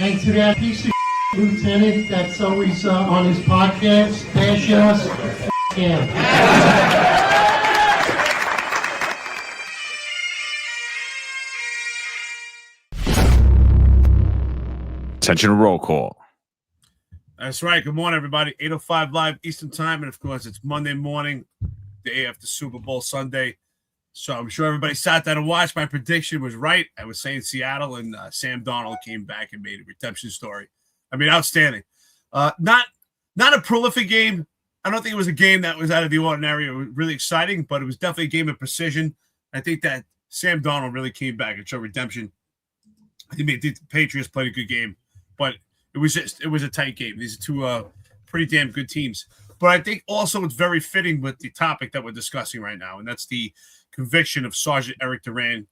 And to that piece of lieutenant that's always on his podcast, bash us, him. Attention, roll call. That's right. Good morning, everybody. 8:05 live Eastern time. And, of course, it's Monday morning, day after Super Bowl Sunday. So I'm sure everybody sat down and watched. My prediction was right. I was saying Seattle, and Sam Darnold came back and made a redemption story. I mean, outstanding. Not a prolific game. I don't think it was a game that was out of the ordinary. It was really exciting, but it was definitely a game of precision. I think that Sam Darnold really came back and showed redemption. I think the Patriots played a good game, but it was a tight game. These are two pretty damn good teams. But I think also it's very fitting with the topic that we're discussing right now, and that's the conviction of Sgt Erik Duran,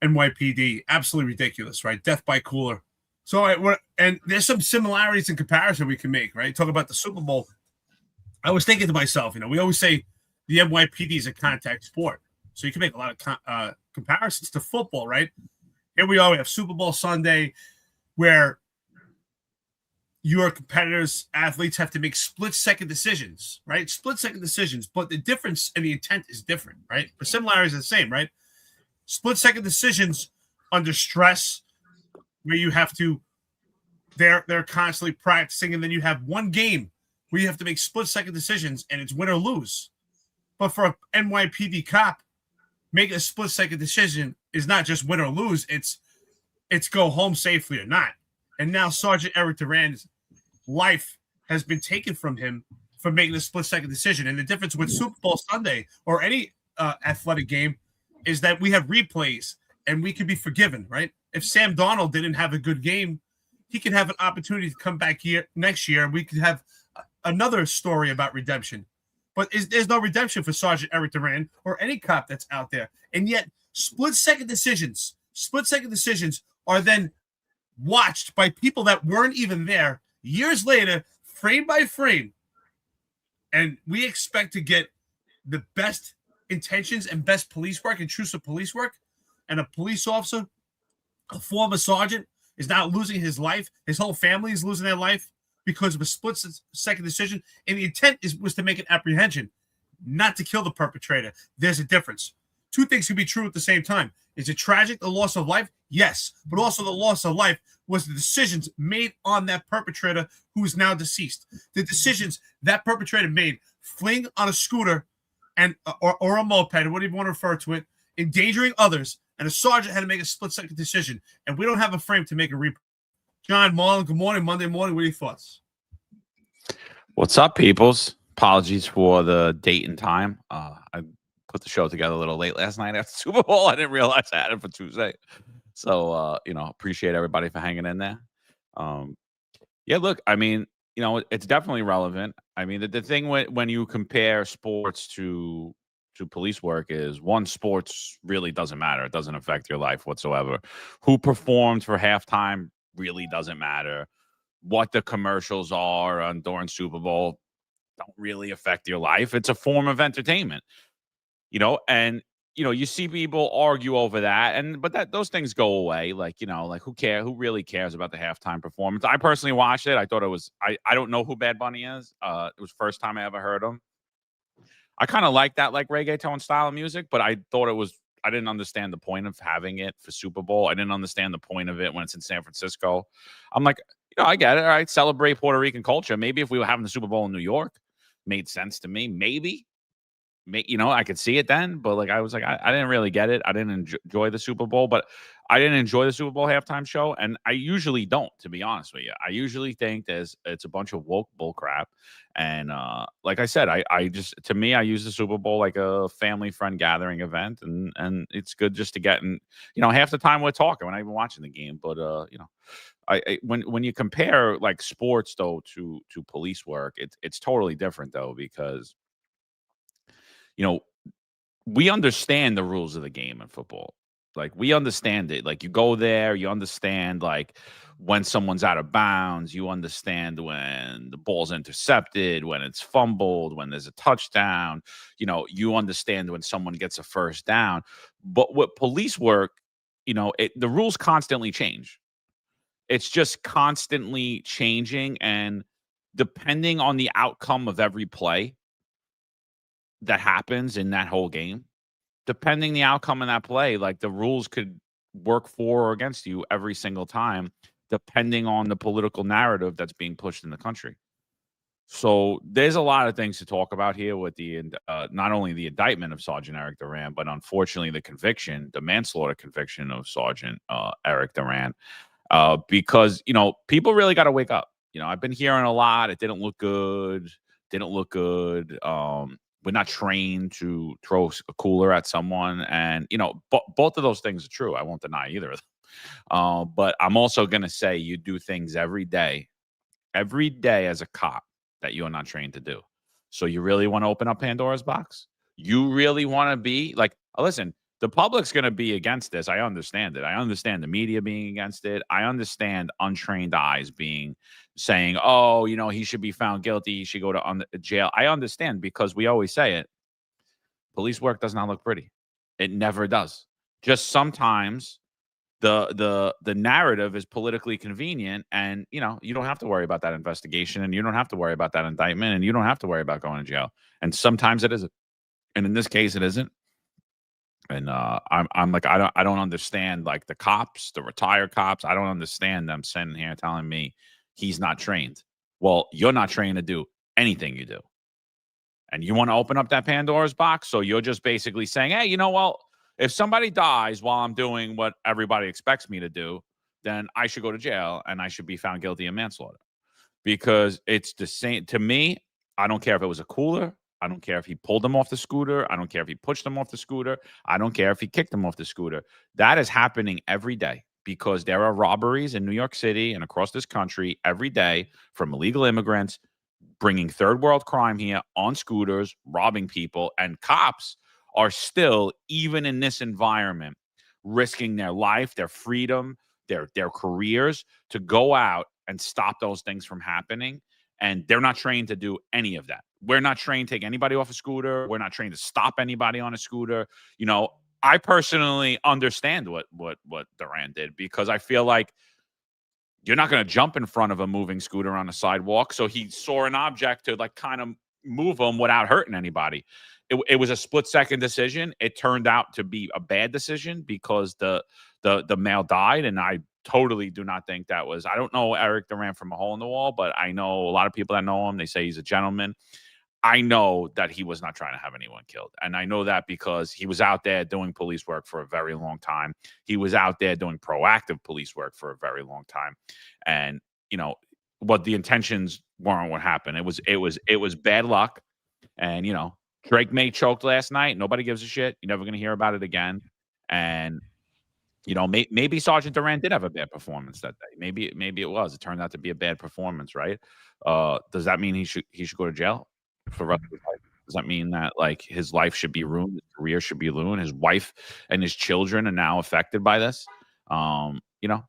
NYPD. Absolutely ridiculous, right? Death by cooler. So, and there's some similarities in comparison we can make, right? Talk about the Super Bowl. I was thinking to myself, we always say the NYPD is a contact sport. So you can make a lot of comparisons to football, right? Here we are. We have Super Bowl Sunday where your competitors, athletes have to make split-second decisions, right? Split-second decisions, but the difference and the intent is different, right? The similarities are the same, right? Split-second decisions under stress where you have to, they're constantly practicing, and then you have one game where you have to make split-second decisions, and it's win or lose. But for an NYPD cop, making a split-second decision is not just win or lose, it's go home safely or not. And now Sgt Erik Duran's life has been taken from him for making a split-second decision. And the difference with Super Bowl Sunday or any athletic game is that we have replays and we can be forgiven, right? If Sam Darnold didn't have a good game, he could have an opportunity to come back next year, and we could have another story about redemption. But there's no redemption for Sgt Erik Duran or any cop that's out there. And yet split-second decisions are then watched by people that weren't even there years later, frame by frame. And we expect to get the best intentions and best police work, intrusive police work. And a police officer, a former sergeant, is now losing his life. His whole family is losing their life because of a split-second decision. And the intent was to make an apprehension, not to kill the perpetrator. There's a difference. Two things can be true at the same time. Is it tragic, the loss of life? Yes. But also the loss of life was the decisions made on that perpetrator who is now deceased. The decisions that perpetrator made, fleeing on a scooter and or a moped, whatever you want to refer to it, endangering others, and a sergeant had to make a split-second decision. And we don't have a frame to make a replay. John, Marlon, good morning. Monday morning. What are your thoughts? What's up, peoples? Apologies for the date and time. I put the show together a little late last night after Super Bowl. I didn't realize I had it for Tuesday. So, appreciate everybody for hanging in there. Yeah, look, I mean, it's definitely relevant. I mean, the thing when you compare sports to police work is, one, sports really doesn't matter. It doesn't affect your life whatsoever. Who performed for halftime really doesn't matter. What the commercials are during Super Bowl don't really affect your life. It's a form of entertainment, and you see people argue over that, but those things go away. Like who really cares about the halftime performance? I personally watched it. I thought it was, I don't know who Bad Bunny is. It was the first time I ever heard him. I kind of like that, like reggaeton style of music, but I didn't understand the point of having it for Super Bowl. I didn't understand the point of it when it's in San Francisco. I'm like, I get it. All right, celebrate Puerto Rican culture. Maybe if we were having the Super Bowl in New York, made sense to me. Maybe, I could see it then, but I was like, I didn't really get it. I didn't enjoy the Super Bowl, but I didn't enjoy the Super Bowl halftime show. And I usually don't, to be honest with you. I usually think it's a bunch of woke bull crap. And like I said, I just, to me, I use the Super Bowl like a family friend gathering event. And it's good just to get in, half the time we're talking, we're not even watching the game, but when you compare like sports though to police work, it's totally different though, because we understand the rules of the game in football. Like, we understand it. Like, you go there, you understand, like, when someone's out of bounds, you understand when the ball's intercepted, when it's fumbled, when there's a touchdown, you understand when someone gets a first down. But with police work, the rules constantly change. it's just constantly changing, and depending on the outcome of every play that happens in that whole game, depending the outcome in that play, like the rules could work for or against you every single time, depending on the political narrative that's being pushed in the country. So there's a lot of things to talk about here with the not only the indictment of Sgt Erik Duran, but unfortunately the conviction, the manslaughter conviction of Sgt Erik Duran, because people really got to wake up. I've been hearing a lot. It didn't look good. Didn't look good. We're not trained to throw a cooler at someone, and both of those things are true. I won't deny either of them. But I'm also gonna say you do things every day as a cop that you are not trained to do. So you really want to open up Pandora's box? You really want to be like, listen, the public's going to be against this. I understand it. I understand the media being against it. I understand untrained eyes saying, oh, he should be found guilty. He should go to jail. I understand, because we always say it. Police work does not look pretty. It never does. Just sometimes the narrative is politically convenient, and you don't have to worry about that investigation, and you don't have to worry about that indictment, and you don't have to worry about going to jail. And sometimes it isn't, and in this case it isn't. And I'm like, I don't understand, like, the cops, the retired cops. I don't understand them sitting here telling me he's not trained. Well, you're not trained to do anything you do, and you want to open up that Pandora's box. So you're just basically saying, hey, if somebody dies while I'm doing what everybody expects me to do, then I should go to jail and I should be found guilty of manslaughter, because it's the same to me. I don't care if it was a cooler. I don't care if he pulled them off the scooter. I don't care if he pushed them off the scooter. I don't care if he kicked them off the scooter. That is happening every day, because there are robberies in New York City and across this country every day from illegal immigrants bringing third world crime here on scooters, robbing people, and cops are still, even in this environment, risking their life, their freedom, their careers to go out and stop those things from happening. And they're not trained to do any of that. We're not trained to take anybody off a scooter. We're not trained to stop anybody on a scooter. I personally understand what Duran did, because I feel like you're not going to jump in front of a moving scooter on a sidewalk. So he saw an object to kind of move him without hurting anybody. It was a split-second decision. It turned out to be a bad decision because the male died, and I totally do not think that was. I don't know Erik Duran from a hole in the wall, but I know a lot of people that know him. They say he's a gentleman. I know that he was not trying to have anyone killed, and I know that because he was out there doing police work for a very long time. He was out there doing proactive police work for a very long time, and what the intentions weren't what happened. It was bad luck, and Drake May choked last night. Nobody gives a shit. You're never going to hear about it again. And, maybe Sgt Duran did have a bad performance that day. Maybe it was. It turned out to be a bad performance, right? Does that mean he should go to jail for the rest of his life? Does that mean that, like, his life should be ruined? His career should be ruined? His wife and his children are now affected by this? I don't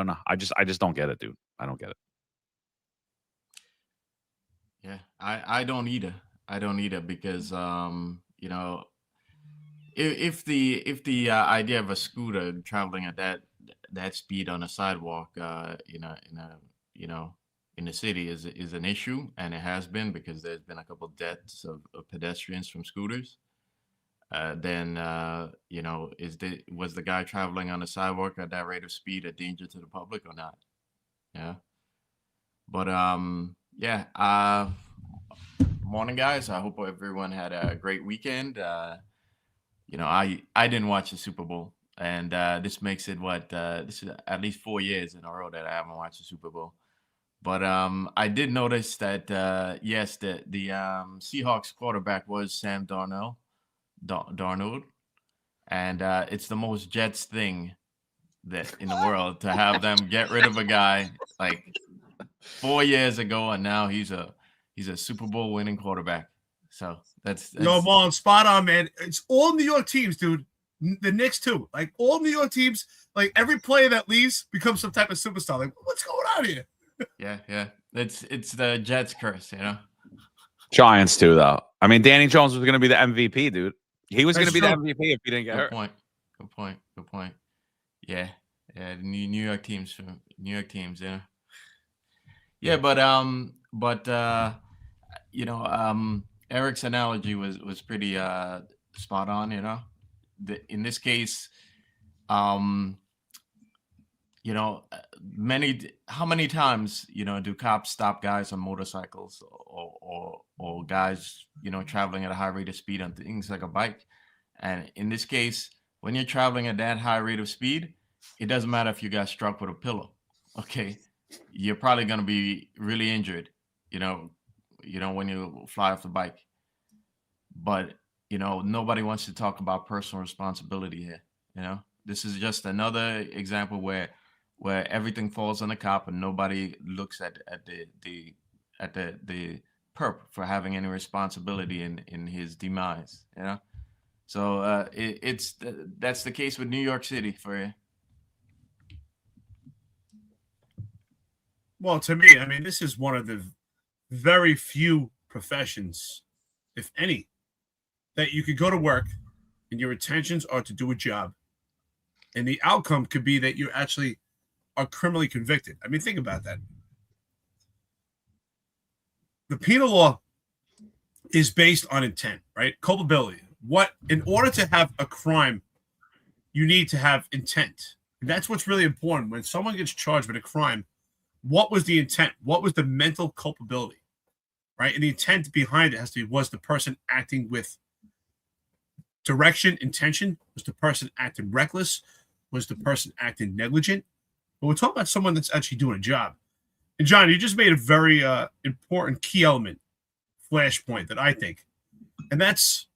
know. I just don't get it, dude. I don't get it. Yeah, I don't either. I don't either, because if the idea of a scooter traveling at that speed on a sidewalk, in the city is an issue, and it has been, because there's been a couple deaths of pedestrians from scooters. Then was the guy traveling on the sidewalk at that rate of speed a danger to the public or not? Yeah. But yeah. Morning, guys. I hope everyone had a great weekend. I didn't watch the Super Bowl, and this makes it this is at least 4 years in a row that I haven't watched the Super Bowl. But I did notice that yes, the Seahawks quarterback was Sam Darnold, and it's the most Jets thing that in the world to have them get rid of a guy like 4 years ago, and now he's a Super Bowl winning quarterback. So that's no, Marlon, spot on, man. It's all New York teams, dude. The Knicks too. Like, all New York teams, like, every player that leaves becomes some type of superstar. Like, what's going on here? Yeah. It's the Jets curse, Giants too, though. I mean, Danny Jones was going to be the MVP, dude. He was going to be the MVP if he didn't get hurt. Good point. Yeah. Yeah, the New York teams from New York teams, yeah. Yeah, but Eric's analogy was pretty spot on, in this case, um how many times do cops stop guys on motorcycles or guys traveling at a high rate of speed on things like a bike? And in this case, when you're traveling at that high rate of speed, it doesn't matter if you got struck with a pillow. Okay, you're probably going to be really injured, when you fly off the bike. But nobody wants to talk about personal responsibility here. This is just another example where everything falls on the cop and nobody looks at the perp for having any responsibility in his demise. So that's the case with New York City for you. Well, to me, I mean, this is one of the very few professions, if any, that you could go to work and your intentions are to do a job, and the outcome could be that you actually are criminally convicted. I mean, think about that. The penal law is based on intent, right? Culpability. In order to have a crime, you need to have intent. And that's what's really important. When someone gets charged with a crime, what was the intent? What was the mental culpability, right? And the intent behind it has to be, was the person acting with direction, intention? Was the person acting reckless? Was the person acting negligent? But we're talking about someone that's actually doing a job. And John, you just made a very important key element, flashpoint, that I think, and that's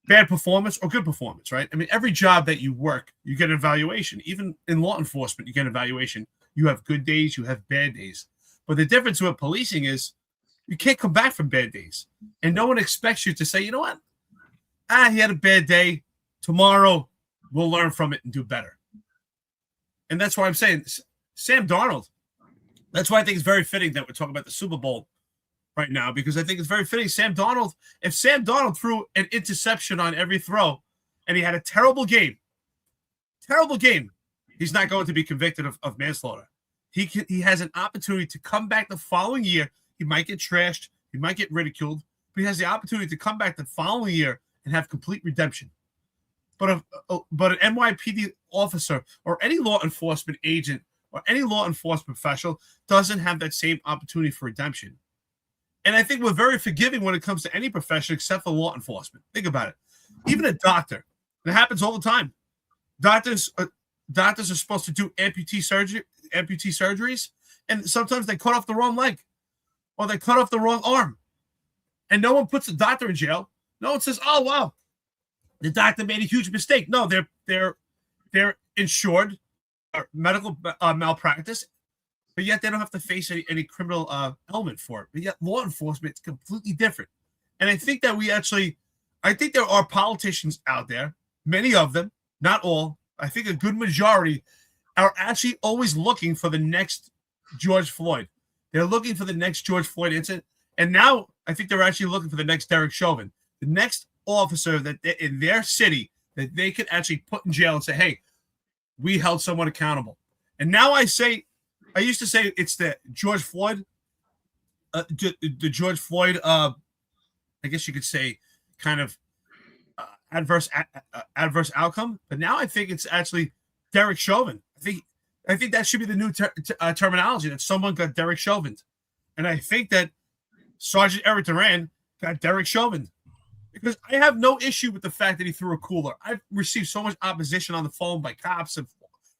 bad performance or good performance, right? I mean, every job that you work, you get an evaluation. Even in law enforcement, you get an evaluation. You have good days, you have bad days. But the difference with policing is you can't come back from bad days. And no one expects you to say, you know what? He had a bad day. Tomorrow, we'll learn from it and do better. And that's why I'm saying Sam Darnold. That's why I think it's very fitting that we're talking about the Super Bowl right now, because I think it's very fitting. Sam Darnold, if Sam Darnold threw an interception on every throw and he had a terrible game, he's not going to be convicted of manslaughter. He has an opportunity to come back the following year. He might get trashed. He might get ridiculed. But he has the opportunity to come back the following year and have complete redemption. But an NYPD officer or any law enforcement agent or any law enforcement professional doesn't have that same opportunity for redemption. And I think we're very forgiving when it comes to any profession except for law enforcement. Think about it. Even a doctor. It happens all the time. Doctors are supposed to do amputee surgeries, and sometimes they cut off the wrong leg or they cut off the wrong arm. And no one puts the doctor in jail. No one says, oh, wow, the doctor made a huge mistake. No, they're insured medical malpractice, but yet they don't have to face any criminal element for it. But yet law enforcement is completely different. And I think that I think there are politicians out there, many of them, not all, I think a good majority are actually always looking for the next George Floyd. They're looking for the next George Floyd incident. And now I think they're actually looking for the next Derek Chauvin, the next officer that in their city that they could actually put in jail and say, hey, we held someone accountable. And now I used to say it's the George Floyd, I guess you could say kind of adverse outcome. But now I think it's actually Derek Chauvin. I think that should be the new terminology, that someone got Derek Chauvin. And I think that Sgt Erik Duran got Derek Chauvin. Because I have no issue with the fact that he threw a cooler. I've received so much opposition on the phone by cops and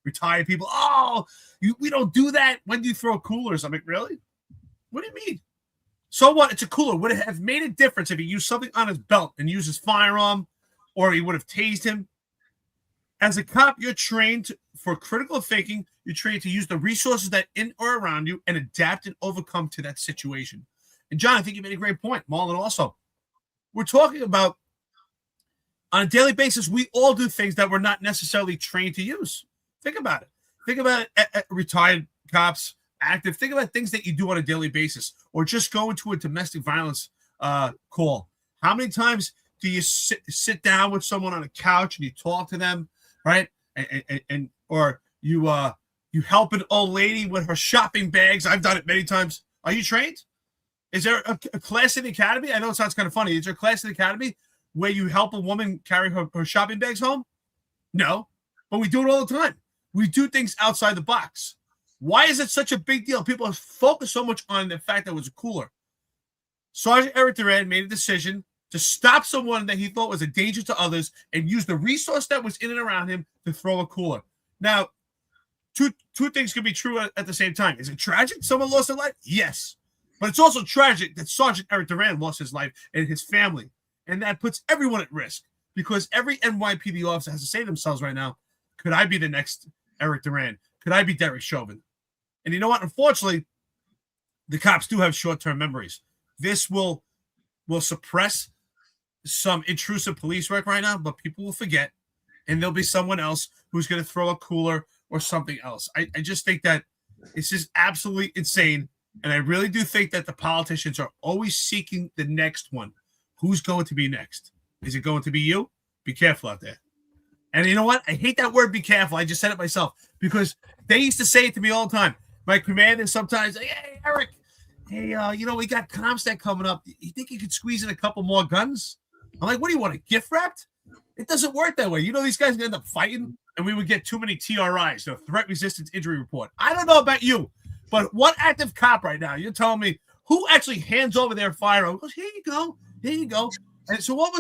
retired people. Oh, we don't do that. When do you throw coolers? I'm like, really? What do you mean? So what? It's a cooler. Would it have made a difference if he used something on his belt and used his firearm, or he would have tased him? As a cop, you're trained for critical thinking. You're trained to use the resources that in or around you and adapt and overcome to that situation. And John, I think you made a great point. Marlon also. We're talking about on a daily basis, we all do things that we're not necessarily trained to use. Think about it. Think about it, retired cops, active. Think about things that you do on a daily basis, or just go into a domestic violence call. How many times do you sit down with someone on a couch and you talk to them, right? And or You help an old lady with her shopping bags. I've done it many times. Are you trained? Is there a class in the academy? I know it sounds kind of funny. Is there a class in the academy where you help a woman carry her shopping bags home? No, but we do it all the time. We do things outside the box. Why is it such a big deal? People focus so much on the fact that it was a cooler. Sgt Erik Duran made a decision to stop someone that he thought was a danger to others and use the resource that was in and around him to throw a cooler. Now, two things can be true at the same time. Is it tragic someone lost their life? Yes. But it's also tragic that Sgt Erik Duran lost his life and his family. And that puts everyone at risk because every NYPD officer has to say to themselves right now, could I be the next Erik Duran? Could I be Derek Chauvin? And you know what? Unfortunately, the cops do have short-term memories. This will suppress some intrusive police work right now, but people will forget, and there'll be someone else who's going to throw a cooler or something else. I just think that it's just absolutely insane, and I really do think that the politicians are always seeking the next one. Who's going to be next? Is it going to be you? Be careful out there. And you know what? I hate that word, be careful. I just said it myself because they used to say it to me all the time. My commander sometimes, like, hey, Eric, hey, we got Comstat coming up. You think you could squeeze in a couple more guns? I'm like, what do you want, a gift wrapped? It doesn't work that way. You know, these guys end up fighting, and we would get too many TRIs, threat resistance injury report. I don't know about you, but what active cop right now, you're telling me who actually hands over their firearm, goes, here you go. And so what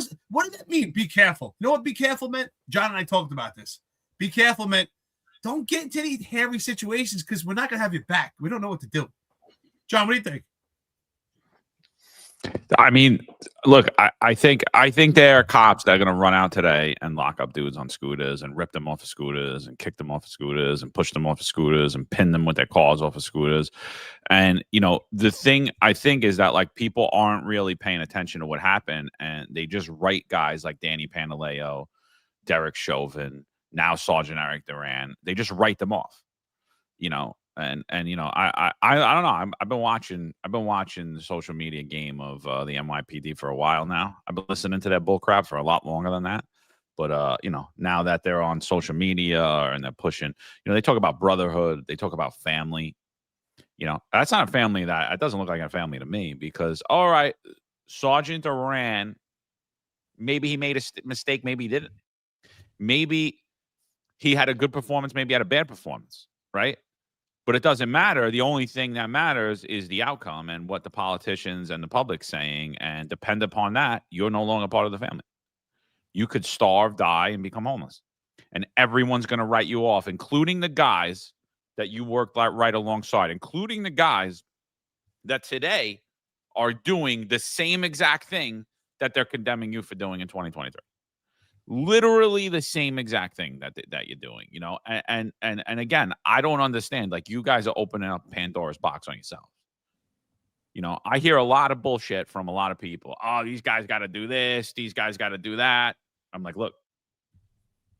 did that mean? Be careful. You know what be careful meant? John and I talked about this. Be careful meant don't get into any hairy situations because we're not going to have your back. We don't know what to do. John, what do you think? I mean, look, I think there are cops that are going to run out today and lock up dudes on scooters and rip them off of scooters and kick them off of scooters and push them off of scooters and pin them with their cars off of scooters. And, the thing I think is that like people aren't really paying attention to what happened and they just write guys like Danny Pantaleo, Derek Chauvin, now Sgt Erik Duran. They just write them off, And I don't know. I've been watching the social media game of the NYPD for a while now. I've been listening to that bull crap for a lot longer than that. But now that they're on social media and they're pushing, they talk about brotherhood, they talk about family. That's not a family that doesn't look like a family to me because all right, Sergeant Duran, maybe he made a mistake, maybe he didn't. Maybe he had a good performance, maybe he had a bad performance, right? But it doesn't matter. The only thing that matters is the outcome and what the politicians and the public's saying. And depend upon that, you're no longer part of the family. You could starve, die, and become homeless. And everyone's going to write you off, including the guys that you worked right alongside, including the guys that today are doing the same exact thing that they're condemning you for doing in 2023. Literally the same exact thing that you're doing, and again, I don't understand. Like you guys are opening up Pandora's box on yourselves. I hear a lot of bullshit from a lot of people. Oh, these guys got to do this. These guys got to do that. I'm like, look,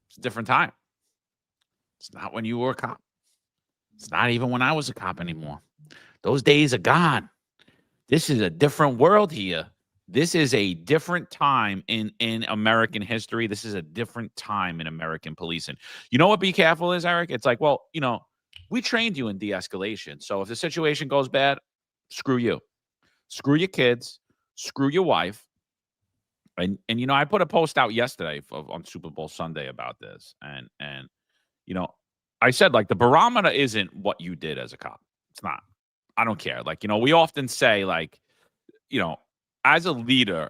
it's a different time. It's not when you were a cop. It's not even when I was a cop anymore. Those days are gone. This is a different world here. This is a different time in American history. This is a different time in American policing. You know what be careful is, Eric? It's like, well, we trained you in de-escalation. So if the situation goes bad, screw you. Screw your kids. Screw your wife. And I put a post out yesterday on Super Bowl Sunday about this. And I said, like, the barometer isn't what you did as a cop. It's not. I don't care. Like, we often say, like, as a leader,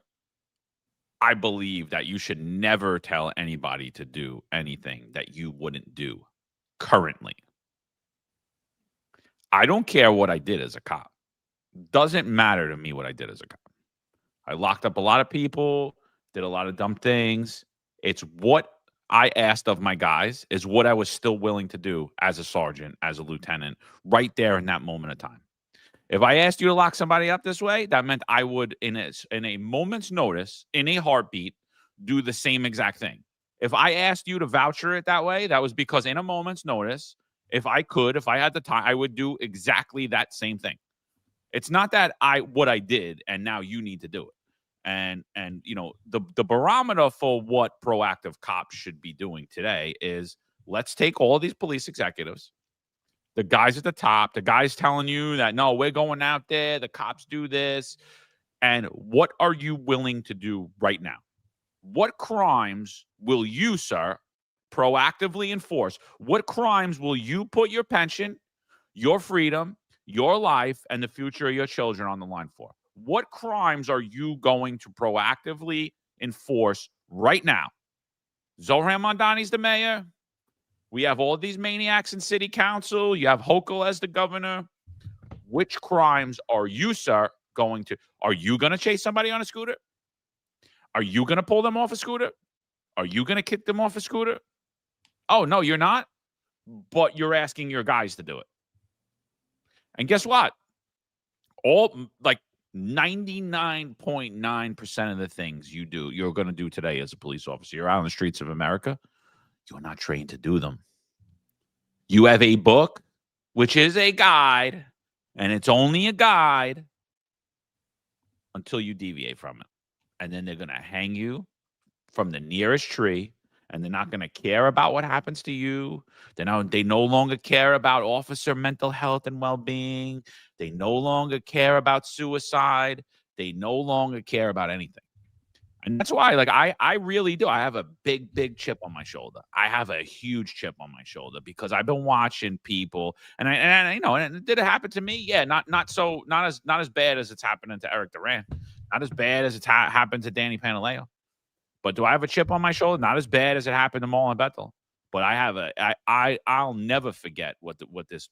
I believe that you should never tell anybody to do anything that you wouldn't do currently. I don't care what I did as a cop. Doesn't matter to me what I did as a cop. I locked up a lot of people, did a lot of dumb things. It's what I asked of my guys is what I was still willing to do as a sergeant, as a lieutenant, right there in that moment of time. If I asked you to lock somebody up this way, that meant I would, in a moment's notice, in a heartbeat, do the same exact thing. If I asked you to voucher it that way, that was because in a moment's notice, if I had the time, I would do exactly that same thing. It's not that what I did and now you need to do it. And the barometer for what proactive cops should be doing today is let's take all these police executives, the guys at the top, the guys telling you that, no, we're going out there, the cops do this. And what are you willing to do right now? What crimes will you, sir, proactively enforce? What crimes will you put your pension, your freedom, your life, and the future of your children on the line for? What crimes are you going to proactively enforce right now? Zohran Mamdani's the mayor. We have all these maniacs in city council. You have Hochul as the governor. Which crimes are you, sir, going to? Are you going to chase somebody on a scooter? Are you going to pull them off a scooter? Are you going to kick them off a scooter? Oh, no, you're not. But you're asking your guys to do it. And guess what? All like 99.9% of the things you're going to do today as a police officer, you're out on the streets of America, you're not trained to do them. You have a book, which is a guide, and it's only a guide until you deviate from it. And then they're going to hang you from the nearest tree, and they're not going to care about what happens to you. They no longer care about officer mental health and well-being. They no longer care about suicide. They no longer care about anything. And that's why, like, I really do. I have a big, big chip on my shoulder. I have a huge chip on my shoulder because I've been watching people, and and did it happen to me? Yeah, not as bad as it's happening to Erik Duran, not as bad as it's happened to Danny Pantaleo. But do I have a chip on my shoulder? Not as bad as it happened to Maul and Bethel. But I have I'll never forget what this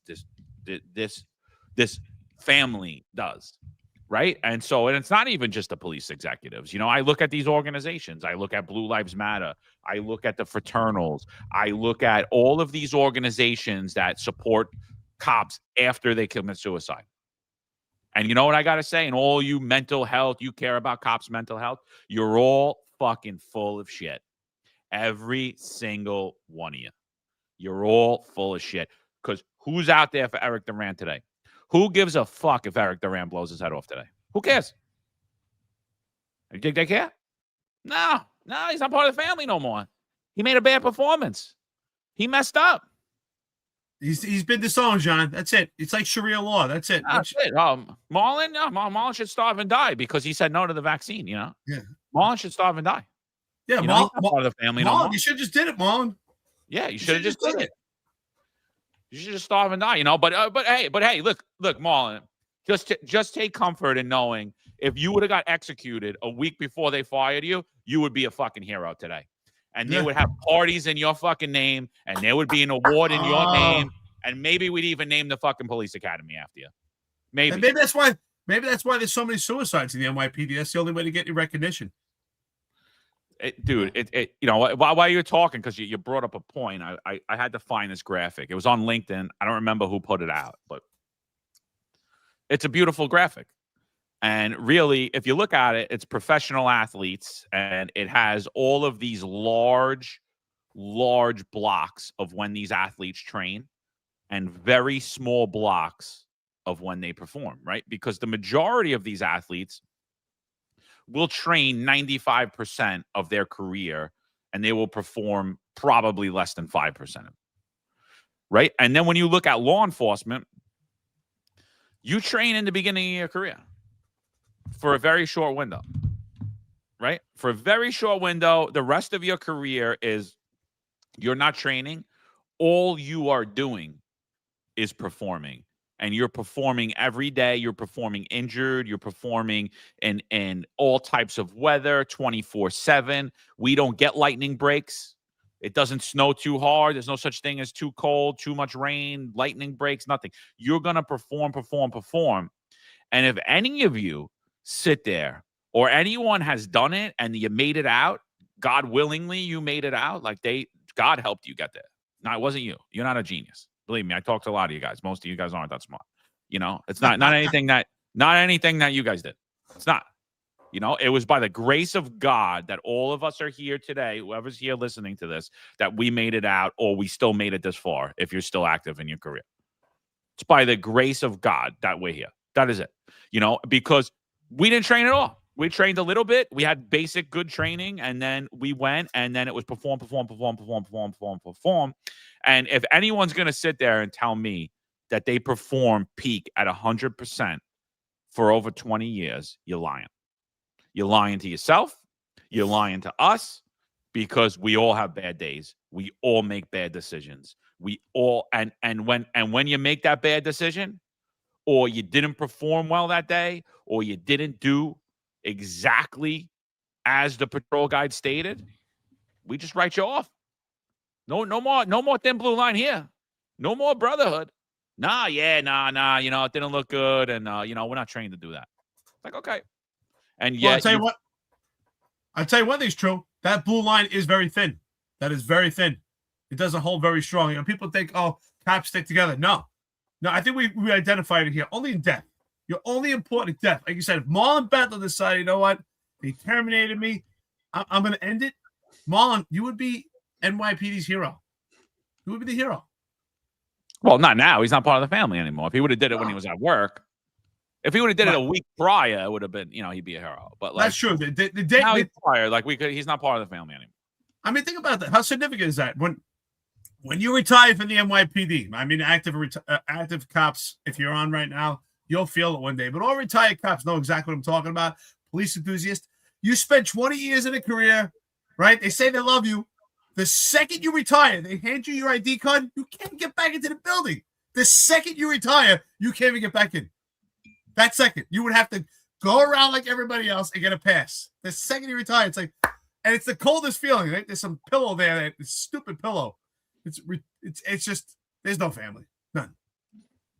family does. Right. And it's not even just the police executives. I look at these organizations. I look at Blue Lives Matter. I look at the fraternals. I look at all of these organizations that support cops after they commit suicide. And you know what I got to say? And all you mental health, you care about cops' mental health, you're all fucking full of shit. Every single one of you. You're all full of shit. Because who's out there for Erik Duran today? Who gives a fuck if Erik Duran blows his head off today? Who cares? You think they care? No, he's not part of the family no more. He made a bad performance. He messed up. He's been disowned, John. That's it. It's like Sharia law. That's it. That's it. Marlon should starve and die because he said no to the vaccine. Yeah. Marlon should starve and die. Yeah, he's not part of the family no more. You should have just did it, Marlon. Yeah, you should have just did it. You should just starve and die, But hey, look, Marlon, just take comfort in knowing if you would have got executed a week before they fired you, you would be a fucking hero today. And they would have parties in your fucking name, and there would be an award in your name, and maybe we'd even name the fucking police academy after you. Maybe. And maybe that's why there's so many suicides in the NYPD. That's the only way to get your recognition. While you're talking, because you brought up a point, I had to find this graphic. It was on LinkedIn. I don't remember who put it out, but it's a beautiful graphic. And really, if you look at it, it's professional athletes, and it has all of these large blocks of when these athletes train and very small blocks of when they perform, right? Because the majority of these athletes will train 95% of their career, and they will perform probably less than 5% of it, right? And then when you look at law enforcement, you train in the beginning of your career for a very short window, right? For a very short window. The rest of your career is you're not training. All you are doing is performing. And you're performing every day. You're performing injured. You're performing in all types of weather, 24/7. We don't get lightning breaks. It doesn't snow too hard. There's no such thing as too cold, too much rain, lightning breaks, nothing. You're going to perform. And if any of you sit there or anyone has done it and you made it out, God willingly, you made it out. Like God helped you get there. No, it wasn't you. You're not a genius. Believe me, I talked to a lot of you guys. Most of you guys aren't that smart. It's not anything that you guys did. It's not. It was by the grace of God that all of us are here today, whoever's here listening to this, that we made it out, or we still made it this far if you're still active in your career. It's by the grace of God that we're here. That is it. Because we didn't train at all. We trained a little bit. We had basic good training, and then we went, and then it was perform. And if anyone's going to sit there and tell me that they perform peak at 100% for over 20 years, you're lying. You're lying to yourself. You're lying to us, because we all have bad days. We all make bad decisions. We all and when you make that bad decision, or you didn't perform well that day, or you didn't do exactly as the patrol guide stated, we just write you off. No more thin blue line here. No more brotherhood. Nah, it didn't look good, and we're not trained to do that. Like, okay. And Well, yet, I'll tell you one thing's true. That blue line is very thin. That is very thin. It doesn't hold very strong. People think, oh, cops stick together. No, I think we identified it here. Only in death. You're only important in death. Like you said, if Marlon Bethel decided, you know what, they terminated me, I'm going to end it. Marlon, you would be NYPD's hero. You would be the hero. Well, not now. He's not part of the family anymore. If he would have did it when he was at work, if he would have did it a week prior, it would have been, he'd be a hero. But like, that's true. The day now he's prior, he's not part of the family anymore. I mean, think about that. How significant is that? When you retire from the NYPD, I mean, active cops, if you're on right now, you'll feel it one day. But all retired cops know exactly what I'm talking about. Police enthusiasts. You spent 20 years in a career, right? They say they love you. The second you retire, they hand you your ID card, you can't get back into the building. The second you retire, you can't even get back in. That second, you would have to go around like everybody else and get a pass. The second you retire, it's like, and it's the coldest feeling, right? There's some pillow there, this stupid pillow. It's just, there's no family, none.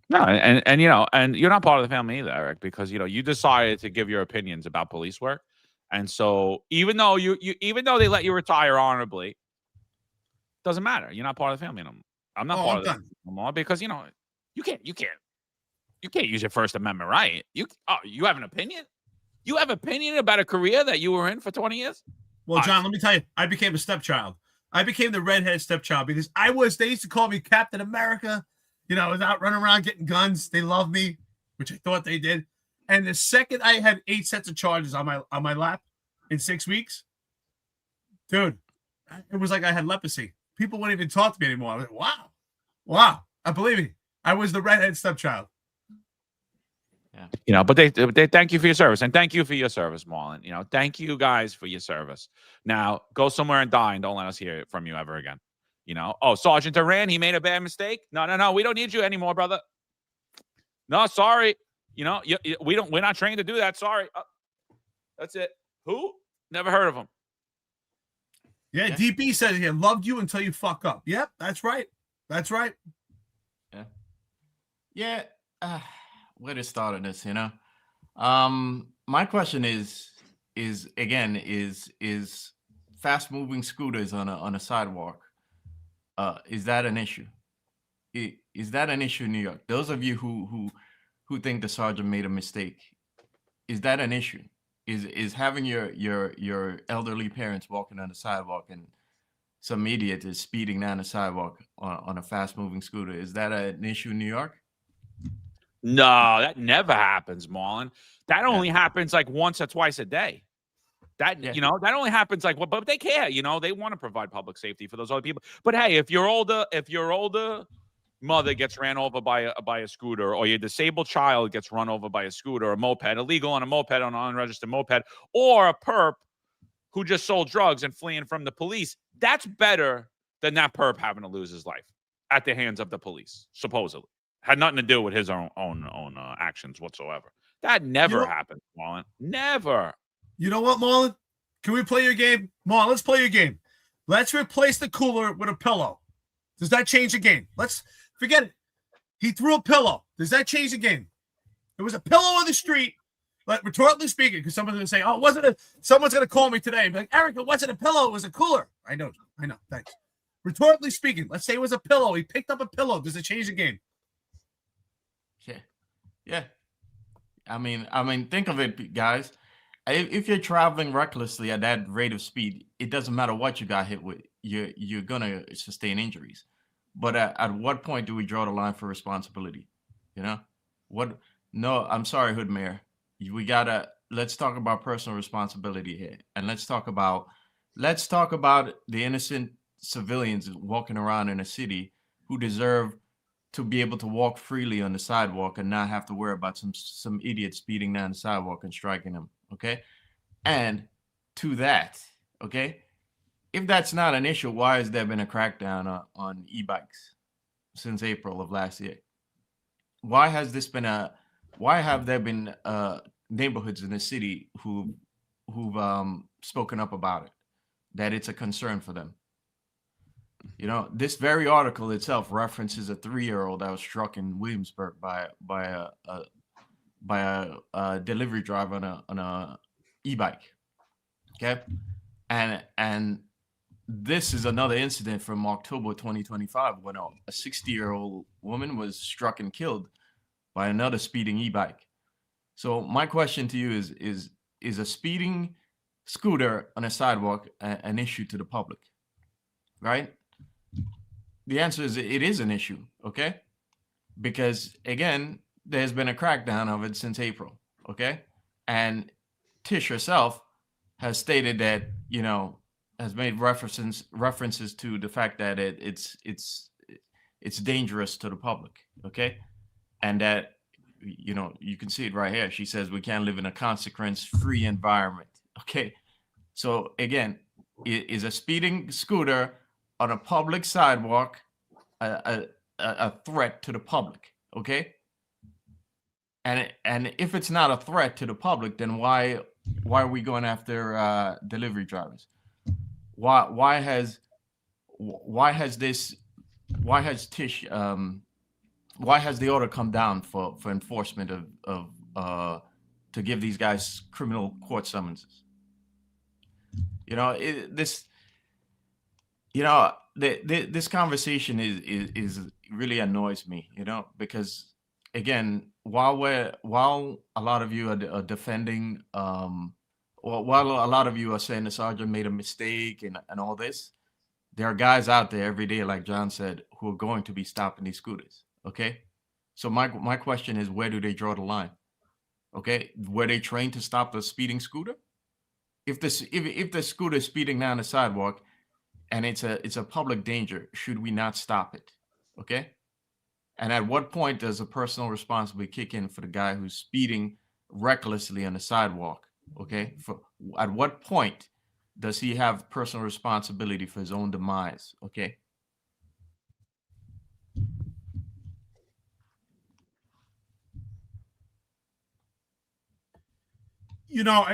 No, and you're not part of the family either, Eric, because you decided to give your opinions about police work, and so even though even though they let you retire honorably, doesn't matter. You're not part of the family anymore. I'm not part of it anymore, because you can't use your First Amendment right. You have an opinion? You have opinion about a career that you were in for 20 years? Well, John, let me tell you, I became a stepchild. I became the redhead stepchild because they used to call me Captain America. I was out running around getting guns. They loved me, which I thought they did. And the second I had 8 sets of charges on my lap in 6 weeks, dude, it was like I had leprosy. People wouldn't even talk to me anymore. I was like, wow. I believe me. I was the redhead stepchild. Yeah. But they thank you for your service, and thank you for your service, Marlon. Thank you guys for your service. Now go somewhere and die, and don't let us hear it from you ever again. Oh, Sergeant Duran, he made a bad mistake. No, we don't need you anymore, brother. No, sorry. We're not trained to do that. Sorry. That's it. Who? Never heard of him. Yeah, DB says he loved you until you fuck up. Yep, that's right. That's right. Yeah. Where to start on this, my question is fast moving scooters on a sidewalk, is that an issue? Is that an issue in New York? Those of you who think the sergeant made a mistake, is that an issue? Is having your elderly parents walking on the sidewalk and some idiot is speeding down the sidewalk on a fast moving scooter, is that an issue in New York? No, that never happens, Marlon. That only happens like once or twice a day. That only happens but they care. They want to provide public safety for those other people. But hey, if your older mother gets ran over by a scooter, or your disabled child gets run over by a scooter or a moped, illegal on a moped, on an unregistered moped, or a perp who just sold drugs and fleeing from the police, that's better than that perp having to lose his life at the hands of the police, supposedly. Had nothing to do with his own actions whatsoever. That never happened, Marlon. Never. You know what, Marlon? Can we play your game? Marlon, let's play your game. Let's replace the cooler with a pillow. Does that change the game? Let's forget it. He threw a pillow. Does that change the game? There was a pillow on the street. Like, rhetorically speaking, because someone's going to say, oh, someone's going to call me today and be like, Eric, it wasn't a pillow. It was a cooler. I know. Thanks. Rhetorically speaking, let's say it was a pillow. He picked up a pillow. Does it change the game? Yeah. I mean, think of it, guys. If you're traveling recklessly at that rate of speed, it doesn't matter what you got hit with. You're gonna sustain injuries. But at what point do we draw the line for responsibility? What? No, I'm sorry, Hood Mayor. We gotta let's talk about personal responsibility here, and let's talk about the innocent civilians walking around in a city who deserve to be able to walk freely on the sidewalk and not have to worry about some idiot speeding down the sidewalk and striking them. Okay, and to that, okay, if that's not an issue, why has there been a crackdown on e-bikes since April of last year? Why have there been neighborhoods in the city who've spoken up about it, that it's a concern for them? You know, this very article itself references a 3-year-old that was struck in Williamsburg by a delivery driver on a e-bike. Okay, and this is another incident from October 2025 when a 60-year-old woman was struck and killed by another speeding e-bike. So my question to you is a speeding scooter on a sidewalk an issue to the public, right? The answer is it is an issue, okay? Because again, there's been a crackdown of it since April, okay? And Tish herself has stated that, you know, has made references to the fact that it's dangerous to the public, okay? And that, you know, you can see it right here. She says we can't live in a consequence-free environment, okay? So again, is a speeding scooter on a public sidewalk a threat to the public, okay? And if it's not a threat to the public, then why are we going after delivery drivers? Why has the order come down for enforcement of to give these guys criminal court summonses? You know, this conversation is really annoys me, you know, because again, while a lot of you are defending, while a lot of you are saying the sergeant made a mistake and all this, there are guys out there every day, like John said, who are going to be stopping these scooters. Okay, so my question is, where do they draw the line? Okay, were they trained to stop the speeding scooter? If the scooter is speeding down the sidewalk and it's a public danger, should we not stop it? Okay, and at what point does a personal responsibility kick in for the guy who's speeding recklessly on the sidewalk? Okay, at what point does he have personal responsibility for his own demise? Okay. You know,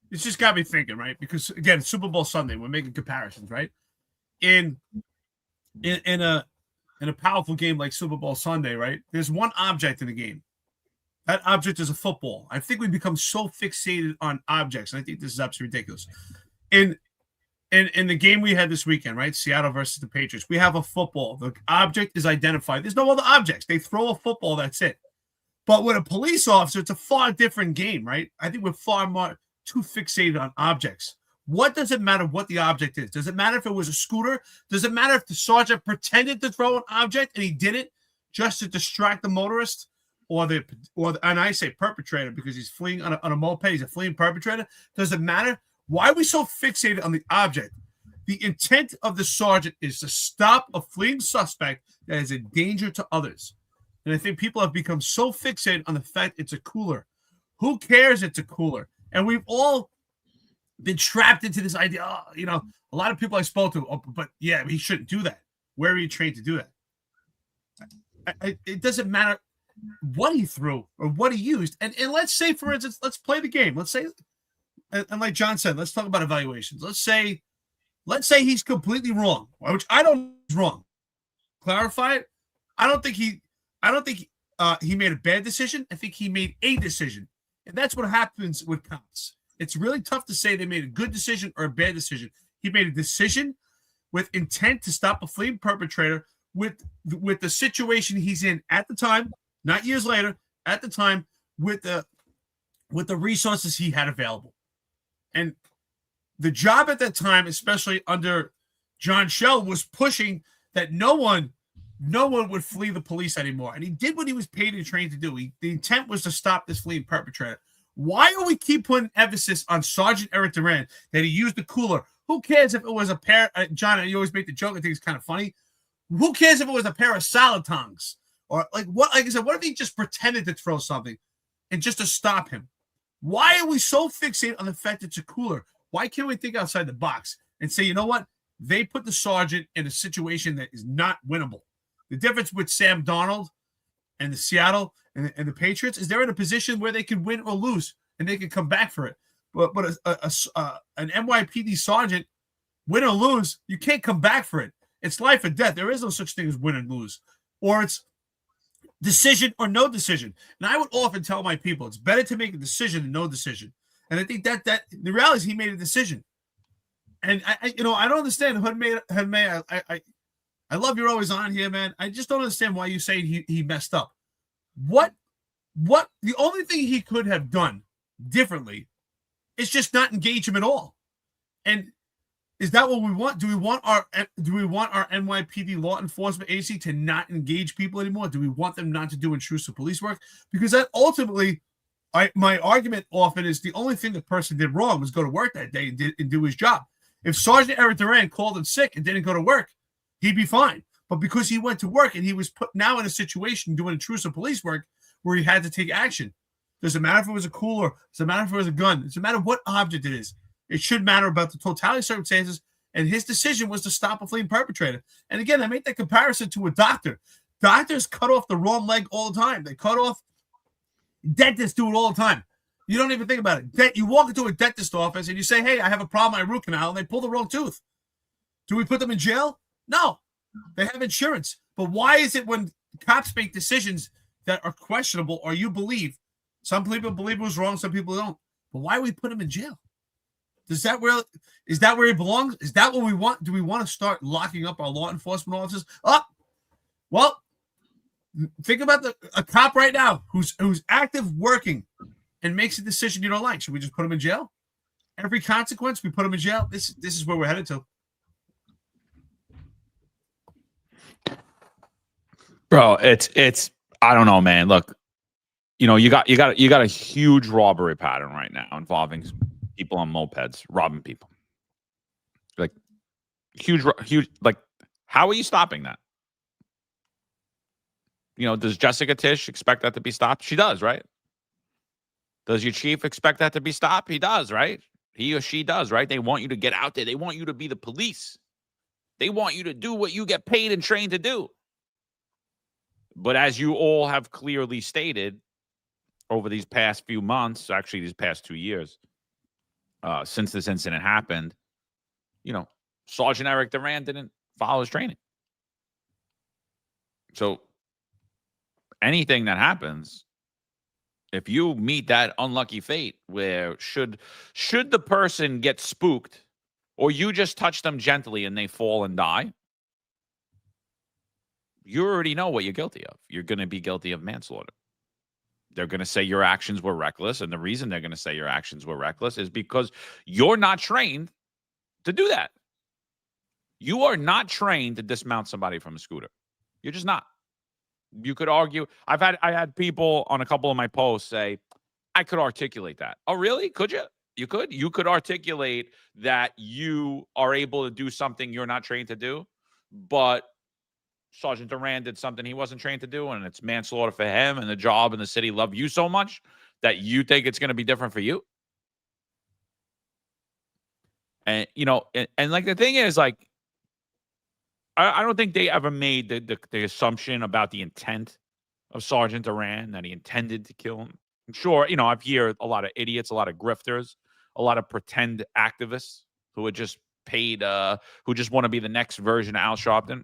it's just got me thinking, right? Because again, Super Bowl Sunday, we're making comparisons, right? In a powerful game like Super Bowl Sunday, right? There's one object in the game. That object is a football. I think we become so fixated on objects, and I think this is absolutely ridiculous. In the game we had this weekend, right? Seattle versus the Patriots, we have a football. The object is identified. There's no other objects. They throw a football, that's it. But with a police officer, it's a far different game, right? I think we're far more too fixated on objects. What does it matter what the object is? Does it matter if it was a scooter? Does it matter if the sergeant pretended to throw an object and he didn't just to distract the motorist? And I say perpetrator because he's fleeing on a moped. He's a fleeing perpetrator. Does it matter? Why are we so fixated on the object? The intent of the sergeant is to stop a fleeing suspect that is a danger to others. And I think people have become so fixated on the fact it's a cooler. Who cares it's a cooler? And we've all been trapped into this idea. Oh, you know, a lot of people I spoke to, but yeah, he shouldn't do that. Where are you trained to do that? It doesn't matter what he threw or what he used. And let's say, for instance, let's play the game. Let's say, and like John said, let's talk about evaluations. Let's say he's completely wrong, which I don't think is wrong. Clarify it. I don't think he made a bad decision. I think he made a decision. And that's what happens with cops. It's really tough to say they made a good decision or a bad decision. He made a decision with intent to stop a fleeing perpetrator with the situation he's in at the time, not years later, at the time, with the resources he had available. And the job at that time, especially under John Shell, was pushing that no one would flee the police anymore. And he did what he was paid and trained to do. The intent was to stop this fleeing perpetrator. Why do we keep putting emphasis on Sgt Erik Duran that he used the cooler? Who cares if it was a pair? John, you always make the joke. I think it's kind of funny. Who cares if it was a pair of salad tongs or like what? Like I said, what if he just pretended to throw something and just to stop him? Why are we so fixated on the fact it's a cooler? Why can't we think outside the box and say, you know what? They put the sergeant in a situation that is not winnable. The difference with Sam Darnold and the Seattle and the Patriots is they're in a position where they can win or lose and they can come back for it. But an NYPD sergeant, win or lose, you can't come back for it. It's life or death. There is no such thing as win and lose, or it's decision or no decision. And I would often tell my people it's better to make a decision than no decision. And I think that the reality is he made a decision. And I don't understand. I love you're always on here, man. I just don't understand why you say he messed up. What the only thing he could have done differently is just not engage him at all. And is that what we want? Do we want our NYPD law enforcement agency to not engage people anymore? Do we want them not to do intrusive police work? Because that ultimately, my argument often is the only thing the person did wrong was go to work that day and do his job. If Sgt Erik Duran called in sick and didn't go to work, he'd be fine. But because he went to work and he was put now in a situation doing intrusive police work where he had to take action. Doesn't matter if it was a cooler. Doesn't matter if it was a gun. Doesn't matter what object it is. It should matter about the totality of circumstances. And his decision was to stop a fleeing perpetrator. And again, I make that comparison to a doctor. Doctors cut off the wrong leg all the time. They cut off. Dentists do it all the time. You don't even think about it. You walk into a dentist office and you say, hey, I have a problem, my root canal, and they pull the wrong tooth. Do we put them in jail? No. They have insurance. But why is it when cops make decisions that are questionable or you believe, some people believe it was wrong, some people don't, but why do we put them in jail? Is that where he belongs? Is that what we want? Do we want to start locking up our law enforcement officers? Well, think about a cop right now who's active working and makes a decision you don't like. Should we just put him in jail? Every consequence, we put him in jail. This is where we're headed to. Bro, it's I don't know, man. Look, you got a huge robbery pattern right now involving people on mopeds robbing people. Like huge. Like, how are you stopping that? Does Jessica Tisch expect that to be stopped? She does, right? Does your chief expect that to be stopped? He does, right? He or she does, right? They want you to get out there. They want you to be the police. They want you to do what you get paid and trained to do. But as you all have clearly stated over these past few months, actually these past 2 years, since this incident happened, Sgt Erik Duran didn't follow his training. So anything that happens, if you meet that unlucky fate where should the person get spooked or you just touch them gently and they fall and die, you already know what you're guilty of. You're going to be guilty of manslaughter. They're going to say your actions were reckless. And the reason they're going to say your actions were reckless is because you're not trained to do that. You are not trained to dismount somebody from a scooter. You're just not. You could argue. I had people on a couple of my posts say, I could articulate that. Oh, really? Could you? You could? You could articulate that you are able to do something you're not trained to do, but Sgt Duran did something he wasn't trained to do, and it's manslaughter for him, and the job and the city love you so much that you think it's going to be different for you. And, and like the thing is, like, I don't think they ever made the assumption about the intent of Sgt Duran, that he intended to kill him. I'm sure, I've heard a lot of idiots, a lot of grifters, a lot of pretend activists who are just paid, who just want to be the next version of Al Sharpton.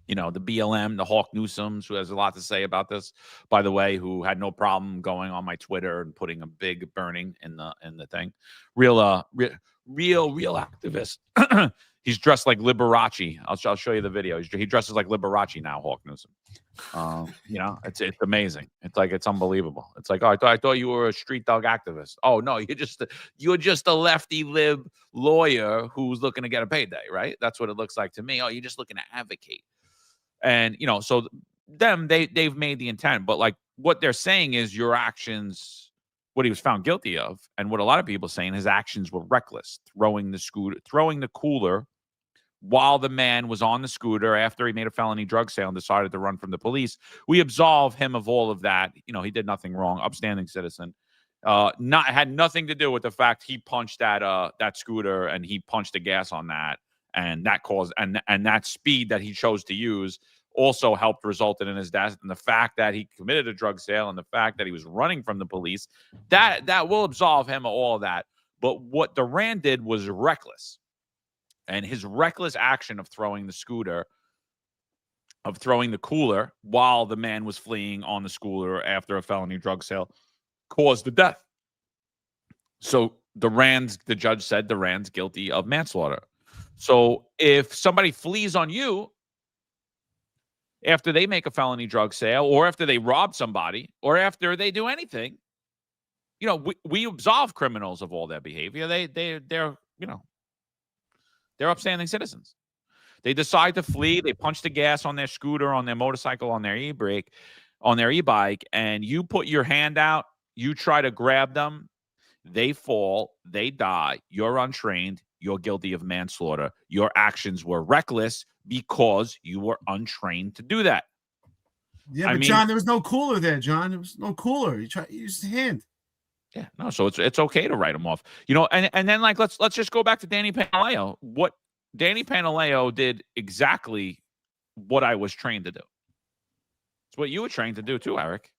The BLM, the Hawk Newsoms, who has a lot to say about this, by the way, who had no problem going on my Twitter and putting a big burning in the thing. Real activist. He's dressed like Liberace. I'll show you the video. He dresses like Liberace now, Hawk Newsom. It's amazing. It's unbelievable. It's like, oh, I thought you were a street dog activist. Oh no, you're just a lefty lib lawyer who's looking to get a payday, right? That's what it looks like to me. Oh, you're just looking to advocate. And, so they've made the intent, but like what they're saying is your actions what he was found guilty of, and what a lot of people are saying, his actions were reckless, throwing the cooler while the man was on the scooter after he made a felony drug sale and decided to run from the police. We absolve him of all of that. He did nothing wrong, upstanding citizen. Had nothing to do with the fact he punched that scooter and he punched the gas on that, and that caused and that speed that he chose to use also helped resulted in his death. And the fact that he committed a drug sale and the fact that he was running from the police, that will absolve him of all of that. But what Duran did was reckless. And his reckless action of throwing the cooler while the man was fleeing on the scooter after a felony drug sale caused the death. So the judge said Duran's guilty of manslaughter. So if somebody flees on you after they make a felony drug sale, or after they rob somebody, or after they do anything, we absolve criminals of all their behavior. They're upstanding citizens. They decide to flee. They punch the gas on their scooter, on their motorcycle, on their e-bike, and you put your hand out. You try to grab them. They fall. They die. You're untrained. You're guilty of manslaughter. Your actions were reckless because you were untrained to do that. Yeah, but John, there was no cooler there, John. There was no cooler. You used the hand. Yeah, no, so it's okay to write him off. And then let's just go back to Danny Pantaleo. What Danny Pantaleo did exactly what I was trained to do. It's what you were trained to do too, Eric.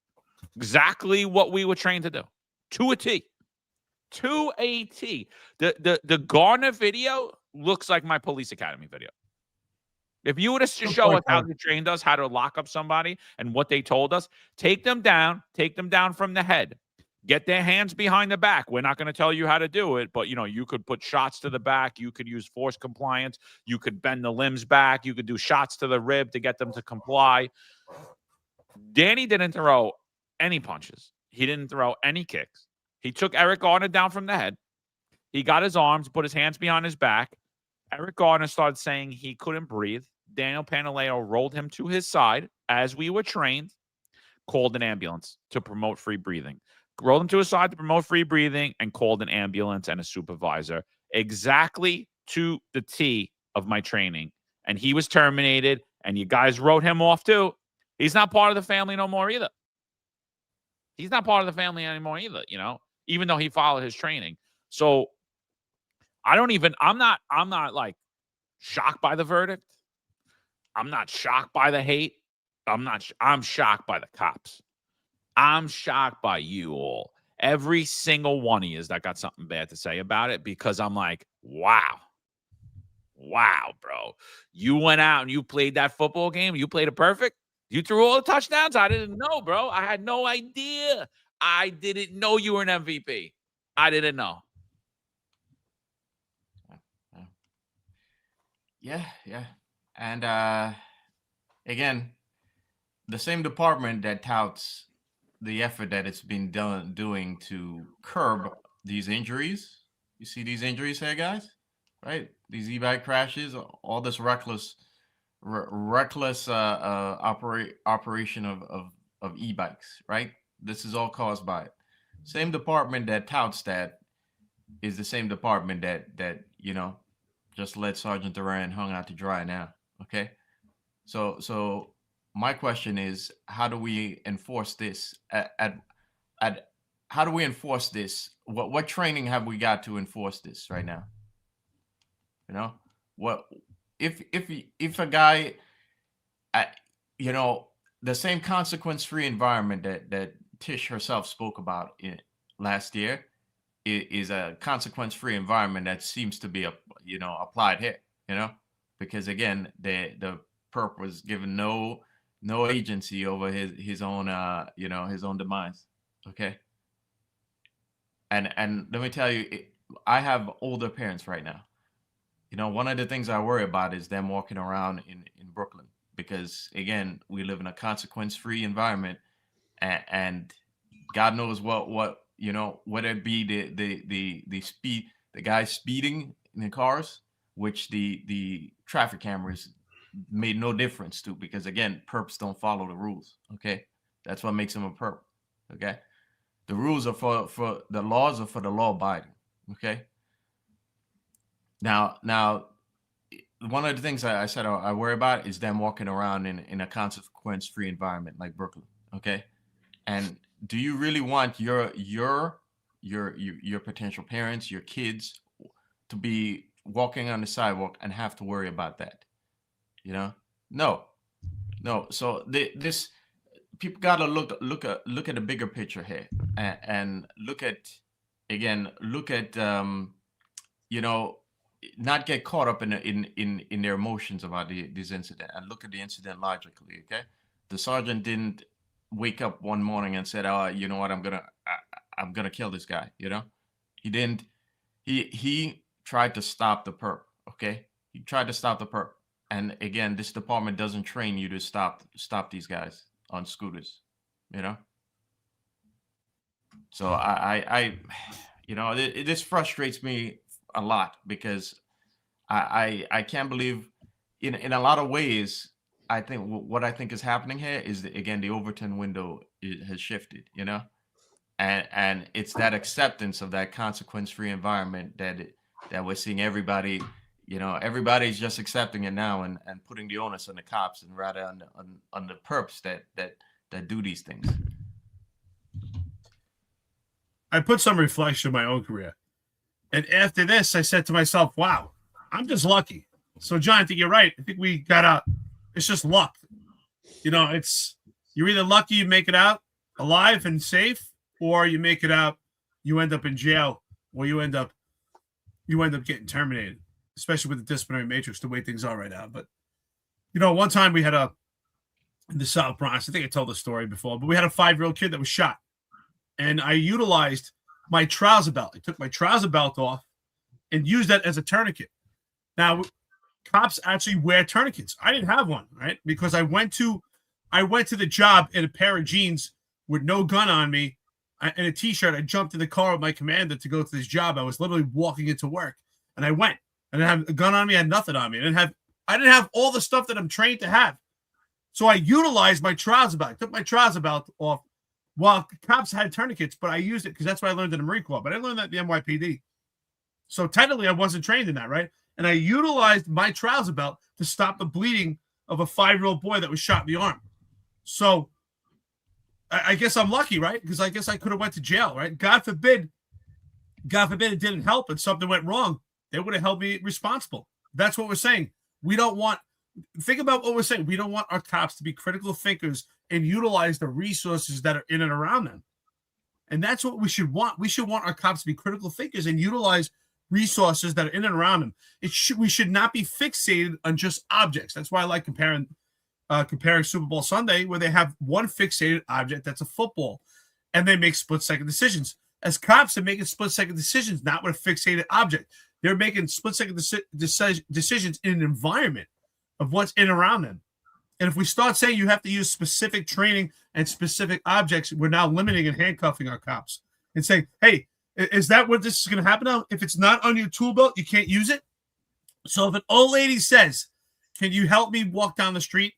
Exactly what we were trained to do. To a T. To a T. The Garner video looks like my police academy video. If you were to show us how they trained us, how to lock up somebody and what they told us, take them down from the head. Get their hands behind the back. We're not going to tell you how to do it, but, you could put shots to the back. You could use force compliance. You could bend the limbs back. You could do shots to the rib to get them to comply. Danny didn't throw any punches. He didn't throw any kicks. He took Eric Garner down from the head. He got his arms, put his hands behind his back. Eric Garner started saying he couldn't breathe. Daniel Pantaleo rolled him to his side, as we were trained, called an ambulance to promote free breathing. Rolled him to his side to promote free breathing, and called an ambulance and a supervisor, exactly to the T of my training. And he was terminated, and you guys wrote him off too. He's not part of the family no more either. He's not part of the family anymore either, even though he followed his training. So I'm not like shocked by the verdict. I'm not shocked by the hate. I'm shocked by the cops. I'm shocked by you all. Every single one of you that got something bad to say about it, because I'm like, wow, bro. You went out and you played that football game. You played it perfect. You threw all the touchdowns. I didn't know, bro. I had no idea. I didn't know you were an MVP. I didn't know. Yeah. And again, the same department that touts the effort that it's been doing to curb these injuries. You see these injuries here, guys, right? These e-bike crashes, all this reckless operation of e-bikes, right? This is all caused by it. Same department that touts that is the same department that just let Sgt Duran hung out to dry now. Okay, so my question is, how do we enforce this? How do we enforce this? What training have we got to enforce this right now? What if a guy, the same consequence-free environment that Tish herself spoke about last year is a consequence-free environment that seems to be applied here. Because again, the perp was given no agency over his own his own demise. Okay. And let me tell you, I have older parents right now. One of the things I worry about is them walking around in Brooklyn, because again, we live in a consequence-free environment, and God knows what whether it be the speed, the guys speeding in the cars, which the traffic cameras made no difference to, because again, perps don't follow the rules. Okay, that's what makes them a perp. Okay, The rules are for the laws are for the law abiding. Okay. Now, one of the things I said I worry about is them walking around in a consequence-free environment like Brooklyn. Okay. And do you really want your potential parents, your kids, to be walking on the sidewalk and have to worry about that? You know, no. So this people got to look at the bigger picture here, and look at you know, not get caught up in their emotions about this incident, and look at the incident logically. Okay, the sergeant didn't wake up one morning and said, "Oh, you know what? I'm gonna kill this guy." You know, he didn't. He tried to stop the perp. Okay, he tried to stop the perp. And again, this department doesn't train you to stop these guys on scooters. You know. So I you know, this frustrates me a lot, because I can't believe in a lot of ways. I think what I think is happening here is that, again, the Overton window has shifted, you know, and it's that acceptance of that consequence-free environment that we're seeing everybody, you know, everybody's just accepting it now and putting the onus on the cops and rather on the perps that do these things. I put some reflection in my own career. And after this, I said to myself, wow, I'm just lucky. So, John, I think you're right. I think we got out. It's just luck. You know, you're either lucky you make it out alive and safe, or you make it out, you end up in jail, or you end up getting terminated, especially with the disciplinary matrix, the way things are right now. But, you know, one time we had in the South Bronx, I think I told the story before, but we had a 5-year-old kid that was shot. And I utilized my trouser belt. I took my trouser belt off and used that as a tourniquet. Now, cops actually wear tourniquets. I didn't have one, right? Because I went to the job in a pair of jeans with no gun on me and a T-shirt. I jumped in the car with my commander to go to this job. I was literally walking into work, and I went. I didn't have a gun on me. I had nothing on me. I didn't have all the stuff that I'm trained to have. So I utilized my trouser belt. I took my trouser belt off. Well, cops had tourniquets, but I used it because that's what I learned in the Marine Corps. But I learned that in the NYPD. So technically, I wasn't trained in that, right? And I utilized my trouser belt to stop the bleeding of a 5-year-old boy that was shot in the arm. So I guess I'm lucky, right? Because I guess I could have went to jail, right? God forbid it didn't help and something went wrong. They would have held me responsible. That's what we're saying. Think about what we're saying. We don't want our cops to be critical thinkers and utilize the resources that are in and around them. And that's what we should want. We should want our cops to be critical thinkers and utilize resources that are in and around them. We should not be fixated on just objects. That's why I like comparing Super Bowl Sunday, where they have one fixated object that's a football, and they make split-second decisions. As cops, they're making split-second decisions, not with a fixated object. They're making split-second decisions in an environment of what's in and around them. And if we start saying you have to use specific training and specific objects, we're now limiting and handcuffing our cops and saying, hey, is that what this is going to happen now? If it's not on your tool belt, you can't use it. So if an old lady says, can you help me walk down the street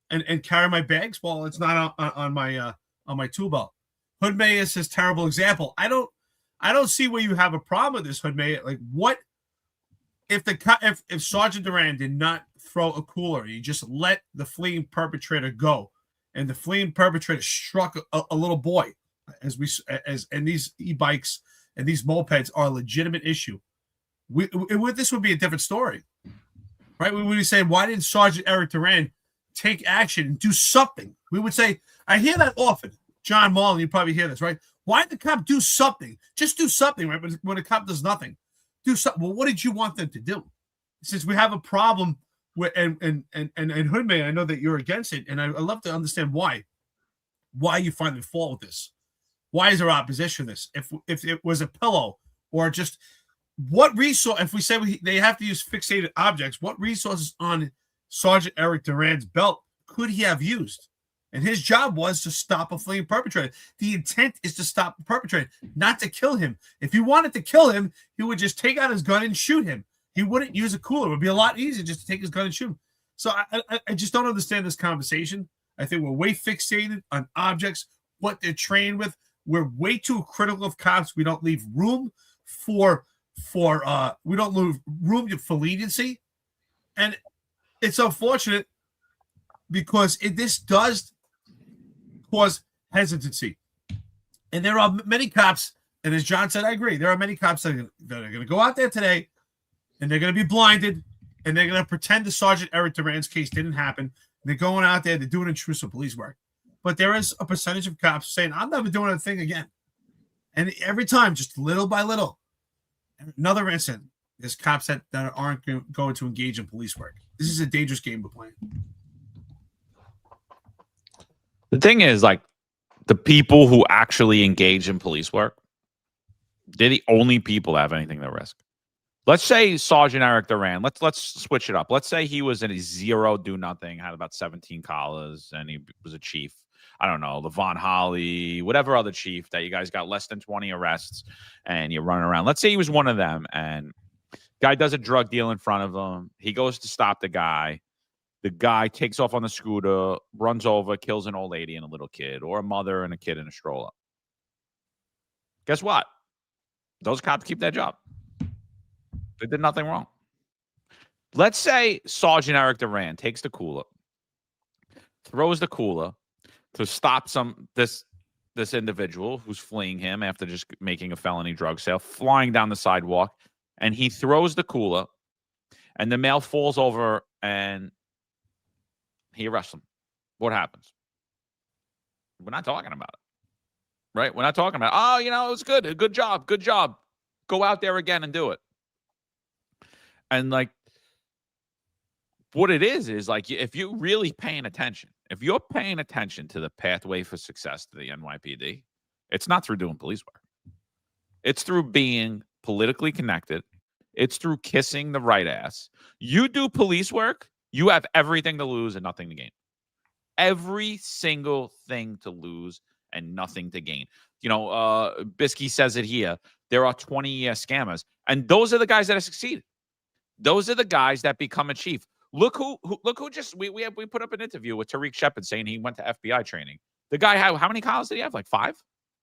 and carry my bags? Well, it's not on my tool belt. Hood Mayor says terrible example. I don't see where you have a problem with this, Hood Mayor. Like, what if Sgt Duran did not throw a cooler, he just let the fleeing perpetrator go, and the fleeing perpetrator struck a little boy, and these e-bikes and these mopeds are a legitimate issue. This would be a different story, right? We would be saying, why didn't Sgt Erik Duran take action and do something? We would say, I hear that often. John Mullen, you probably hear this, right? Why did the cop do something? Just do something, right? But when a cop does nothing, do something. Well, what did you want them to do? Since we have a problem with and Hood Mayor, I know that you're against it, and I love to understand why you find fault with this. Why is there opposition to this? If it was a pillow or just what resource? If we say they have to use fixated objects, what resources on Sgt Erik Duran's belt could he have used? And his job was to stop a fleeing perpetrator. The intent is to stop the perpetrator, not to kill him. If he wanted to kill him, he would just take out his gun and shoot him. He wouldn't use a cooler. It would be a lot easier just to take his gun and shoot him. So I just don't understand this conversation. I think we're way fixated on objects, what they're trained with, We're way too critical of cops. We don't leave room for we don't leave room for leniency, and it's unfortunate because this does cause hesitancy. And there are many cops, and as John said, I agree. There are many cops that are going to go out there today, and they're going to be blinded, and they're going to pretend the Sgt Erik Duran's case didn't happen. They're going out there, they're doing intrusive police work. But there is a percentage of cops saying, I'm never doing a thing again. And every time, just little by little, another incident, there's cops that aren't going to engage in police work. This is a dangerous game to play. The thing is, like, the people who actually engage in police work, they're the only people that have anything to risk. Let's say Sgt Erik Duran. Let's switch it up. Let's say he was in a zero do nothing, had about 17 collars, and he was a chief. I don't know, Levon Holly, whatever other chief that you guys got less than 20 arrests, and you're running around. Let's say he was one of them, and guy does a drug deal in front of him. He goes to stop the guy. The guy takes off on the scooter, runs over, kills an old lady and a little kid, or a mother and a kid in a stroller. Guess what? Those cops keep their job. They did nothing wrong. Let's say Sgt Erik Duran takes the cooler, throws the cooler to stop this individual who's fleeing him after just making a felony drug sale, flying down the sidewalk, and he throws the cooler, and the male falls over and he arrests him. What happens? We're not talking about it, right? We're not talking about, oh, it was good. Good job. Good job. Go out there again and do it. And like, what it is like, if you're really paying attention, if you're paying attention to the pathway for success to the NYPD, it's not through doing police work. It's through being politically connected. It's through kissing the right ass. You do police work, you have everything to lose and nothing to gain. Every single thing to lose and nothing to gain. Bisky says it here. There are 20-year scammers, and those are the guys that have succeeded. Those are the guys that become a chief. Look who just we put up an interview with Tariq Shepard saying he went to FBI training. The guy, how many collars did he have? Like 5,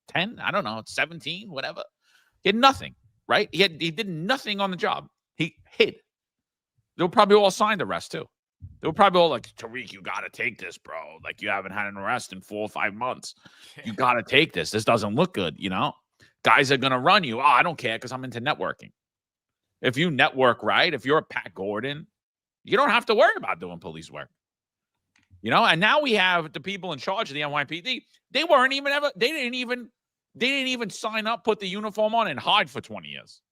10? I don't know, 17, whatever. He had nothing, right? He did nothing on the job. He hid. They were probably all signed arrest too. They were probably all like, Tariq, you got to take this, bro. Like, you haven't had an arrest in 4 or 5 months. You got to take this. This doesn't look good, Guys are going to run you. Oh, I don't care because I'm into networking. If you network right, if you're a Pat Gordon, you don't have to worry about doing police work. And now we have the people in charge of the NYPD. They didn't even sign up, put the uniform on, and hide for 20 years.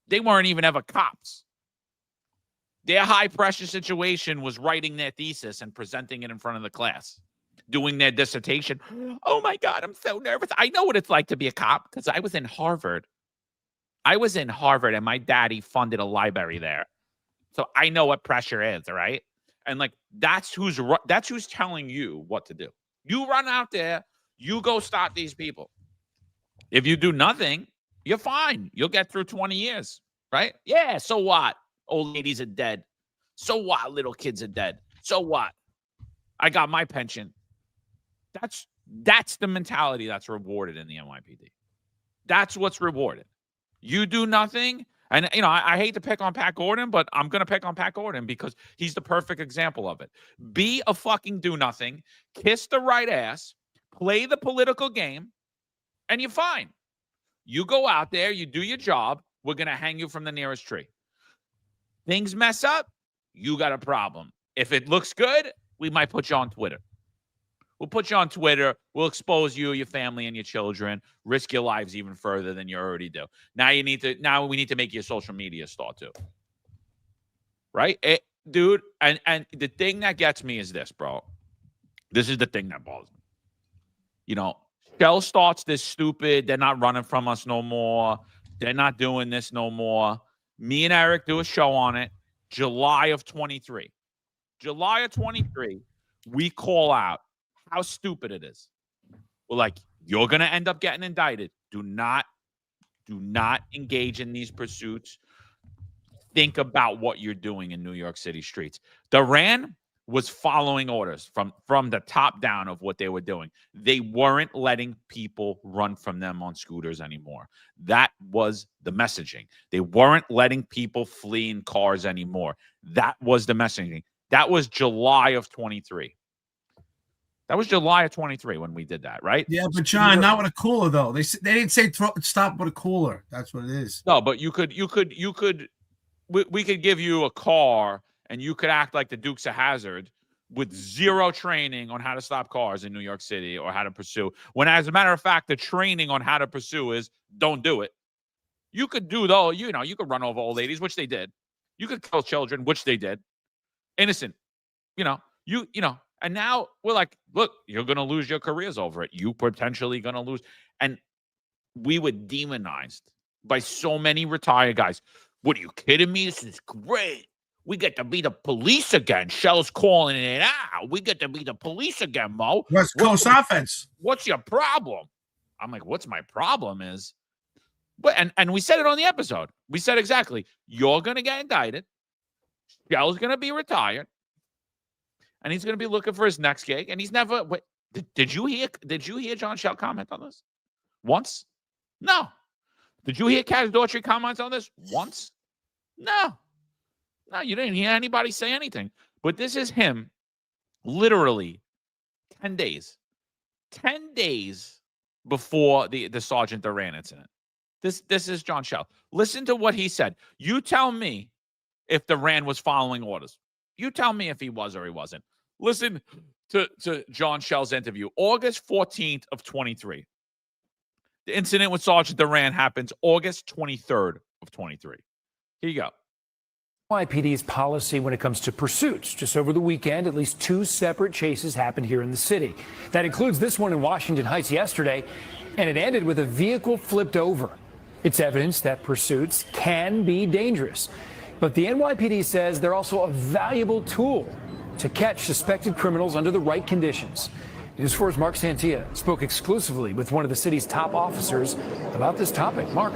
They weren't even ever cops. Their high-pressure situation was writing their thesis and presenting it in front of the class, doing their dissertation. Oh, my God, I'm so nervous. I know what it's like to be a cop because I was in Harvard. And my daddy funded a library there. So I know what pressure is, all right? And, like, that's who's telling you what to do. You run out there, you go stop these people. If you do nothing, you're fine. You'll get through 20 years, right? Yeah, so what? Old ladies are dead. So what? Little kids are dead. So what? I got my pension. That's the mentality that's rewarded in the NYPD. That's what's rewarded. You do nothing. And, I hate to pick on Pat Gordon, but I'm going to pick on Pat Gordon because he's the perfect example of it. Be a fucking do nothing, kiss the right ass, play the political game, and you're fine. You go out there, you do your job, we're going to hang you from the nearest tree. Things mess up, you got a problem. If it looks good, we might put you on Twitter. We'll put you on Twitter. We'll expose you, your family, and your children. Risk your lives even further than you already do. Now we need to make you a social media star too. Right? Dude, and the thing that gets me is this, bro. This is the thing that bothers me. Shell starts this stupid, they're not running from us no more. They're not doing this no more. Me and Eric do a show on it. July of 23. July of 23, we call out how stupid it is. We're like, you're going to end up getting indicted. Do not engage in these pursuits. Think about what you're doing in New York City streets. Duran, was following orders from the top down of what they were doing. They weren't letting people run from them on scooters anymore. That was the messaging. They weren't letting people flee in cars anymore. That was the messaging. That was July of 23. That was July of 23 when we did that, right? Yeah, but John, not with a cooler though. They didn't say stop with a cooler. That's what it is. No, but you could. We could give you a car and you could act like the Dukes of Hazzard with zero training on how to stop cars in New York City or how to pursue. When, as a matter of fact, the training on how to pursue is don't do it. You could do though. You could run over old ladies, which they did. You could kill children, which they did. Innocent. And now we're like, look, you're going to lose your careers over it. You potentially going to lose. And we were demonized by so many retired guys. What are you kidding me? This is great. We get to be the police again. Shell's calling it out. We get to be the police again, Mo. West Coast offense. What's your problem? I'm like, what's my problem is, but and we said it on the episode. We said exactly, you're going to get indicted. Shell's going to be retired. And he's going to be looking for his next gig. And he's never. Wait, did you hear John Shell comment on this once? No. Did you hear Kaz Daughtry comments on this once? No, you didn't hear anybody say anything. But this is him, literally 10 days before the Sgt Duran incident. This is John Shell. Listen to what he said. You tell me if Duran was following orders. You tell me if he was or he wasn't. Listen to John Shell's interview, August 14th of 23. The incident with Sgt Duran happens August 23rd of 23. Here you go. NYPD's policy when it comes to pursuits. Just over the weekend, at least 2 separate chases happened here in the city. That includes this one in Washington Heights yesterday, and it ended with a vehicle flipped over. It's evidence that pursuits can be dangerous. But the NYPD says they're also a valuable tool to catch suspected criminals under the right conditions. News 4's Mark Santia spoke exclusively with one of the city's top officers about this topic. Mark.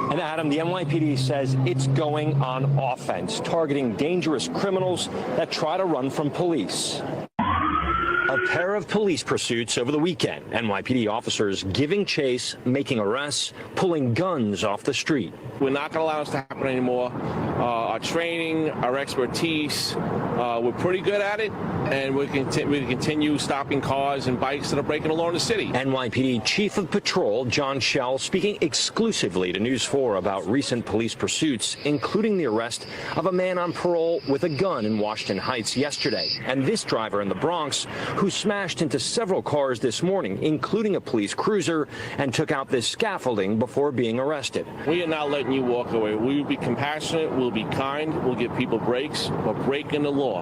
And Adam, the NYPD says it's going on offense, targeting dangerous criminals that try to run from police. A pair of police pursuits over the weekend. NYPD officers giving chase, making arrests, pulling guns off the street. We're not going to allow this to happen anymore. Our training, our expertise, we're pretty good at it, and we continue stopping cars and bikes that are breaking the law in the city. NYPD Chief of Patrol John Shell speaking exclusively to News 4 about recent police pursuits, including the arrest of a man on parole with a gun in Washington Heights yesterday, and this driver in the Bronx who smashed into several cars this morning, including a police cruiser, and took out this scaffolding before being arrested. We are not letting you walk away. We will be compassionate, we'll be kind, we'll give people breaks, but breaking the law,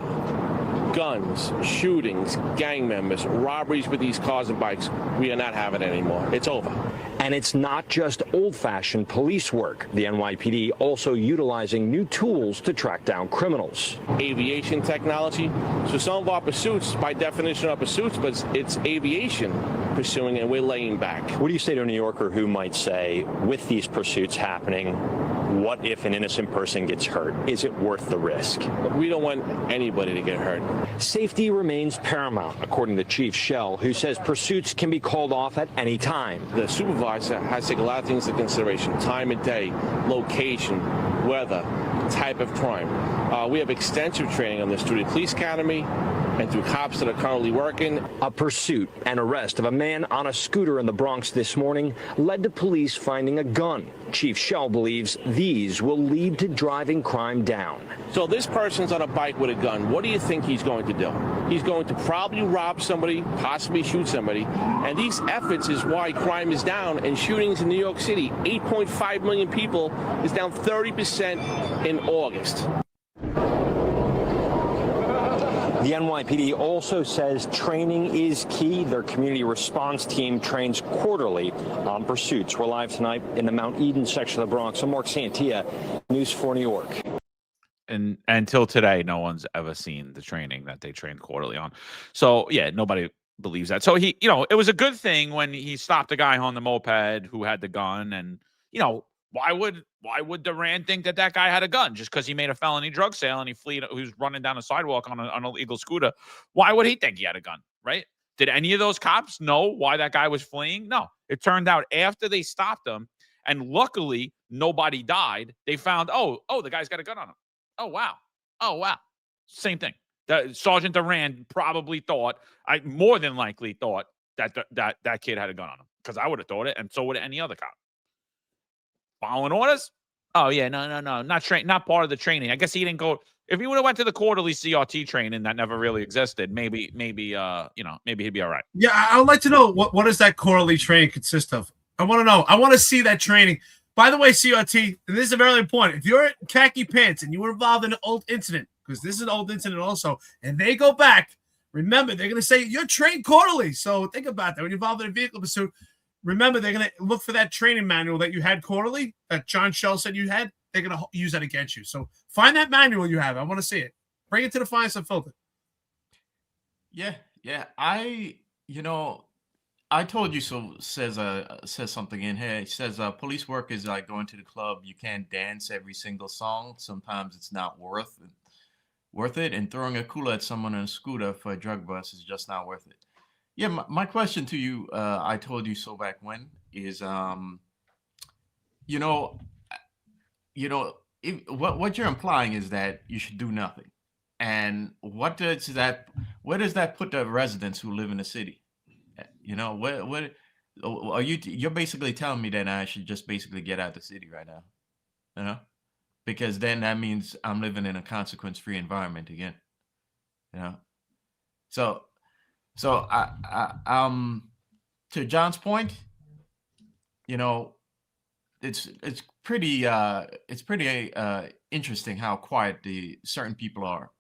guns, shootings, gang members, robberies with these cars and bikes, we are not having it anymore. It's over. And it's not just old-fashioned police work. The NYPD also utilizing new tools to track down criminals. Aviation technology. So some of our pursuits, by definition, are pursuits, but it's aviation pursuing, and we're laying back. What do you say to a New Yorker who might say, with these pursuits happening, what if an innocent person gets hurt? Is it worth the risk? We don't want anybody to get hurt. Safety remains paramount, according to Chief Shell, who says pursuits can be called off at any time. The supervisor has to take a lot of things into consideration: time of day, location, weather, type of crime. We have extensive training on this through the police academy and through cops that are currently working. A pursuit and arrest of a man on a scooter in the Bronx this morning led to police finding a gun. Chief Shell believes these will lead to driving crime down. So this person's on a bike with a gun. What do you think he's going to do? He's going to probably rob somebody, possibly shoot somebody. And these efforts is why crime is down, and shootings in New York City, 8.5 million people, is down 30% in August. The NYPD also says training is key. Their community response team trains quarterly on pursuits. We're live tonight in the Mount Eden section of the Bronx. I'm Mark Santia, News 4 New York. And until today, no one's ever seen the training that they trained quarterly on. So, yeah, nobody believes that. So, it was a good thing when he stopped a guy on the moped who had the gun. And, Why would Duran think that guy had a gun just because he made a felony drug sale and he was running down a sidewalk on an illegal scooter? Why would he think he had a gun, right? Did any of those cops know why that guy was fleeing? No. It turned out after they stopped him, and luckily nobody died, they found, oh, the guy's got a gun on him. Oh, wow. Same thing. Sergeant Duran probably thought, more than likely thought that kid had a gun on him, because I would have thought it, and so would any other cop. Following orders? Oh yeah, no, not part of the training. I guess he didn't go. If he would have went to the quarterly CRT training that never really existed, maybe he'd be all right. Yeah, I would like to know what does that quarterly training consist of? I want to know. I want to see that training. By the way, CRT, and this is very important. If you're in khaki pants and you were involved in an old incident, because this is an old incident also, and they go back, remember, they're going to say, you're trained quarterly. So think about that. When you're involved in a vehicle pursuit, remember, they're going to look for that training manual that you had quarterly, that John Shell said you had. They're going to use that against you. So find that manual you have. I want to see it. Bring it to the Finest Unfiltered. Yeah. I told you so. Says something in here. It says police work is like going to the club. You can't dance every single song. Sometimes it's not worth it. And throwing a cooler at someone on a scooter for a drug bust is just not worth it. Yeah, my question to you, I told you so back when, is what you're implying is that you should do nothing. And where does that put the residents who live in the city? What are you're basically telling me that I should just basically get out of the city right now, because then that means I'm living in a consequence-free environment again, so to John's point, it's pretty interesting how quiet certain people are,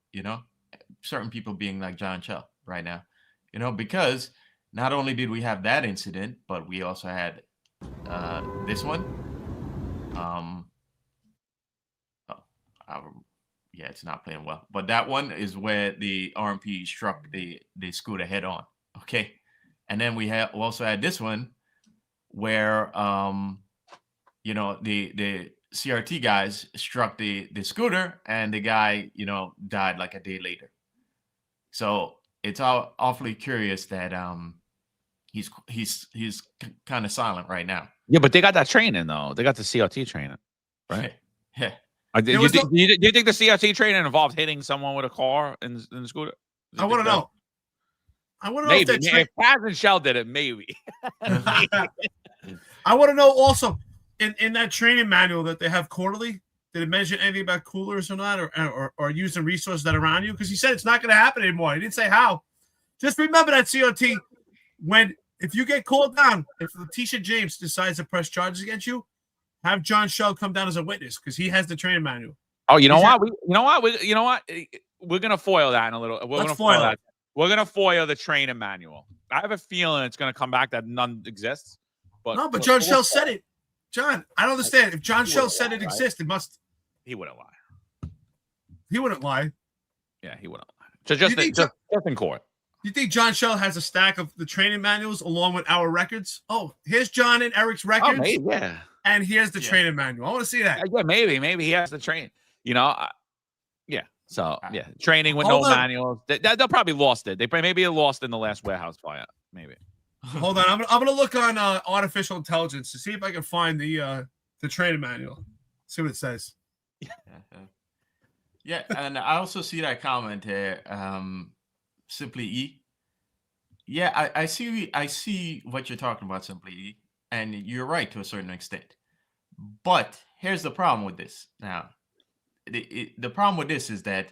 certain people being like John Chell right now, because not only did we have that incident, but we also had this one. Yeah, it's not playing well, but that one is where the RMP struck the scooter head on. Okay, and then we also had this one where the CRT guys struck the scooter, and the guy died like a day later. So it's awfully curious that he's kind of silent right now. Yeah, but they got that training though. They got the CRT training, right? Yeah. Do you think the CRT training involved hitting someone with a car in the scooter? I want to know. I want to know maybe if Paz and Shell did it. Maybe. I want to know also in that training manual that they have quarterly. Did it mention anything about coolers or not, or using resources that are around you? Because he said it's not going to happen anymore. He didn't say how. Just remember that CRT. If you get called down, if Letitia James decides to press charges against you, have John Shell come down as a witness because he has the training manual. Oh, you know what? We're gonna foil that in a little. We're gonna foil the training manual. I have a feeling it's gonna come back that none exists. But John Shell said it. John, I don't understand. If John Shell said it exists, it must. He wouldn't lie. He wouldn't lie. Yeah, he wouldn't lie. Just in court. You think John Shell has a stack of the training manuals along with our records? Oh, here's John and Eric's records. Oh, maybe, yeah. And here's the training manual. I want to see that. Yeah, maybe he has the train. Yeah. So yeah, training with no manuals. They'll probably lost it. They maybe lost in the last warehouse fire. Maybe. Hold on, I'm gonna look on artificial intelligence to see if I can find the training manual. See what it says. Yeah, and I also see that comment here. Simply E. Yeah, I see what you're talking about, Simply E, and you're right to a certain extent. But here's the problem with this. Now, the problem with this is that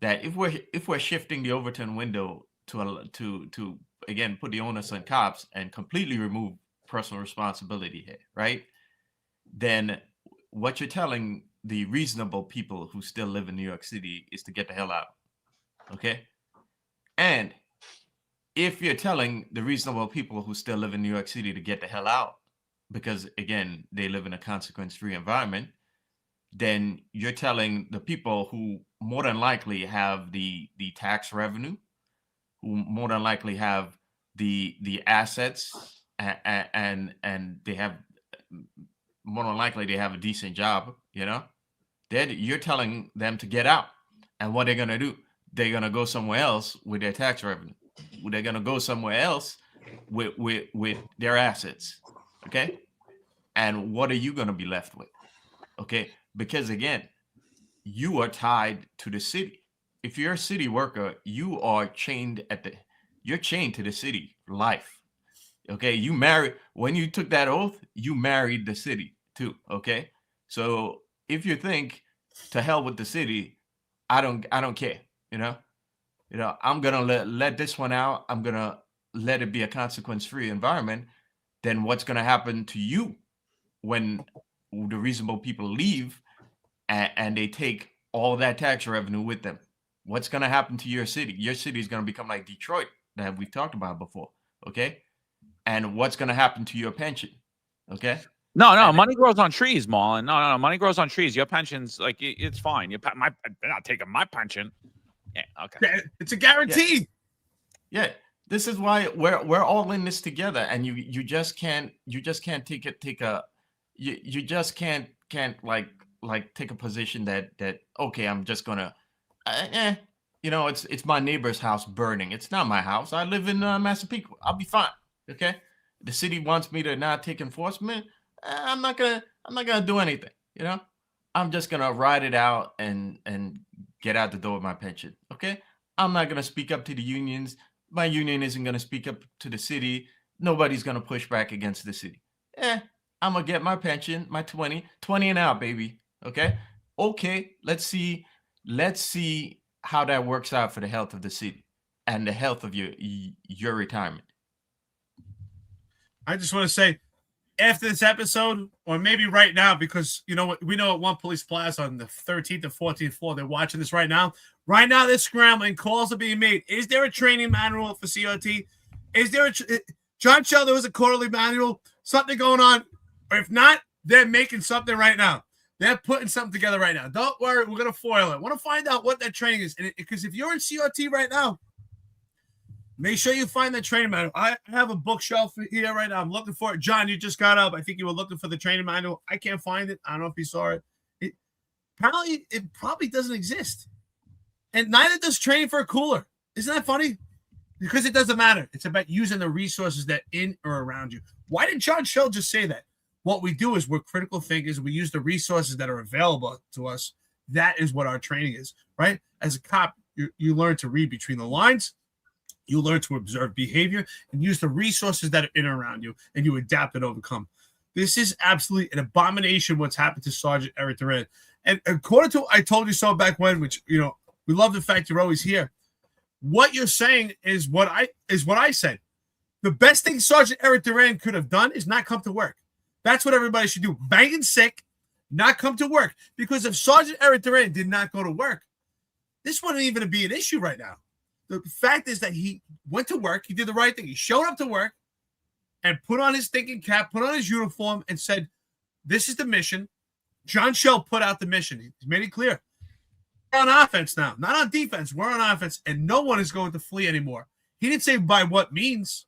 if we're shifting the Overton window to again put the onus on cops and completely remove personal responsibility here, right? Then what you're telling the reasonable people who still live in New York City is to get the hell out. Okay? And if you're telling the reasonable people who still live in New York City to get the hell out, because again, they live in a consequence-free environment, then you're telling the people who more than likely have the tax revenue, who more than likely have the assets, and they have more than likely they have a decent job, then you're telling them to get out. And what they're going to do, they're going to go somewhere else with their tax revenue. They're going to go somewhere else with their assets. Okay. And what are you going to be left with? Okay. Because again, you are tied to the city. If you're a city worker, you are chained you're chained to the city for life. Okay. When you took that oath, you married the city too. Okay. So if you think to hell with the city, I don't care. I'm going to let this one out. I'm going to let it be a consequence-free environment. Then what's going to happen to you when the reasonable people leave and they take all that tax revenue with them? What's going to happen to your city? Your city is going to become like Detroit that we've talked about before. Okay. And what's going to happen to your pension? Okay. No, money grows on trees, Marlon. No, money grows on trees. Your pension's like it's fine. They're not taking my pension. Yeah, okay. It's a guarantee. Yeah. This is why we're all in this together, and you just can't take a position that okay, I'm just gonna it's my neighbor's house burning. It's not my house. I live in Massapequa. I'll be fine. Okay. The city wants me to not take enforcement. I'm not gonna do anything. I'm just gonna ride it out and get out the door with my pension. Okay. I'm not gonna speak up to the unions. My union isn't gonna speak up to the city. Nobody's gonna push back against the city. I'm gonna get my pension, my 20 and out, baby. Okay. Let's see how that works out for the health of the city and the health of your retirement. I just want to say, after this episode, or maybe right now, because we know at One Police Plaza on the 13th and 14th floor, they're watching this right now. Right now, they're scrambling. Calls are being made. Is there a training manual for CRT? Is there John Shell, there was a quarterly manual, something going on. Or if not, they're making something right now. They're putting something together right now. Don't worry, we're going to foil it. I want to find out what that training is. Because if you're in CRT right now, make sure you find the training manual. I have a bookshelf here right now. I'm looking for it. John, you just got up. I think you were looking for the training manual. I can't find it. I don't know if you saw it. It probably doesn't exist. And neither does training for a cooler. Isn't that funny? Because it doesn't matter. It's about using the resources that in or around you. Why did John Shell just say that? What we do is we're critical thinkers. We use the resources that are available to us. That is what our training is, right? As a cop, you learn to read between the lines. You learn to observe behavior and use the resources that are in and around you, and you adapt and overcome. This is absolutely an abomination what's happened to Sgt Erik Duran. And according to I Told You So back when, which, we love the fact you're always here. What you're saying is what I said. The best thing Sgt Erik Duran could have done is not come to work. That's what everybody should do. Banging sick, not come to work. Because if Sgt Erik Duran did not go to work, this wouldn't even be an issue right now. The fact is that he went to work. He did the right thing. He showed up to work and put on his thinking cap, put on his uniform, and said, this is the mission. John Shell put out the mission. He's made it clear. We're on offense now, not on defense. We're on offense, and no one is going to flee anymore. He didn't say by what means.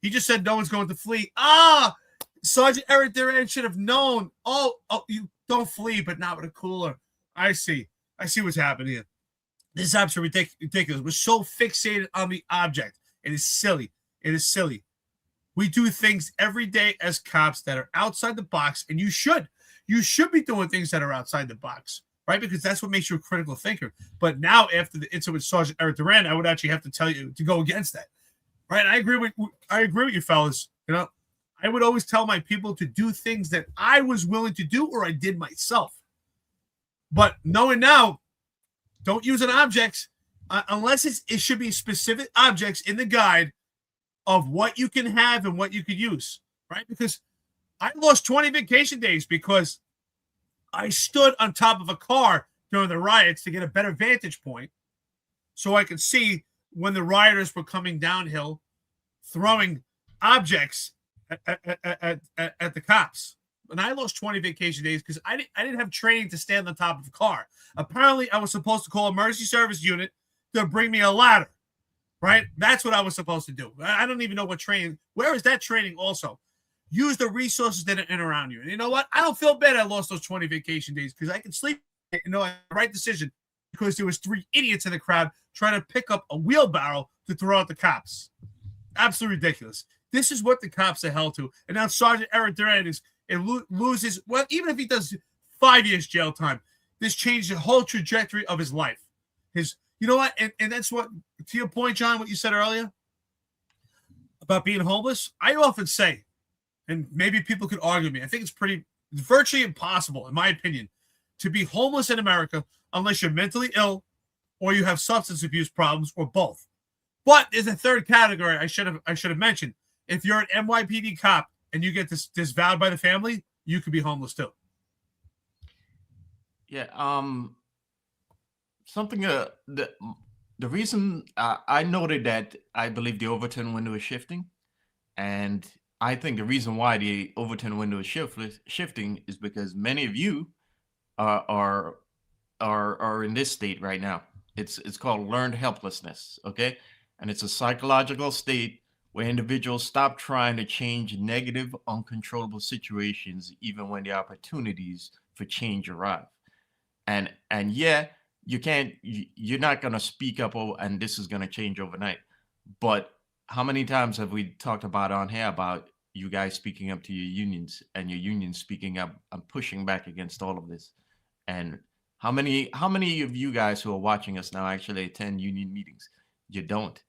He just said no one's going to flee. Sgt Erik Duran should have known. Oh, you don't flee, but not with a cooler. I see what's happening here. This is absolutely ridiculous. We're so fixated on the object. It is silly. We do things every day as cops that are outside the box, and you should. You should be doing things that are outside the box, right? Because that's what makes you a critical thinker. But now, after the incident with Sgt Erik Duran, I would actually have to tell you to go against that, right? I agree with you, fellas. I would always tell my people to do things that I was willing to do or I did myself. But knowing now, don't use an object unless it should be specific objects in the guide of what you can have and what you could use, right? Because I lost 20 vacation days because I stood on top of a car during the riots to get a better vantage point so I could see when the rioters were coming downhill throwing objects at the cops. And I lost 20 vacation days because I didn't have training to stand on top of a car. Apparently, I was supposed to call a emergency service unit to bring me a ladder, right? That's what I was supposed to do. I don't even know what training. Where is that training also? use the resources that are in around you. And you know what? I don't feel bad I lost those 20 vacation days because I can sleep, I the right decision because there was 3 idiots in the crowd trying to pick up a wheelbarrow to throw at the cops. Absolutely ridiculous. This is what the cops are held to. And now Sgt Erik Duran loses, well, even if he does 5 years jail time, this changed the whole trajectory of his life. You know what? And that's what, to your point, John, what you said earlier about being homeless, I often say, and maybe people could argue me, I think it's virtually impossible, in my opinion, to be homeless in America unless you're mentally ill or you have substance abuse problems or both. But there's a third category I should have mentioned. If you're an NYPD cop and you get disavowed by the family, you could be homeless too. Yeah. Something. The reason I noted that I believe the Overton window is shifting, and I think the reason why the Overton window is shifting is because many of you are in this state right now. It's called learned helplessness. Okay. And it's a psychological state where individuals stop trying to change negative, uncontrollable situations, even when the opportunities for change arrive. And yeah, you're not going to speak up and this is going to change overnight. But how many times have we talked about on here about you guys speaking up to your unions and your unions speaking up and pushing back against all of this? And how many of you guys who are watching us now actually attend union meetings? You don't.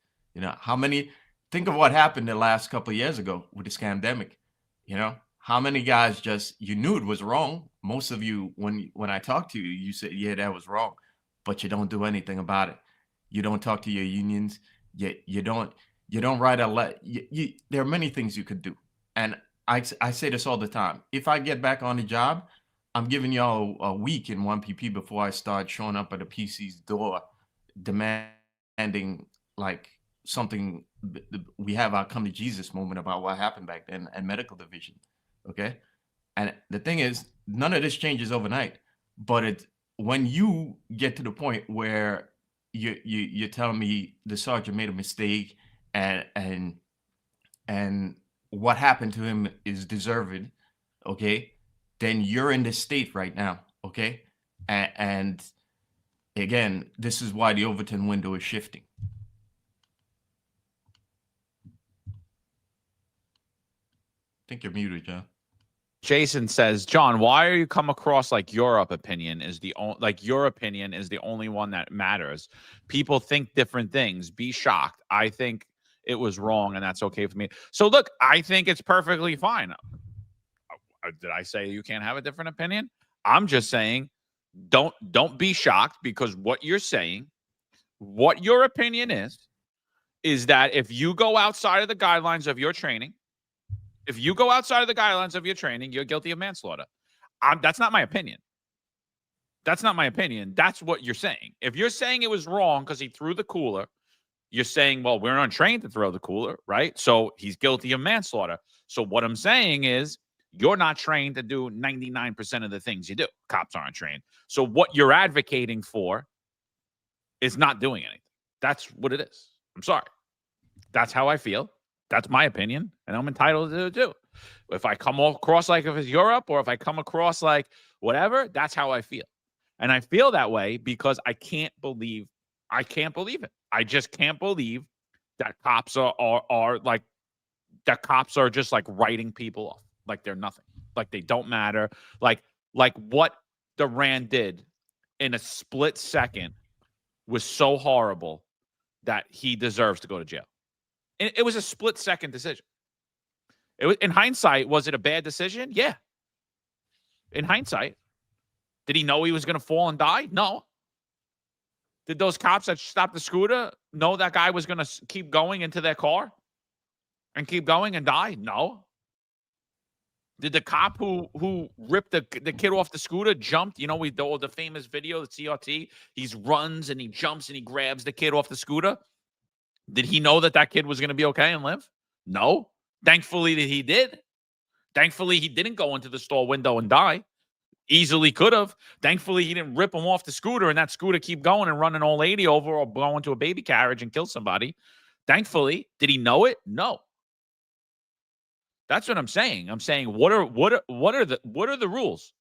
Think of what happened the last couple of years ago with this pandemic. How many guys you knew it was wrong. Most of you, when I talked to you, you said, yeah, that was wrong, but you don't do anything about it. You don't talk to your unions. You don't write a letter. There are many things you could do. And I say this all the time. If I get back on the job, I'm giving y'all a week in 1PP before I start showing up at a PC's door demanding like something. We have our come to Jesus moment about what happened back then and medical division. Okay. And the thing is, none of this changes overnight, but when you get to the point where you're telling me the sergeant made a mistake and what happened to him is deserved. Okay. Then you're in this state right now. Okay. And again, this is why the Overton window is shifting. I think you're muted, John. Jason says, John, why are you come across like your opinion is the only one that matters? People think different things. Be shocked. I think it was wrong, and that's okay for me. So look, I think it's perfectly fine. Did I say you can't have a different opinion? I'm just saying, don't be shocked, because what you're saying, what your opinion is that if you go outside of the guidelines of your training, you're guilty of manslaughter. That's not my opinion. That's what you're saying. If you're saying it was wrong because he threw the cooler, you're saying, well, we're not trained to throw the cooler, right? So he's guilty of manslaughter. So what I'm saying is you're not trained to do 99% of the things you do. Cops aren't trained. So what you're advocating for is not doing anything. That's what it is. I'm sorry. That's how I feel. That's my opinion, and I'm entitled to do. If I come across like if it's Europe, or if I come across like whatever, that's how I feel. And I feel that way because I can't believe it. I just can't believe that cops are like, that cops are just like writing people off like they're nothing, like they don't matter, like what Duran did in a split second was so horrible that he deserves to go to jail. It was a split-second decision. In hindsight, was it a bad decision? Yeah. In hindsight. Did he know he was going to fall and die? No. Did those cops that stopped the scooter know that guy was going to keep going into their car and keep going and die? No. Did the cop who ripped the kid off the scooter jumped? We know the famous video, the CRT. He runs and he jumps and he grabs the kid off the scooter. Did he know that kid was going to be okay and live? No. Thankfully that he did. Thankfully he didn't go into the store window and die. Easily could have. Thankfully he didn't rip him off the scooter and that scooter keep going and run an old lady over or blow into a baby carriage and kill somebody. Thankfully. Did he know it? No. That's what I'm saying. I'm saying what are the rules?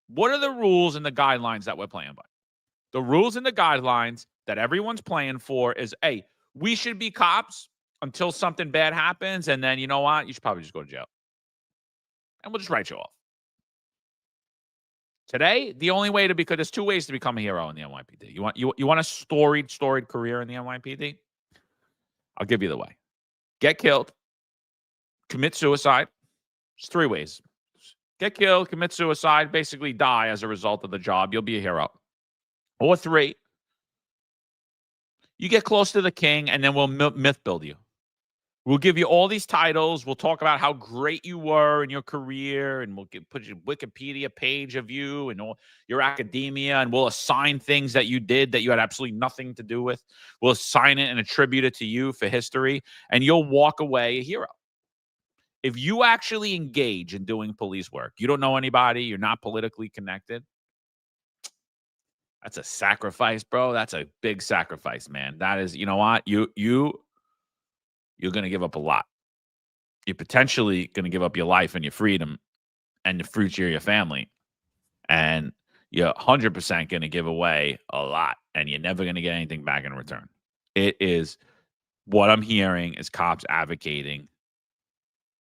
What are the rules and the guidelines that we're playing by? The rules and the guidelines that everyone's playing for is, hey, we should be cops until something bad happens, and then you know what? You should probably just go to jail. And we'll just write you off. Today, the only way to because there's two ways to become a hero in the NYPD. You want a storied career in the NYPD? I'll give you the way. Get killed, commit suicide. There's three ways. Get killed, commit suicide, basically die as a result of the job. You'll be a hero. Or three, you get close to the king, and then we'll myth build you. We'll give you all these titles. We'll talk about how great you were in your career, and we'll put your Wikipedia page of you and all your academia, and we'll assign things that you did that you had absolutely nothing to do with. We'll assign it and attribute it to you for history, and you'll walk away a hero. If you actually engage in doing police work, you don't know anybody, you're not politically connected, that's a sacrifice, bro. That's a big sacrifice, man. That is, you know what? You're going to give up a lot. You're potentially going to give up your life and your freedom and the future of your family. And you're 100% going to give away a lot. And you're never going to get anything back in return. It is what I'm hearing is cops advocating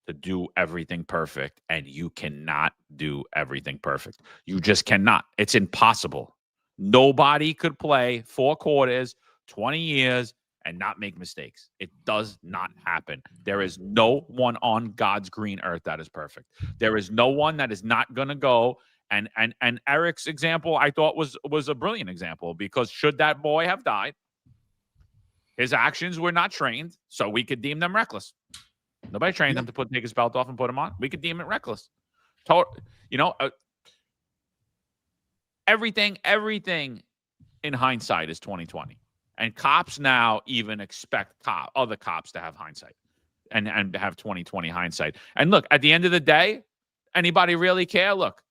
to do everything perfect. And you cannot do everything perfect. You just cannot. It's impossible. Nobody could play 4 quarters, 20 years, and not make mistakes. It does not happen. There is no one on God's green earth that is perfect. There is no one that is not going to go. And Eric's example, I thought was a brilliant example, because should that boy have died, his actions were not trained, so we could deem them reckless. Nobody trained him to take his belt off and put him on. We could deem it reckless. Everything in hindsight is 2020. And cops now even expect other cops to have hindsight and have 2020 hindsight. And look, at the end of the day, anybody really care? Look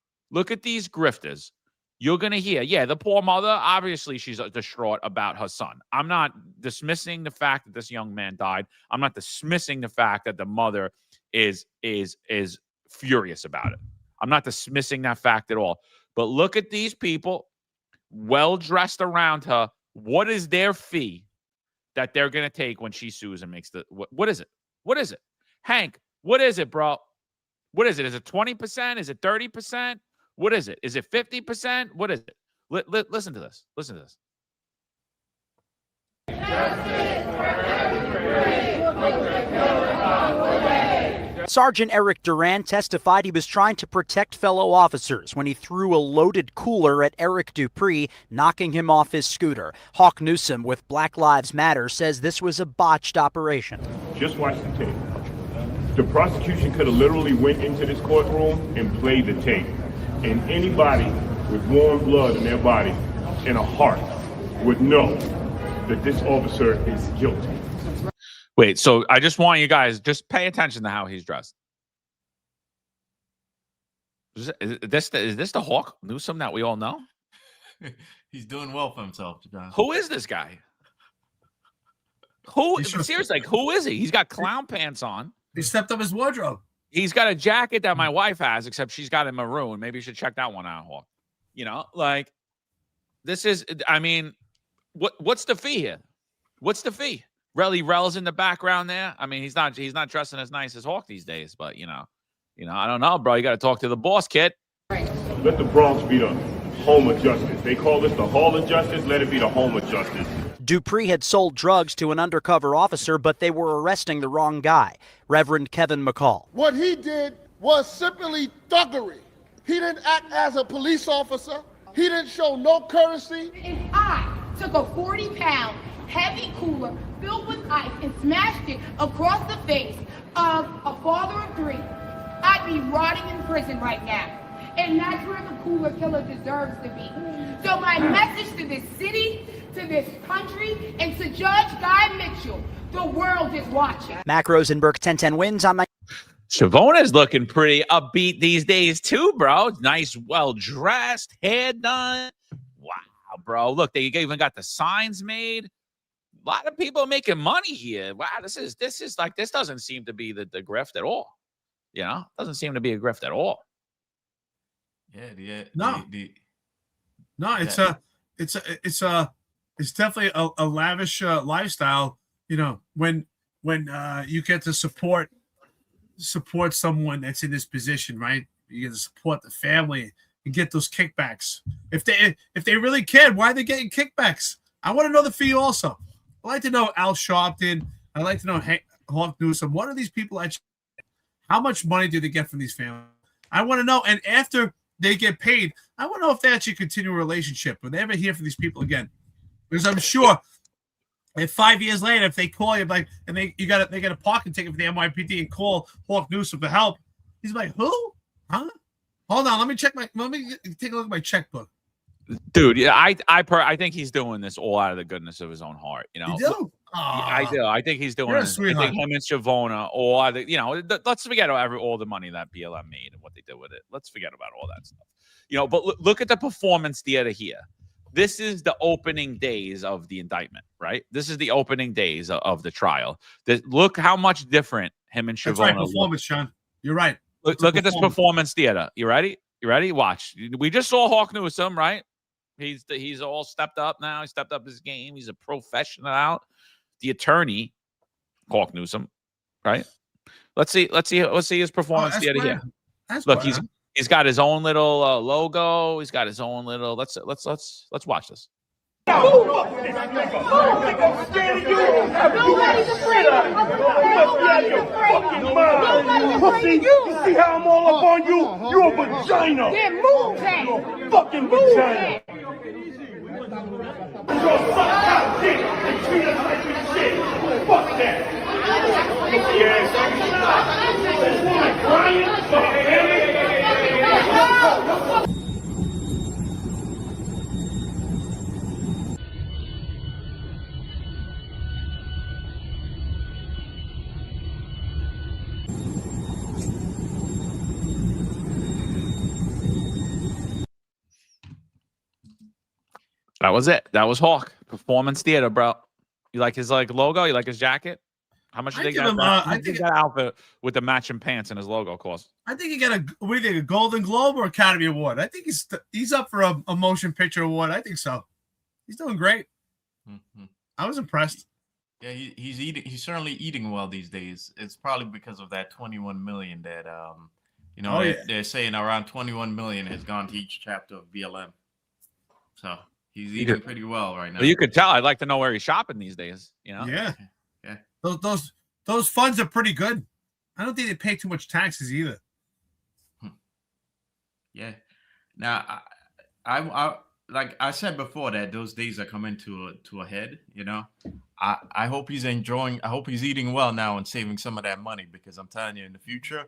at these grifters. You're going to hear, yeah, the poor mother, obviously she's distraught about her son. I'm not dismissing the fact that this young man died. I'm not dismissing the fact that the mother is furious about it. I'm not dismissing that fact at all. But look at these people, well-dressed around her. What is their fee that they're going to take when she sues and makes the what is it? What is it? Hank, what is it, bro? What is it? Is it 20%? Is it 30%? What is it? Is it 50%? What is it? Listen to this. Listen to this. Sgt Erik Duran testified he was trying to protect fellow officers when he threw a loaded cooler at Eric Dupree, knocking him off his scooter. Hawk Newsom with Black Lives Matter says this was a botched operation. Just watch the tape. The prosecution could have literally went into this courtroom and played the tape. And anybody with warm blood in their body and a heart would know that this officer is guilty. Wait, so I just want you guys just pay attention to how he's dressed. Is this the Hawk Newsom that we all know? He's doing well for himself. Who is this guy? Seriously, like, who is he? He's got clown pants on. He stepped up his wardrobe. He's got a jacket that my wife has, except she's got it maroon. Maybe you should check that one out, Hawk. Like, this is, I mean, what's the fee here? What's the fee? Rel's in the background there. I mean, he's not dressing as nice as Hawk these days, but I don't know, bro. You got to talk to the boss, kid. Let the Bronx be the home of justice. They call this the Hall of Justice. Let it be the home of justice. Dupree had sold drugs to an undercover officer, but they were arresting the wrong guy, Reverend Kevin McCall. What he did was simply thuggery. He didn't act as a police officer. He didn't show no courtesy. If I took a 40-pound heavy cooler filled with ice and smashed it across the face of a father of 3, I'd be rotting in prison right now. And that's where the cooler killer deserves to be. So my message to this city, to this country, and to Judge Guy Mitchell, the world is watching. Mac Rosenberg, 1010 wins on my... Savona's looking pretty upbeat these days too, bro. Nice, well-dressed, hair done. Wow, bro. Look, they even got the signs made. A lot of people are making money here. Wow, this doesn't seem to be the grift at all. You know, doesn't seem to be a grift at all. Yeah. No, it's definitely a lavish lifestyle. You know, when you get to support someone that's in this position, right? You get to support the family and get those kickbacks. If they really cared, why are they getting kickbacks? I want to know the fee also. I'd like to know Al Sharpton. I'd like to know Hawk Newsome. What are these people actually? How much money do they get from these families? I want to know. And after they get paid, I want to know if they actually continue a relationship. Will they ever hear from these people again? Because I'm sure if 5 years later, if they call you like, and they got a parking ticket for the NYPD and call Hawk Newsome for help, he's like, who? Huh? Hold on, let me take a look at my checkbook. Dude, yeah, I think he's doing this all out of the goodness of his own heart. You know, You do? I do. I think he's doing You're a this. I sweetheart. think him and Shavona, or you know, let's forget all the money that BLM made and what they did with it. Let's forget about all that stuff. You know, but look at the performance theater here. This is the opening days of the indictment, right? This is the opening days of the trial. Look how much different him and Shavona. That's right, performance, Sean. You're right. Look at this performance theater. You ready? You ready? Watch. We just saw Hawk Newsome, right? He's all stepped up now. He stepped up his game. He's a professional out. The attorney, Hawk Newsome, right? Let's see his performance theater here. Look, he's got his own little logo. He's got his own little. Let's watch this. Nobody's afraid of you. You see how I'm all up on you? You a vagina. Then move that. You a fucking vagina. You're gonna suck out dick and treat us like we shit. Fuck that. This woman crying. That was it. That was Hawk. Performance theater, bro. You like his logo? You like his jacket? How much do you think that outfit with the matching pants and his logo cost? I think he got a Golden Globe or Academy Award. I think he's up for a motion picture award. I think so. He's doing great. Mm-hmm. I was impressed. Yeah, he's eating. He's certainly eating well these days. It's probably because of that 21 million that they're saying around 21 million has gone to each chapter of BLM. So he's eating pretty well right now. Well, you could tell. I'd like to know where he's shopping these days. You know? Yeah. Yeah. Those funds are pretty good. I don't think they pay too much taxes either. Yeah. Now, I like I said before that those days are coming to a head. You know, I hope he's enjoying. I hope he's eating well now and saving some of that money, because I'm telling you, in the future,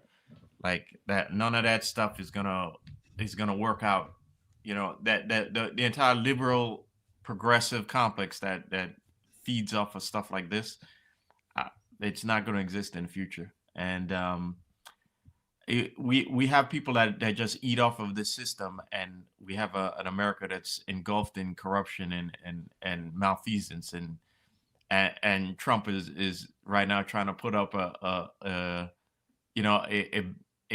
like that, none of that stuff is gonna work out. You know, that the entire liberal progressive complex that feeds off of stuff like this, it's not going to exist in the future. And we have people that just eat off of this system, and we have an America that's engulfed in corruption and malfeasance, and Trump is right now trying to put up a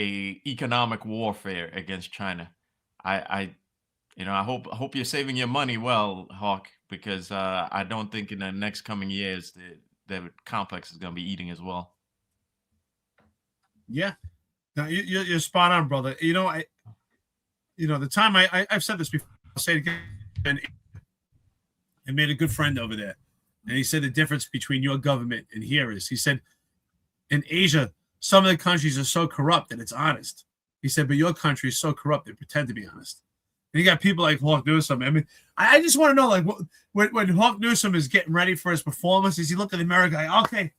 economic warfare against China. I hope you're saving your money well, Hawk, because I don't think in the next coming years the complex is going to be eating as well. Yeah, no, you're spot on, brother. You know, the time I've said this before, I'll say it again. I made a good friend over there, and he said the difference between your government and here is, he said, in Asia, some of the countries are so corrupt that it's honest. He said, but your country is so corrupt they pretend to be honest. And you got people like Hawk Newsome. I mean, I just want to know, like, when Hawk Newsome is getting ready for his performance, is he looking at the mirror going, okay,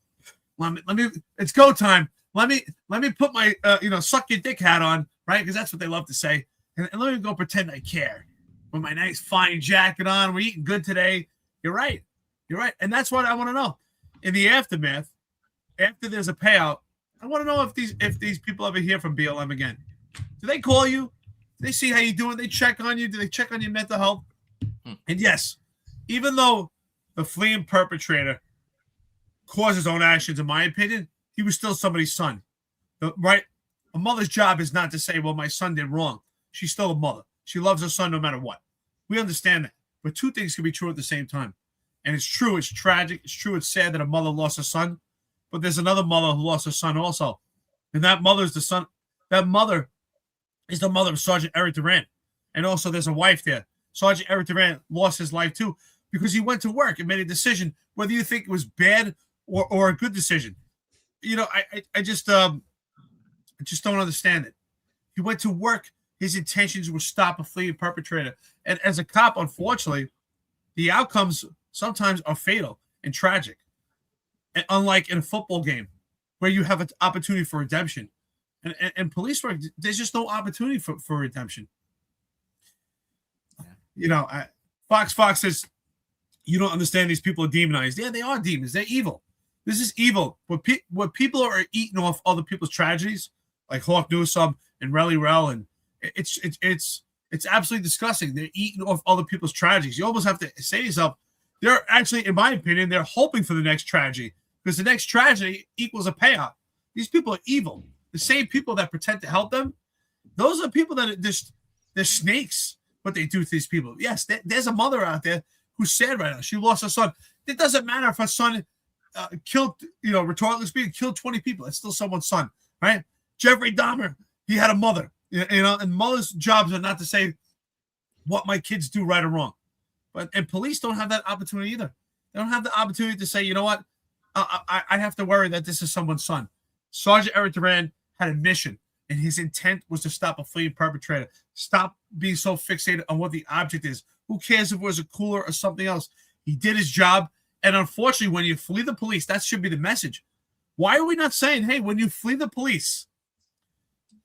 let me, it's go time. Let me put my, suck your dick hat on, right? Because that's what they love to say. And let me go pretend I care. With my nice fine jacket on, we're eating good today. You're right. And that's what I want to know. In the aftermath, after there's a payout, I want to know if these people ever hear from BLM again. Do they call you? Do they see how you're doing? They check on you? Do they check on your mental health? And yes, even though the fleeing perpetrator caused his own actions, in my opinion, he was still somebody's son. Right? A mother's job is not to say, well, my son did wrong. She's still a mother. She loves her son no matter what. We understand that. But two things can be true at the same time. And it's true, it's tragic, it's true, it's sad that a mother lost her son. But there's another mother who lost her son also. And that mother is the son. That mother is the mother of Sgt Erik Duran. And also there's a wife there. Sgt Erik Duran lost his life too because he went to work and made a decision, whether you think it was bad or a good decision. You know, I just don't understand it. He went to work. His intentions were stop a fleeing perpetrator. And as a cop, unfortunately, the outcomes sometimes are fatal and tragic. And unlike in a football game where you have an opportunity for redemption. And police work, there's just no opportunity for redemption. You know, Fox says, you don't understand these people are demonized. Yeah, they are demons. They're evil. This is evil. What people are eating off other people's tragedies, like Hawk Newsome and Relly Rel, and it's absolutely disgusting. They're eating off other people's tragedies. You almost have to say to yourself, they're actually, in my opinion, they're hoping for the next tragedy because the next tragedy equals a payout. These people are evil. The same people that pretend to help them, those are people that are just, they're snakes, what they do to these people. Yes, there's a mother out there who's sad right now. She lost her son. It doesn't matter if her son killed, rhetorically speaking, killed 20 people. It's still someone's son, right? Jeffrey Dahmer, he had a mother, and mothers' jobs are not to say what my kids do right or wrong. And police don't have that opportunity either. They don't have the opportunity to say, you know what, I have to worry that this is someone's son. Sgt Erik Duran had a mission, and his intent was to stop a fleeing perpetrator. Stop being so fixated on what the object is. Who cares if it was a cooler or something else? He did his job, and unfortunately, when you flee the police, that should be the message. Why are we not saying, hey, when you flee the police,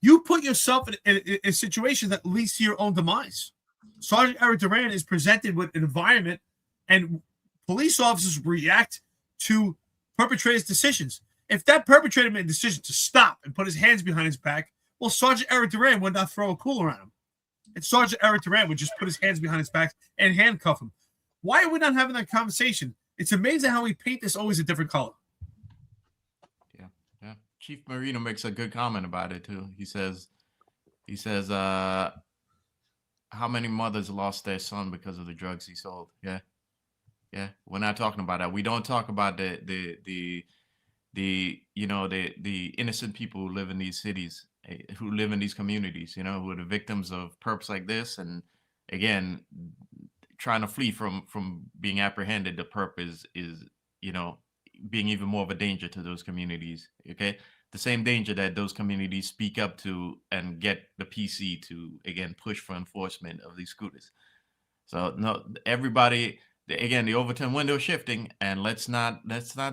you put yourself in a situation that leads to your own demise? Sgt Erik Duran is presented with an environment, and police officers react to perpetrators' decisions. If that perpetrator made a decision to stop and put his hands behind his back, well, Sgt Erik Duran would not throw a cooler at him. And Sgt Erik Duran would just put his hands behind his back and handcuff him. Why are we not having that conversation? It's amazing how we paint this always a different color. Yeah. Chief Marino makes a good comment about it too. He says, how many mothers lost their son because of the drugs he sold? Yeah. We're not talking about that. We don't talk about the innocent people who live in these cities, who live in these communities, who are the victims of perps like this. And again, trying to flee from being apprehended, the perp is being even more of a danger to those communities. Okay. The same danger that those communities speak up to and get the PC to, again, push for enforcement of these scooters. So no, everybody, again, the Overton window shifting, and let's not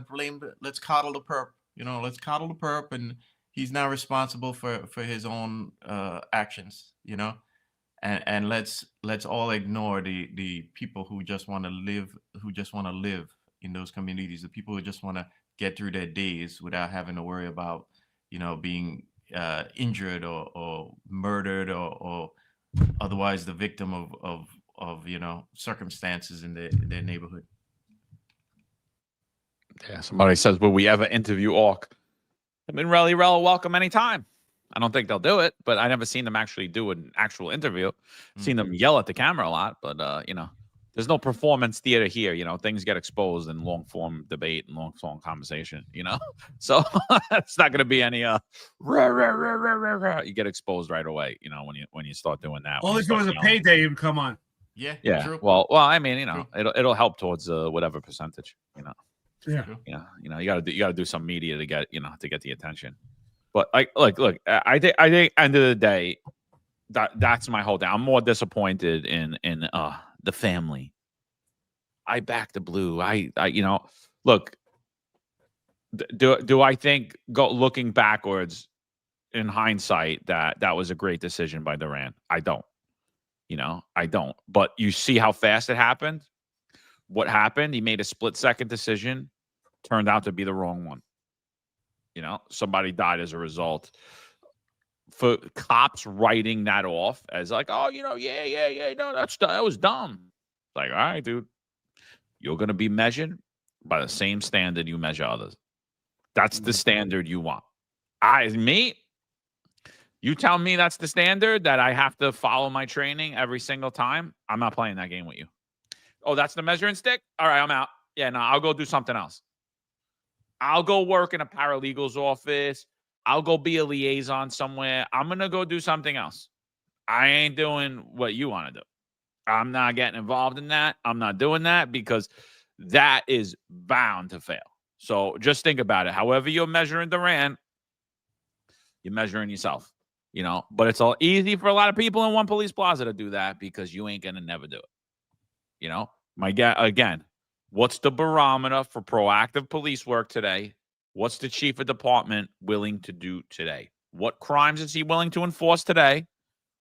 blame, let's coddle the perp, let's coddle the perp, and he's not responsible for his own actions, and let's all ignore the people who just want to live in those communities, the people who just want to get through their days without having to worry about, being injured or murdered or otherwise the victim of circumstances in their neighborhood. Yeah, somebody says, will we ever interview Ork? I mean, Relly Rel, welcome anytime. I don't think they'll do it, but I never seen them actually do an actual interview. Seen them yell at the camera a lot, but there's no performance theater here. Things get exposed in long form debate and long form conversation. So it's not going to be any you get exposed right away. When you start doing that. All this was a payday and come on. Yeah. True. Well, I mean, it'll help towards whatever percentage. Yeah. You got to do some media to get the attention. But look, I think end of the day, that's my whole thing. I'm more disappointed in the family. I back the blue. I look. Do I think looking backwards in hindsight that was a great decision by Duran? I don't. I don't. But you see how fast it happened. What happened? He made a split-second decision. Turned out to be the wrong one. Somebody died as a result. For cops writing that off as like, oh, no, that was dumb. It's like, all right, dude, you're going to be measured by the same standard you measure others. That's the standard you want. You tell me that's the standard, that I have to follow my training every single time. I'm not playing that game with you. Oh, that's the measuring stick? All right, I'm out. Yeah, no, I'll go do something else. I'll go work in a paralegal's office. I'll go be a liaison somewhere. I'm going to go do something else. I ain't doing what you want to do. I'm not getting involved in that. I'm not doing that because that is bound to fail. So just think about it. However you're measuring Duran, you're measuring yourself, you know. But it's all easy for a lot of people in One Police Plaza to do that because you ain't going to never do it. You know, again, what's the barometer for proactive police work today? What's the chief of department willing to do today? What crimes is he willing to enforce today?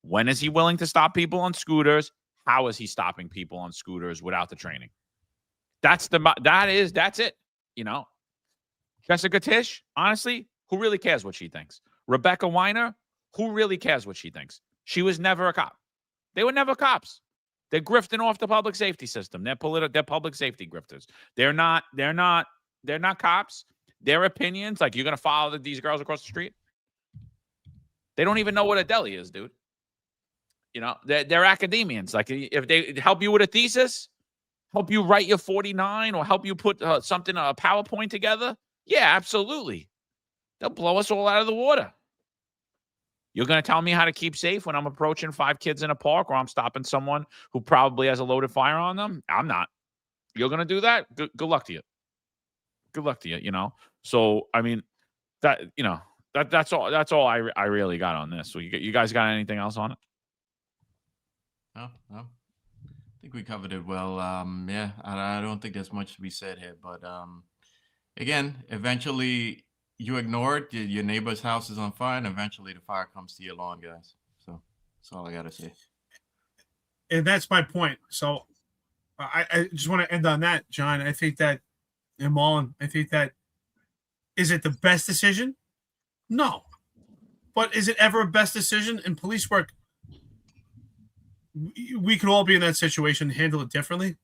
When is he willing to stop people on scooters? How is he stopping people on scooters without the training? That's it. You know, Jessica Tisch, honestly, who really cares what she thinks? Rebecca Weiner, who really cares what she thinks? She was never a cop. They were never cops. They're grifting off the public safety system. They're public safety grifters. They're not cops. Their opinions, like, you're going to follow these girls across the street? They don't even know what a deli is, dude. You know, they're academians. Like, if they help you with a thesis, help you write your 49, or help you put a PowerPoint together, yeah, absolutely. They'll blow us all out of the water. You're going to tell me how to keep safe when I'm approaching 5 kids in a park, or I'm stopping someone who probably has a loaded fire on them? I'm not. You're going to do that? Good luck to you. Good luck to you, you know? So, I mean, that's all I really got on this. So you guys got anything else on it? No. I think we covered it well. Yeah, I don't think there's much to be said here. But again, eventually you ignore it. Your neighbor's house is on fire, and eventually the fire comes to your lawn, guys. So that's all I got to say. And that's my point. So I just want to end on that, John. I think that, and Mullen, I think that, is it the best decision? No. But is it ever a best decision? In police work, we could all be in that situation and handle it differently.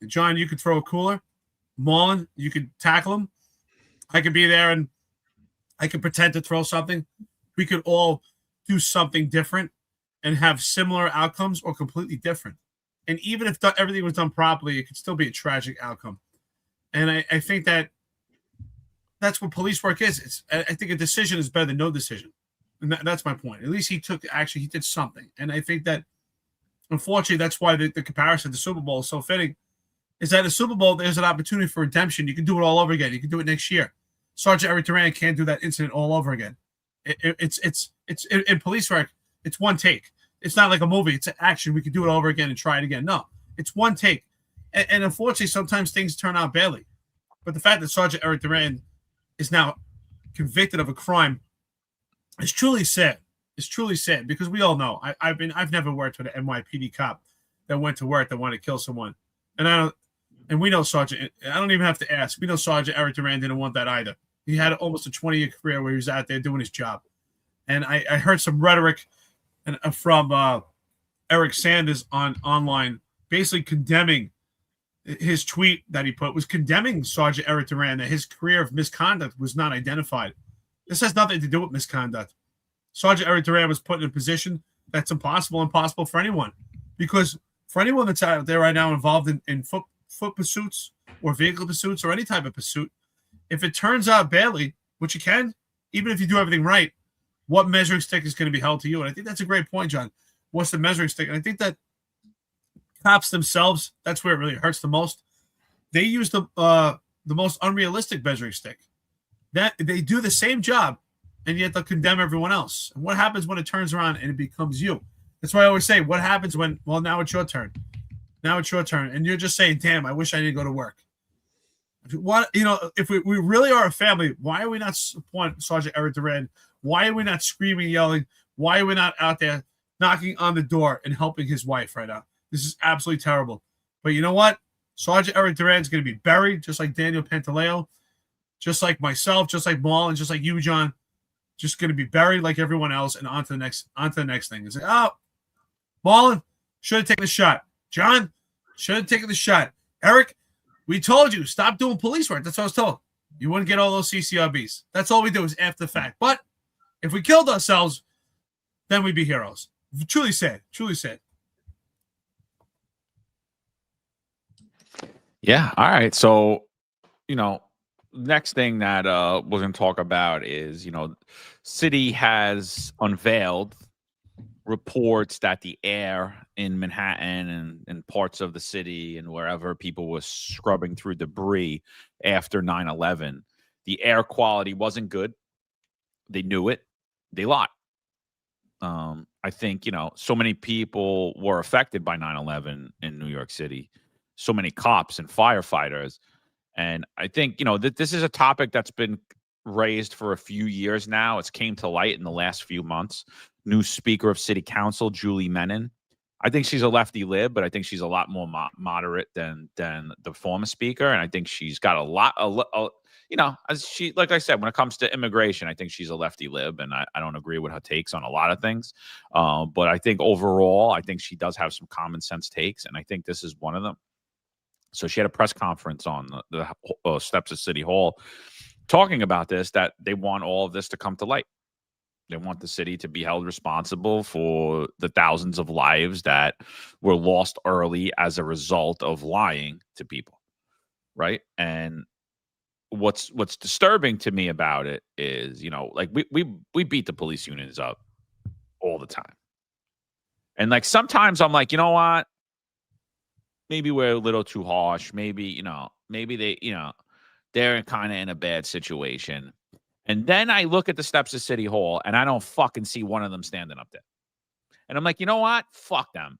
John, you could throw a cooler. Mullen, you could tackle him. I could be there and I could pretend to throw something. We could all do something different and have similar outcomes or completely different. And even if everything was done properly, it could still be a tragic outcome. And I think that's what police work is. I think a decision is better than no decision. And that's my point. At least he did something. And I think that, unfortunately, that's why the comparison to the Super Bowl is so fitting, is that the Super Bowl, there's an opportunity for redemption. You can do it all over again. You can do it next year. Sgt Erik Duran can't do that incident all over again. It's in police work, it's one take. It's not like a movie. It's an action. We can do it over again and try it again. No, it's one take. And unfortunately, sometimes things turn out badly. But the fact that Sgt Erik Duran is now convicted of a crime is truly sad. It's truly sad, because we all know. I've never worked with an NYPD cop that went to work that wanted to kill someone, and we know Sergeant. I don't even have to ask. We know Sgt Erik Duran didn't want that either. He had almost a 20-year career where he was out there doing his job, and I heard some rhetoric from Eric Sanders online, basically condemning his tweet that he put was condemning Sgt Erik Duran, that his career of misconduct was not identified. This has nothing to do with misconduct. Sgt Erik Duran was put in a position that's impossible for anyone. Because for anyone that's out there right now involved in foot pursuits or vehicle pursuits or any type of pursuit, if it turns out badly, which it can, even if you do everything right, what measuring stick is going to be held to you? And I think that's a great point, John. What's the measuring stick? And I think that cops themselves, that's where it really hurts the most. They use the most unrealistic measuring stick. That they do the same job, and yet they'll condemn everyone else. And what happens when it turns around and it becomes you? That's why I always say, what happens when, well, now it's your turn. Now it's your turn. And you're just saying, damn, I wish I didn't go to work. What, if we really are a family, why are we not supporting Sgt Erik Duran? Why are we not screaming, yelling? Why are we not out there knocking on the door and helping his wife right now? This is absolutely terrible. But you know what? Sgt Erik Duran is going to be buried, just like Daniel Pantaleo, just like myself, just like Maul, and just like you, John. Just going to be buried like everyone else, and on to the next thing. It's like, oh, Marlon should have taken the shot. John should have taken the shot. Eric, we told you, stop doing police work. That's what I was told. You wouldn't get all those CCRBs. That's all we do is after the fact. But if we killed ourselves, then we'd be heroes. Truly sad. Truly sad. Yeah. All right. So, next thing that we're going to talk about is, city has unveiled reports that the air in Manhattan and parts of the city and wherever people were scrubbing through debris after 9/11, the air quality wasn't good. They knew it. They lied. I think, so many people were affected by 9/11 in New York City, so many cops and firefighters. And I think, that this is a topic that's been raised for a few years now. It's came to light in the last few months. New Speaker of City Council, Julie Menon. I think she's a lefty lib, but I think she's a lot more moderate than the former speaker. And I think she's got as she, like I said, when it comes to immigration, I think she's a lefty lib, and I don't agree with her takes on a lot of things. But I think overall, I think she does have some common sense takes, and I think this is one of them. So she had a press conference on the steps of City Hall talking about this, that they want all of this to come to light. They want the city to be held responsible for the thousands of lives that were lost early as a result of lying to people, right? And what's disturbing to me about it is, like we beat the police unions up all the time. And like sometimes I'm like, you know what? Maybe we're a little too harsh. Maybe, maybe they're kind of in a bad situation. And then I look at the steps of City Hall and I don't fucking see one of them standing up there. And I'm like, you know what? Fuck them.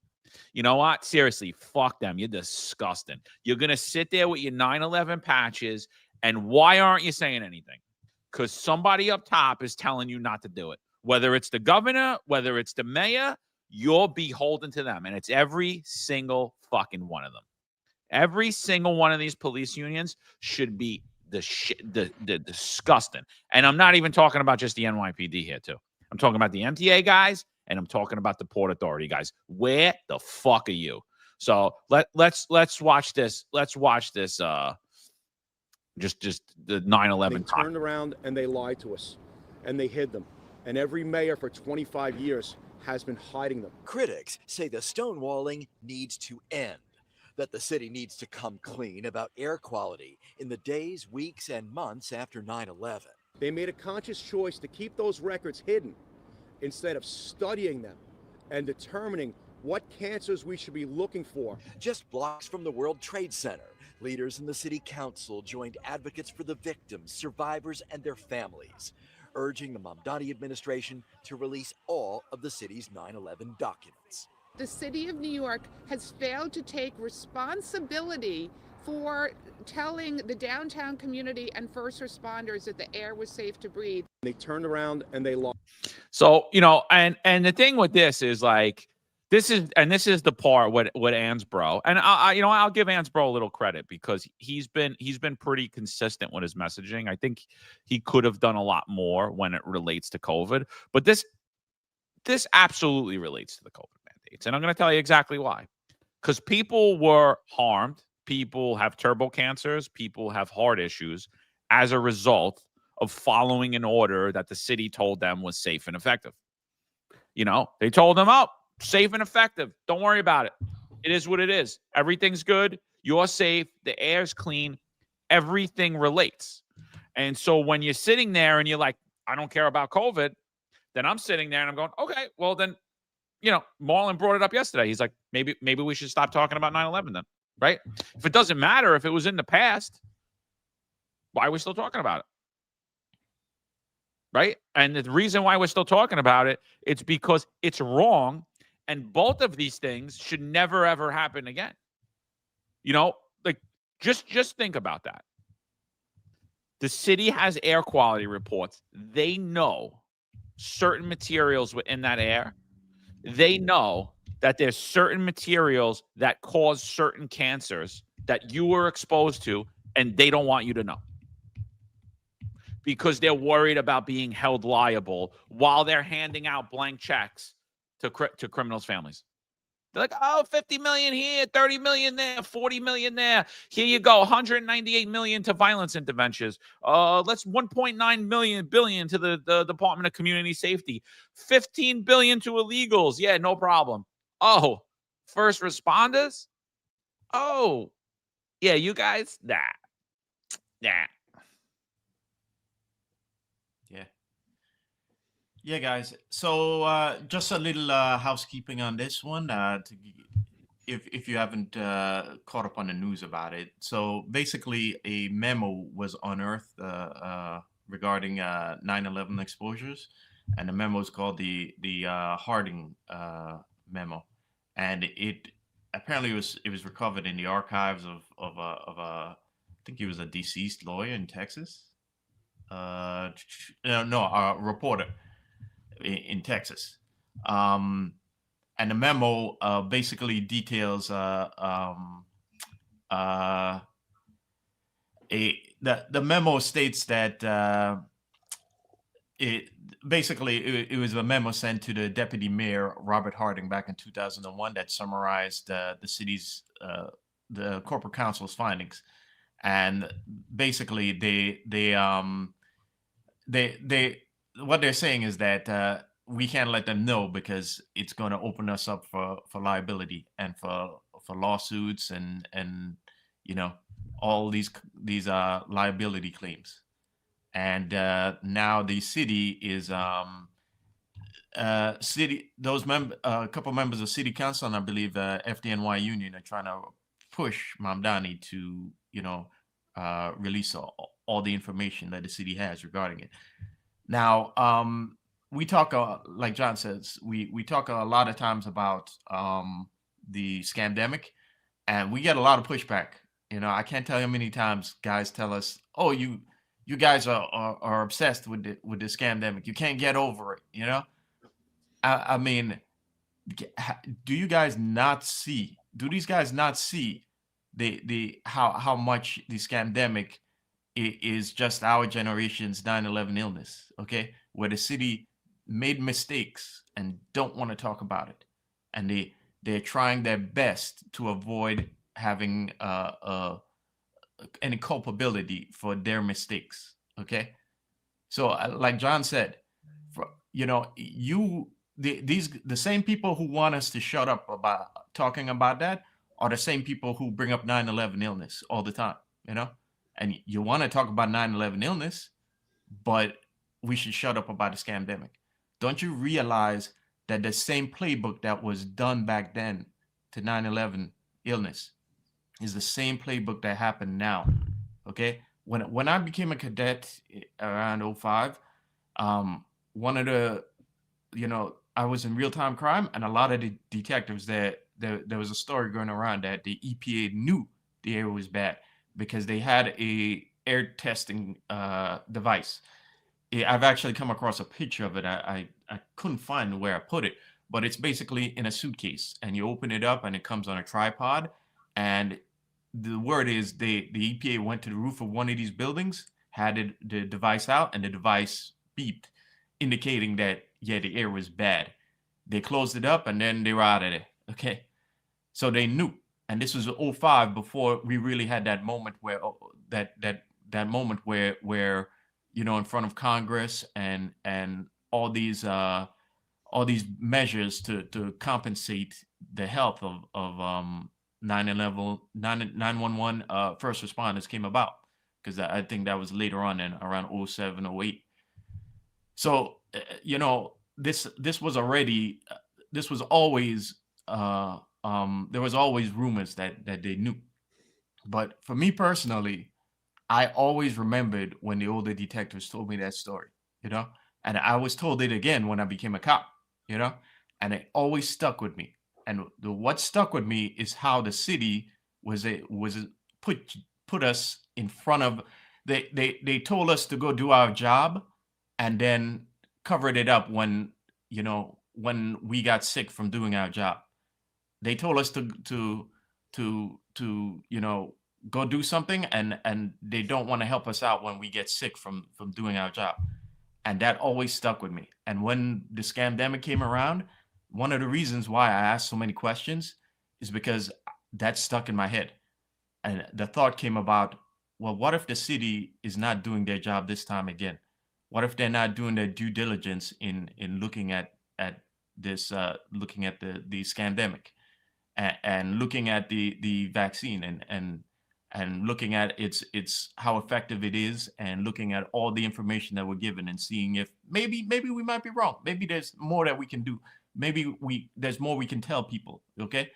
You know what? Seriously, fuck them. You're disgusting. You're going to sit there with your 9/11 patches. And why aren't you saying anything? Because somebody up top is telling you not to do it. Whether it's the governor, whether it's the mayor, you're beholden to them. And it's every single fucking one of them. Every single one of these police unions should be the disgusting. And I'm not even talking about just the NYPD here, too. I'm talking about the MTA guys, and I'm talking about the Port Authority guys. Where the fuck are you? So let's watch this. Let's watch this. Just the 9/11 They turned around and they lied to us, and they hid them. And every mayor for 25 years has been hiding them. Critics say the stonewalling needs to end, that the city needs to come clean about air quality in the days, weeks, and months after 9/11. They made a conscious choice to keep those records hidden instead of studying them and determining what cancers we should be looking for. Just blocks from the World Trade Center, leaders in the city council joined advocates for the victims, survivors, and their families, urging the Mamdani administration to release all of the city's 9/11 documents. The city of New York has failed to take responsibility for telling the downtown community and first responders that the air was safe to breathe. They turned around and they lied. So, and the thing with this is like, this is the part what Ansbro, and I'll give Ansbro a little credit because he's been pretty consistent with his messaging. I think he could have done a lot more when it relates to COVID, but this absolutely relates to the COVID mandates, and I'm going to tell you exactly why. Because people were harmed, people have turbo cancers, people have heart issues as a result of following an order that the city told them was safe and effective. They told them, oh, safe and effective. Don't worry about it. It is what it is. Everything's good. You're safe. The air's clean. Everything relates. And so when you're sitting there and you're like, I don't care about COVID, then I'm sitting there and I'm going, okay, well then, Marlon brought it up yesterday. He's like, maybe we should stop talking about 9/11 then, right? If it doesn't matter, if it was in the past, why are we still talking about it? Right? And the reason why we're still talking about it, it's because it's wrong. And both of these things should never, ever happen again. Like just think about that. The city has air quality reports. They know certain materials within that air. They know that there's certain materials that cause certain cancers that you were exposed to, and they don't want you to know. Because they're worried about being held liable while they're handing out blank checks to criminals' families. They're like, oh, 50 million here, 30 million there, 40 million there. Here you go, 198 million to violence interventions. Let's 1.9 billion to the Department of Community Safety. 15 billion to illegals. Yeah, no problem. Oh, first responders? Oh, yeah, you guys? Nah. Yeah. Yeah, guys. So just a little housekeeping on this one. If you haven't caught up on the news about it. So basically, a memo was unearthed regarding 9/11 exposures, and the memo is called the Harding memo, and it apparently it was recovered in the archives of I think he was a deceased lawyer in Texas. No, a reporter in Texas. And the memo basically details the memo states that it was a memo sent to the deputy mayor Robert Harding back in 2001 that summarized the city's the corporate council's findings, and basically they what they're saying is that we can't let them know because it's going to open us up for liability and for lawsuits and all these liability claims. And now the city is a couple members of city council and I believe FDNY union are trying to push Mamdani to release all the information that the city has regarding it. Now, we talk, like John says, we talk a lot of times about the scamdemic, and we get a lot of pushback. I can't tell you how many times guys tell us, "Oh, you guys are obsessed with the scamdemic. You can't get over it." I mean, do you guys not see? Do these guys not see the how much the scamdemic is just our generation's 9/11 illness, okay? Where the city made mistakes and don't want to talk about it, and they're trying their best to avoid having any culpability for their mistakes, okay? So, like John said, the same people who want us to shut up about talking about that are the same people who bring up 9/11 illness all the time, And you want to talk about 9/11 illness, but we should shut up about the scamdemic. Don't you realize that the same playbook that was done back then to 9/11 illness is the same playbook that happened now? Okay. When I became a cadet around 2005, one of the, I was in real-time crime, and a lot of the detectives there was a story going around that the EPA knew the air was bad because they had a air testing device. I've actually come across a picture of it. I couldn't find where I put it, but it's basically in a suitcase, and you open it up, and it comes on a tripod. And the word is the EPA went to the roof of one of these buildings, had the device out, and the device beeped, indicating that, yeah, the air was bad. They closed it up, and then they were out of there. Okay, so they knew. And this was 2005, before we really had that moment where that moment where in front of Congress and all these measures to compensate the health of 911 first responders came about, because I think that was later on in around 2007, 2008. So this was already always there was always rumors that they knew. But for me personally, I always remembered when the older detectives told me that story, and I was told it again when I became a cop, and it always stuck with me. And what stuck with me is how the city was put us in front of. They told us to go do our job, and then covered it up when we got sick from doing our job. They told us to go do something, and they don't want to help us out when we get sick from doing our job. And that always stuck with me. And when the scamdemic came around, one of the reasons why I asked so many questions is because that stuck in my head. And the thought came about, well, what if the city is not doing their job this time again? What if they're not doing their due diligence in looking at this, looking at the scandemic, and looking at the vaccine, and looking at its how effective it is, and looking at all the information that we're given, and seeing if maybe we might be wrong. Maybe there's more that we can do. Maybe there's more we can tell people. Okay.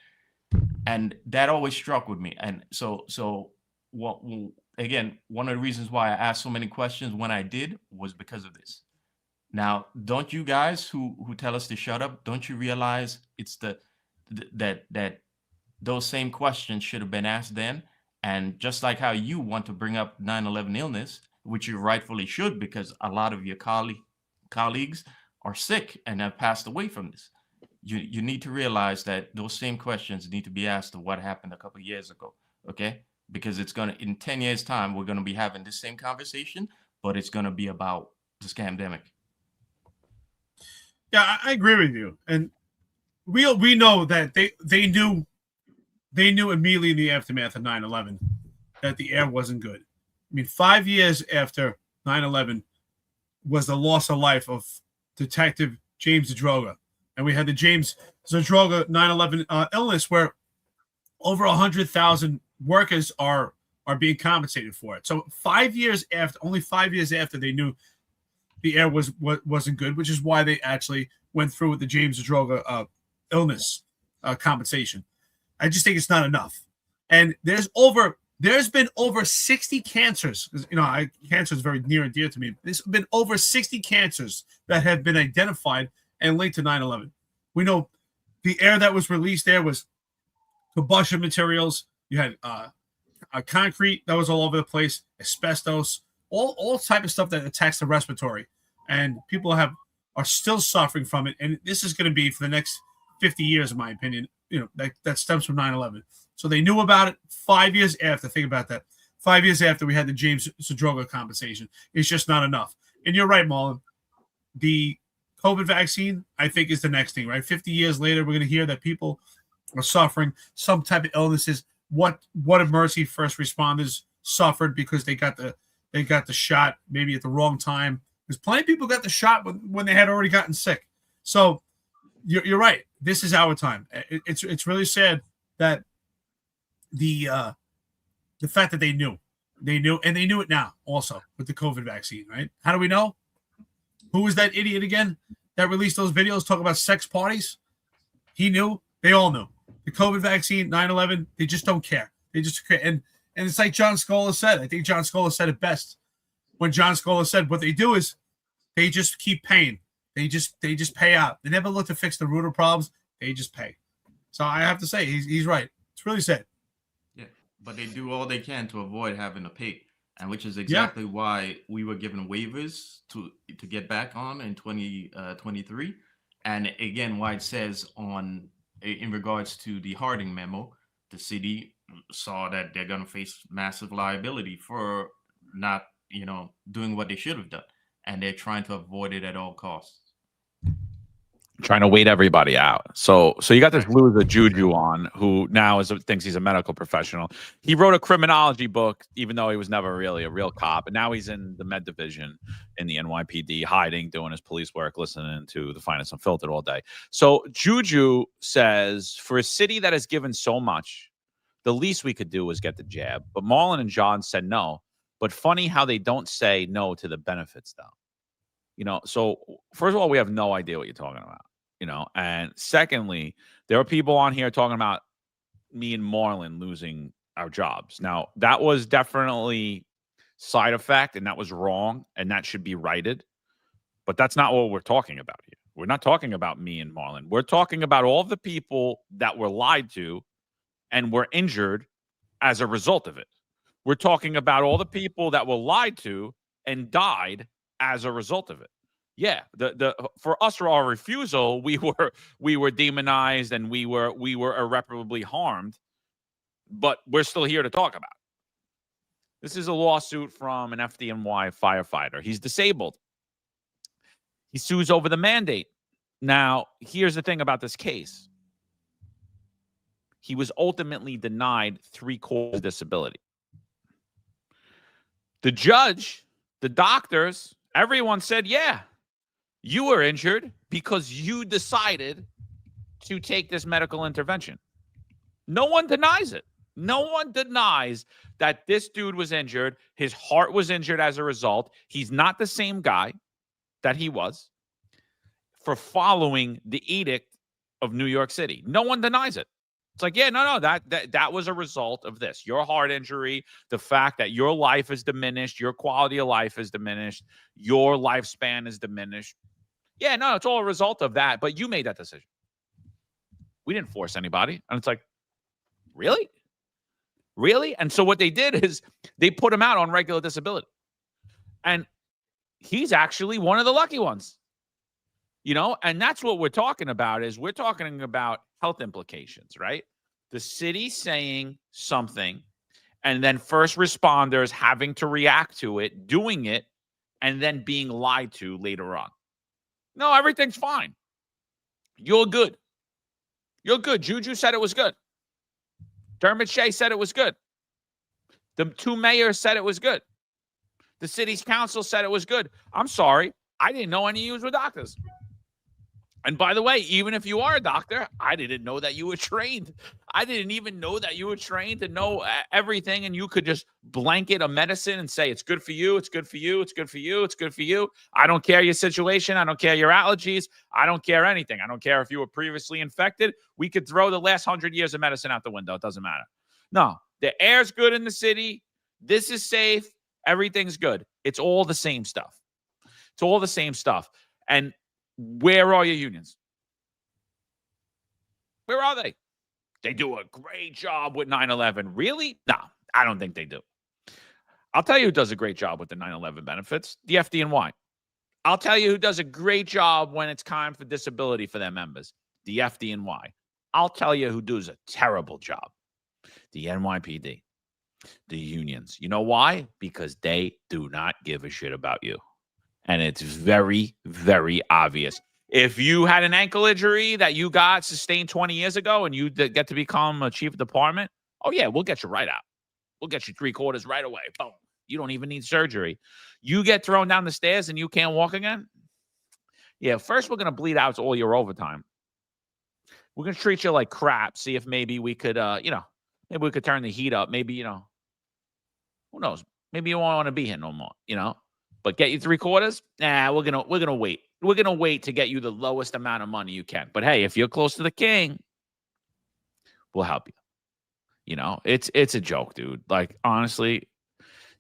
And that always struck with me. And so what, again, one of the reasons why I asked so many questions when I did was because of this. Now, don't you guys who tell us to shut up, don't you realize it's that those same questions should have been asked then? And just like how you want to bring up 9/11 illness, which you rightfully should, because a lot of your colleagues are sick and have passed away from this. You need to realize that those same questions need to be asked of what happened a couple of years ago, okay? Because it's going to, in 10 years' time, we're going to be having this same conversation, but it's going to be about the scandemic. Yeah, I agree with you. And we know that they knew immediately in the aftermath of 9/11 that the air wasn't good. I mean, 5 years after 9/11 was the loss of life of Detective James Zadroga. And we had the James Zadroga 9/11 illness, where over 100,000 workers are being compensated for it. So 5 years after, only 5 years after, they knew the air wasn't good, which is why they actually went through with the James Zadroga illness compensation. I just think it's not enough. And there's been over 60 cancers. You know, cancer is very near and dear to me. There's been over 60 cancers that have been identified and linked to 9/11. We know the air that was released there was combustion materials. You had concrete that was all over the place, asbestos, all type of stuff that attacks the respiratory, and people are still suffering from it. And this is going to be for the next 50 years, in my opinion. You know, that stems from 9/11. So they knew about it 5 years after. Think about that. 5 years after we had the James Zadroga compensation. It's just not enough. And you're right, Marlon. The COVID vaccine, I think, is the next thing, right? 50 years later, we're going to hear that people are suffering some type of illnesses. What emergency first responders suffered because they got the shot maybe at the wrong time. Because plenty of people got the shot when they had already gotten sick. So you're right. This is our time. It's really sad that the fact that they knew, and they knew it now also with the COVID vaccine, right? How do we know? Who was that idiot again that released those videos talking about sex parties? He knew. They all knew. The COVID vaccine, 9/11, they just don't care. They just care. And it's like John Scola said. I think John Scola said it best. When John Scola said what they do is they just keep paying. They just pay out. They never look to fix the root of problems. They just pay. So I have to say, he's right. It's really sad. Yeah, but they do all they can to avoid having to pay. And which is exactly why we were given waivers to get back on in 2023. And again, why it says in regards to the Harding memo, the city saw that they're going to face massive liability for not, doing what they should have done. And they're trying to avoid it at all costs. Trying to wait everybody out. So you got this loser Juju on, who now thinks he's a medical professional. He wrote a criminology book, even though he was never really a real cop. And now he's in the med division in the NYPD, hiding, doing his police work, listening to the Finest Unfiltered all day. So Juju says, for a city that has given so much, the least we could do was get the jab. But Marlon and John said no. But funny how they don't say no to the benefits, though. So first of all, we have no idea what you're talking about. And secondly, there are people on here talking about me and Marlon losing our jobs. Now, that was definitely side effect, and that was wrong, and that should be righted. But that's not what we're talking about here. We're not talking about me and Marlon. We're talking about all the people that were lied to and were injured as a result of it. We're talking about all the people that were lied to and died as a result of it. Yeah, for us, for our refusal, we were demonized and we were irreparably harmed, but we're still here to talk about it. This is a lawsuit from an FDNY firefighter. He's disabled. He sues over the mandate. Now, here's the thing about this case. He was ultimately denied 3/4 disability. The judge, the doctors, everyone said, yeah, you were injured because you decided to take this medical intervention. No one denies it. No one denies that this dude was injured. His heart was injured as a result. He's not the same guy that he was for following the edict of New York City. No one denies it. It's like, yeah, no, that was a result of this. Your heart injury, the fact that your life is diminished, your quality of life is diminished, your lifespan is diminished. Yeah, no, it's all a result of that, but you made that decision. We didn't force anybody. And it's like, really? Really? And so what they did is they put him out on regular disability. And he's actually one of the lucky ones. You know, and that's what we're talking about is we're talking about health implications, right? The city saying something and then first responders having to react to it, doing it, and then being lied to later on. No, everything's fine. You're good. You're good. Juju said it was good. Dermot Shea said it was good. The 2 mayors said it was good. The city's council said it was good. I'm sorry. I didn't know any of you were doctors. And by the way, even if you are a doctor, I didn't know that you were trained. I didn't even know that you were trained to know everything, and you could just blanket a medicine and say, it's good for you, it's good for you, it's good for you, it's good for you. I don't care your situation. I don't care your allergies. I don't care anything. I don't care if you were previously infected. We could throw the last 100 years of medicine out the window. It doesn't matter. No, the air's good in the city. This is safe. Everything's good. It's all the same stuff. It's all the same stuff. And where are your unions? Where are they? They do a great job with 9/11. Really? No, I don't think they do. I'll tell you who does a great job with the 9/11 benefits, the FDNY. I'll tell you who does a great job when it's time for disability for their members, the FDNY. I'll tell you who does a terrible job, the NYPD, the unions. You know why? Because they do not give a shit about you. And it's very, very obvious. If you had an ankle injury that you got sustained 20 years ago and you get to become a chief of department, oh, yeah, we'll get you right out. We'll get you 3/4 right away. Boom. You don't even need surgery. You get thrown down the stairs and you can't walk again? Yeah, first we're going to bleed out all your overtime. We're going to treat you like crap, see if maybe we could, maybe we could turn the heat up. Maybe, who knows? Maybe you won't want to be here no more, But get you 3/4? Nah, we're gonna wait. We're gonna wait to get you the lowest amount of money you can. But hey, if you're close to the king, we'll help you. It's a joke, dude. Like honestly,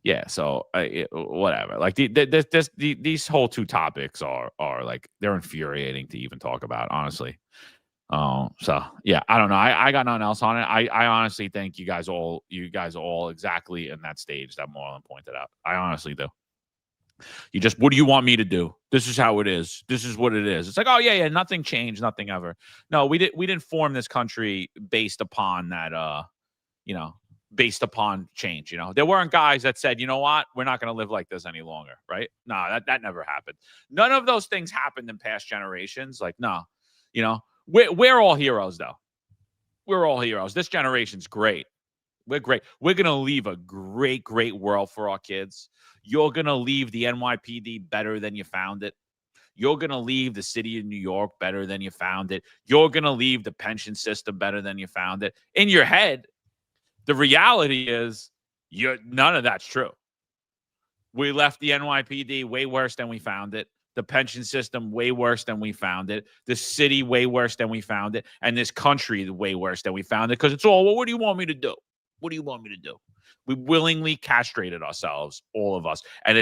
yeah. So whatever. Like these whole two topics are like they're infuriating to even talk about. Honestly. So yeah, I don't know. I got nothing else on it. I honestly think you guys are all exactly in that stage that Marlon pointed out. I honestly do. What do you want me to do? This is how it is. This is what it is. It's like, oh yeah, nothing changed, nothing ever. No, we didn't form this country based upon that, based upon change. There weren't guys that said, you know what, we're not going to live like this any longer, right? No, that never happened. None of those things happened in past generations. Like, no, we're all heroes though. We're all heroes. This generation's great. We're great. We're going to leave a great, great world for our kids. You're going to leave the NYPD better than you found it. You're going to leave the city of New York better than you found it. You're going to leave the pension system better than you found it. In your head, the reality is none of that's true. We left the NYPD way worse than we found it. The pension system way worse than we found it. The city way worse than we found it. And this country way worse than we found it. Because it's all, well, what do you want me to do? What do you want me to do? We willingly castrated ourselves, all of us. And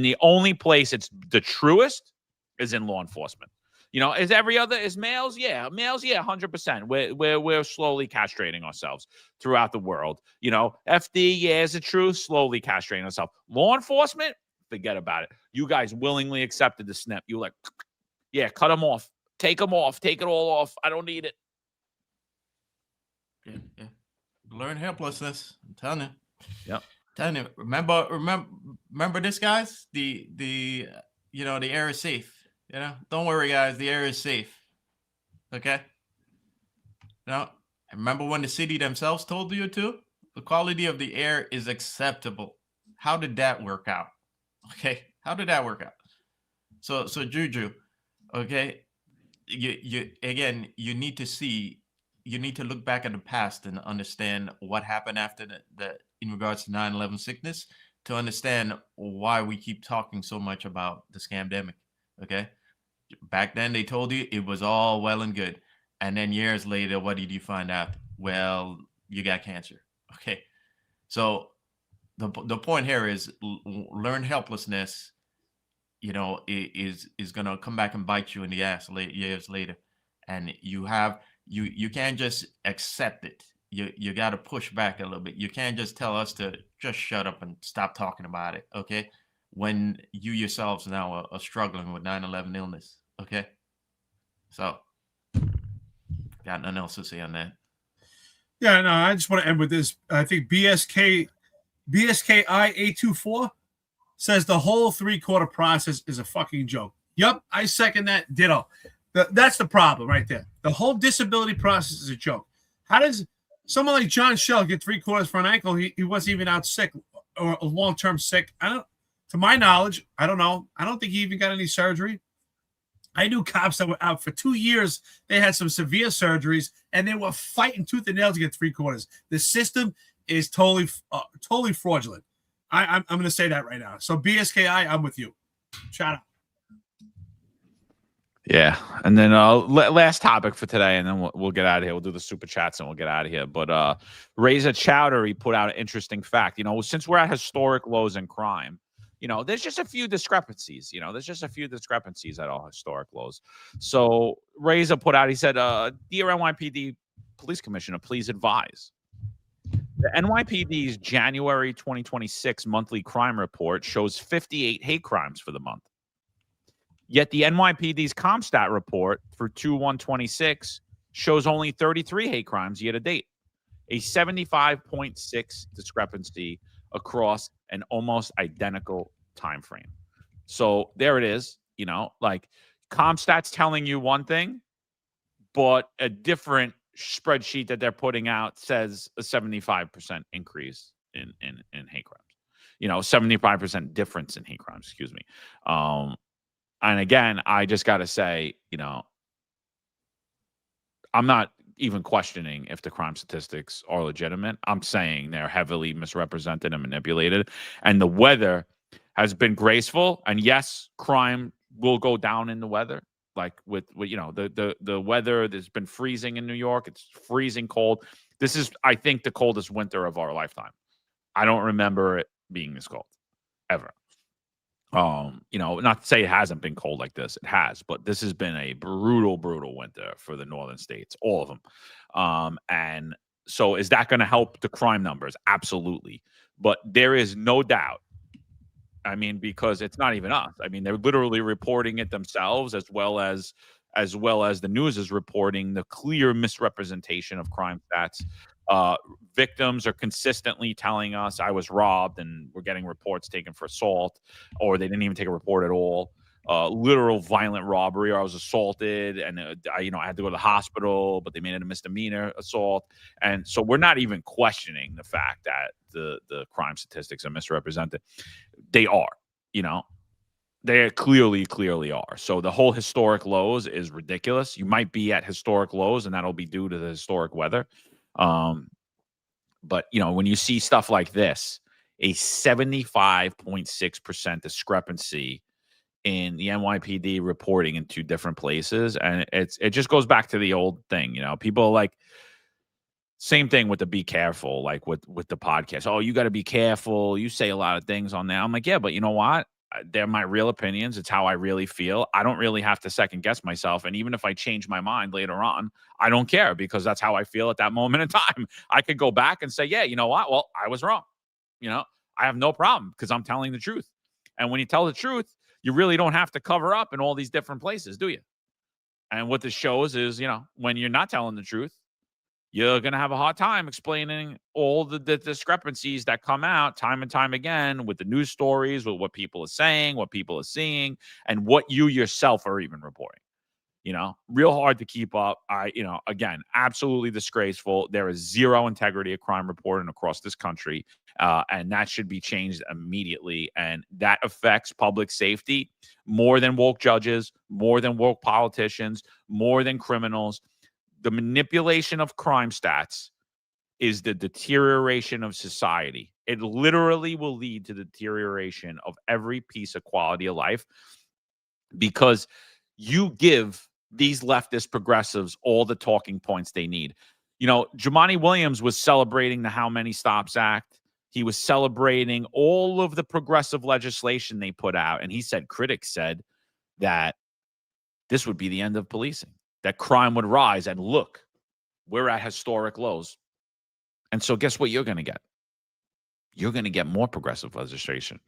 the only place it's the truest is in law enforcement. Is males? Yeah. Males, yeah, 100%. We're slowly castrating ourselves throughout the world. FD, yeah, is it true? Slowly castrating ourselves. Law enforcement, forget about it. You guys willingly accepted the snip. You like, yeah, cut them off. Take them off. Take it all off. I don't need it. Yeah. Learn helplessness. I'm telling you. Yep. Telling you. Remember this, guys? The air is safe. Don't worry, guys. The air is safe. Okay. Now, remember when the city themselves told you to? The quality of the air is acceptable. How did that work out? Okay. How did that work out? So Juju, okay, you again, you need to look back at the past and understand what happened after the in regards to 9/11 sickness to understand why we keep talking so much about the scamdemic. Okay. Back then they told you it was all well and good. And then years later, what did you find out? Well, you got cancer. Okay. So the point here is learned helplessness, is going to come back and bite you in the ass years later. And you can't just accept it. You got to push back a little bit. You can't just tell us to just shut up and stop talking about it. Okay. When you yourselves now are struggling with 9/11 illness. Okay. So got nothing else to say on that. Yeah, no, I just want to end with this. I think BSKI 824 says the whole 3-quarter process is a fucking joke. Yep, I second that. Ditto. That's the problem right there. The whole disability process is a joke. How does someone like John Shell get 3/4 for an ankle? He wasn't even out sick or long-term sick. To my knowledge, I don't know. I don't think he even got any surgery. I knew cops that were out for 2 years. They had some severe surgeries, and they were fighting tooth and nail to get 3/4. The system is totally fraudulent. I'm going to say that right now. So BSKI, I'm with you. Shout out. Yeah, and then last topic for today, and then we'll get out of here. We'll do the super chats and we'll get out of here. But Razor Chowdhury put out an interesting fact. Since we're at historic lows in crime, there's just a few discrepancies. There's just a few discrepancies at all historic lows. So Razor put out, he said, "Dear NYPD Police Commissioner, please advise. The NYPD's January 2026 monthly crime report shows 58 hate crimes for the month. Yet the NYPD's CompStat report for 2/1/26 shows only 33 hate crimes year to date, a 75.6 discrepancy across an almost identical time frame." So there it is. CompStat's telling you one thing, but a different spreadsheet that they're putting out says a 75% increase in hate crimes. 75% difference in hate crimes. Excuse me. And again, I just got to say, I'm not even questioning if the crime statistics are legitimate. I'm saying they're heavily misrepresented and manipulated. And the weather has been graceful. And yes, crime will go down in the weather. Like with the weather, there's been freezing in New York. It's freezing cold. This is, I think, the coldest winter of our lifetime. I don't remember it being this cold ever. Not to say it hasn't been cold like this. It has, but this has been a brutal winter for the northern states, all of them. And so is that going to help the crime numbers? Absolutely. But there is no doubt. I mean, because it's not even us. I mean, they're literally reporting it themselves, as well as the news is reporting the clear misrepresentation of crime stats. Victims are consistently telling us, "I was robbed," and we're getting reports taken for assault, or they didn't even take a report at all. Literal violent robbery, or I was assaulted, and I had to go to the hospital, but they made it a misdemeanor assault. And so we're not even questioning the fact that the crime statistics are misrepresented. They are, they clearly are. So the whole historic lows is ridiculous. You might be at historic lows, and that'll be due to the historic weather. But when you see stuff like this, a 75.6% discrepancy in the NYPD reporting in two different places, and it just goes back to the old thing. People like, same thing with the be careful, like with the podcast. "Oh, you got to be careful. You say a lot of things on there." I'm like, yeah, but you know what? They're my real opinions. It's how I really feel. I don't really have to second guess myself. And even if I change my mind later on, I don't care, because that's how I feel at that moment in time. I could go back and say, yeah, you know what? Well, I was wrong. I have no problem, because I'm telling the truth. And when you tell the truth, you really don't have to cover up in all these different places, do you? And what this shows is, when you're not telling the truth, you're going to have a hard time explaining all the discrepancies that come out time and time again with the news stories, with what people are saying, what people are seeing, and what you yourself are even reporting. real hard to keep up. Again, absolutely disgraceful. There is zero integrity of crime reporting across this country, and that should be changed immediately. And that affects public safety more than woke judges, more than woke politicians, more than criminals. The manipulation of crime stats is the deterioration of society. It literally will lead to the deterioration of every piece of quality of life, because you give these leftist progressives all the talking points they need. Jumaane Williams was celebrating the How Many Stops Act. He was celebrating all of the progressive legislation they put out. And he said, critics said that this would be the end of policing, that crime would rise. And look, we're at historic lows. And so guess what you're going to get? You're going to get more progressive legislation.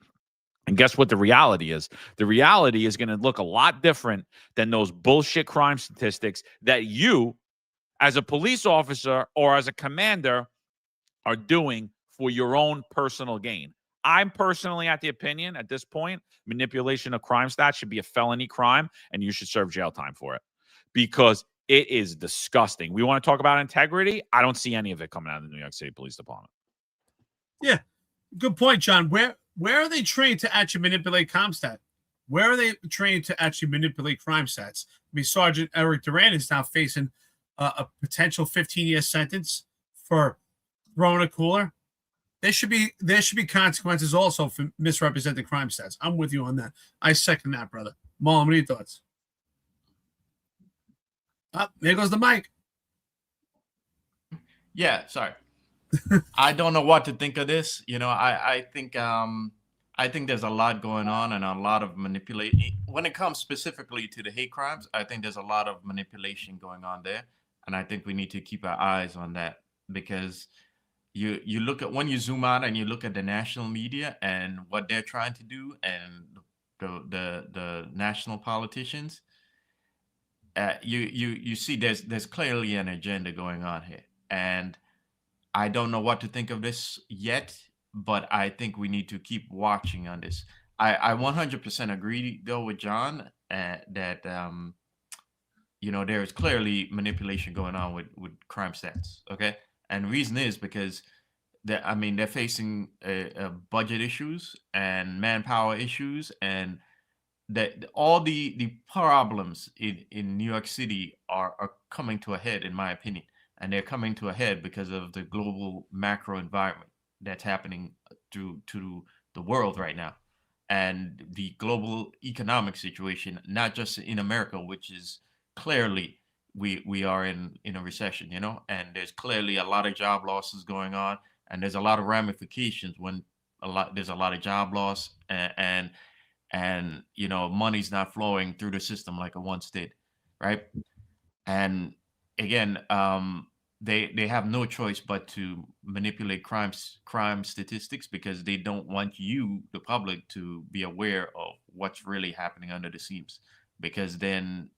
And guess what the reality is? The reality is going to look a lot different than those bullshit crime statistics that you, as a police officer or as a commander, are doing for your own personal gain. I'm personally at the opinion at this point, manipulation of crime stats should be a felony crime, and you should serve jail time for it, because it is disgusting. We want to talk about integrity. I don't see any of it coming out of the New York City Police Department. Yeah, good point, John. Where are they trained to actually manipulate ComStat? Where are they trained to actually manipulate crime stats? I mean, Sgt Erik Duran is now facing a potential 15-year sentence for throwing a cooler. There should be consequences also for misrepresenting crime stats. I'm with you on that. I second that, brother. Marlon, what are your thoughts? Oh, there goes the mic. Yeah, sorry. I don't know what to think of this. I think there's a lot going on and a lot of manipulation. When it comes specifically to the hate crimes, I think there's a lot of manipulation going on there. And I think we need to keep our eyes on that, because you look at, when you zoom out and you look at the national media and what they're trying to do, and the national politicians, you see there's clearly an agenda going on here. And I don't know what to think of this yet, but I think we need to keep watching on this. I 100% agree though with John that there is clearly manipulation going on with crime stats. Okay, and the reason is because they're facing budget issues and manpower issues, and that all the problems in New York City are coming to a head, in my opinion. And they're coming to a head because of the global macro environment that's happening to the world right now, and the global economic situation, not just in America, which is clearly we are in a recession, and there's clearly a lot of job losses going on, and there's a lot of ramifications when there's a lot of job loss, and money's not flowing through the system like it once did, right? And again, they have no choice but to manipulate crime statistics, because they don't want you, the public, to be aware of what's really happening under the seams, because then,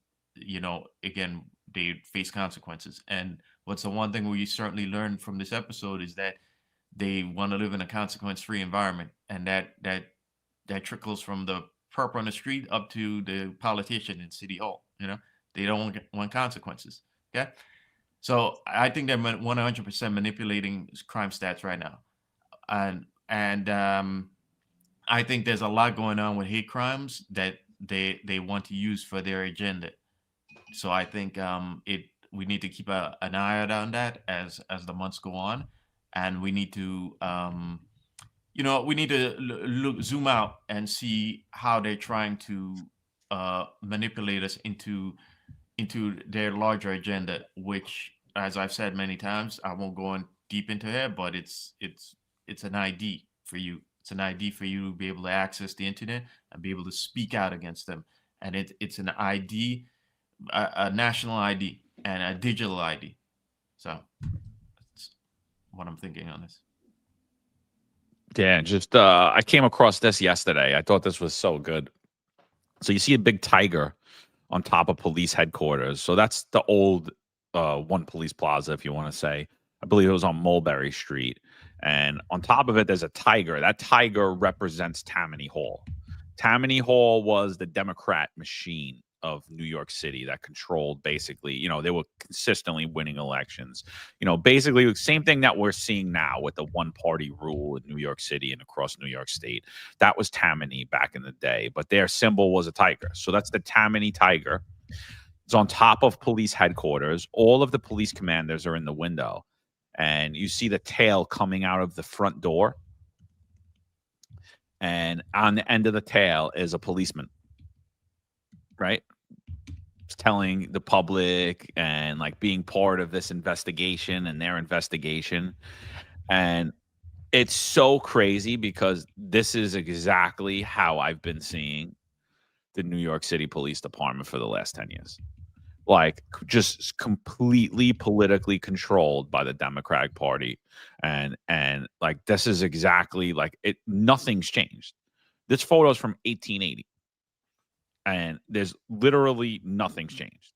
again, they face consequences. And what's the one thing we certainly learned from this episode is that they want to live in a consequence-free environment, and that trickles from the perp on the street up to the politician in City Hall. They don't want consequences. Okay. So I think they're 100% manipulating crime stats right now. And I think there's a lot going on with hate crimes that they want to use for their agenda. So I think we need to keep an eye out on that as the months go on. And we need to, zoom out and see how they're trying to manipulate us into their larger agenda, which, as I've said many times, I won't go on deep into it, but it's an ID for you. It's an ID for you to be able to access the internet and be able to speak out against them. And it's an ID, a national ID and a digital ID. So that's what I'm thinking on this. Yeah, just I came across this yesterday. I thought this was so good. So you see a big tiger on top of police headquarters. So that's the old One Police Plaza, if you want to say. I believe it was on Mulberry Street. And on top of it, there's a tiger. That tiger represents Tammany Hall. Tammany Hall was the Democrat machine of New York City that controlled basically, you know, they were consistently winning elections. You know, basically the same thing that we're seeing now with the one party rule in New York City and across New York State. That was Tammany back in the day, but their symbol was a tiger. So that's the Tammany tiger. It's on top of police headquarters. All of the police commanders are in the window, and you see the tail coming out of the front door. And on the end of the tail is a policeman, right? It's telling the public and like being part of this investigation and their investigation. And it's so crazy because this is exactly how I've been seeing the New York City Police Department for the last 10 years. Like just completely politically controlled by the Democratic Party. And like this is exactly like it, nothing's changed. This photo is from 1880. And there's literally nothing's changed.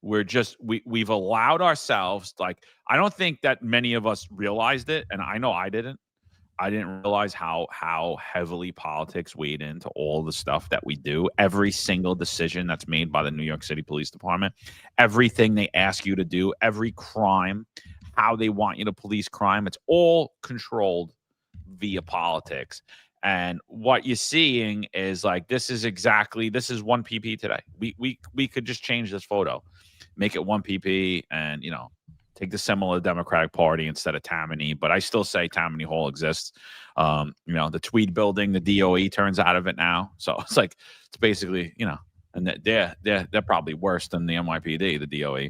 We're just we've allowed ourselves, like, I don't think that many of us realized it, and I know I didn't realize how heavily politics weighed into all the stuff that we do. Every single decision that's made by the New York City Police Department, everything they ask you to do, every crime, how they want you to police crime, it's all controlled via politics. And what you're seeing is like this is 1 pp today. We could just change this photo, make it 1 pp, and you know, take the symbol of the Democratic Party instead of Tammany, but I still say Tammany Hall exists. You know, the Tweed building, the DOE turns out of it now. So it's like, it's basically, you know, and they're probably worse than the NYPD, the DOE.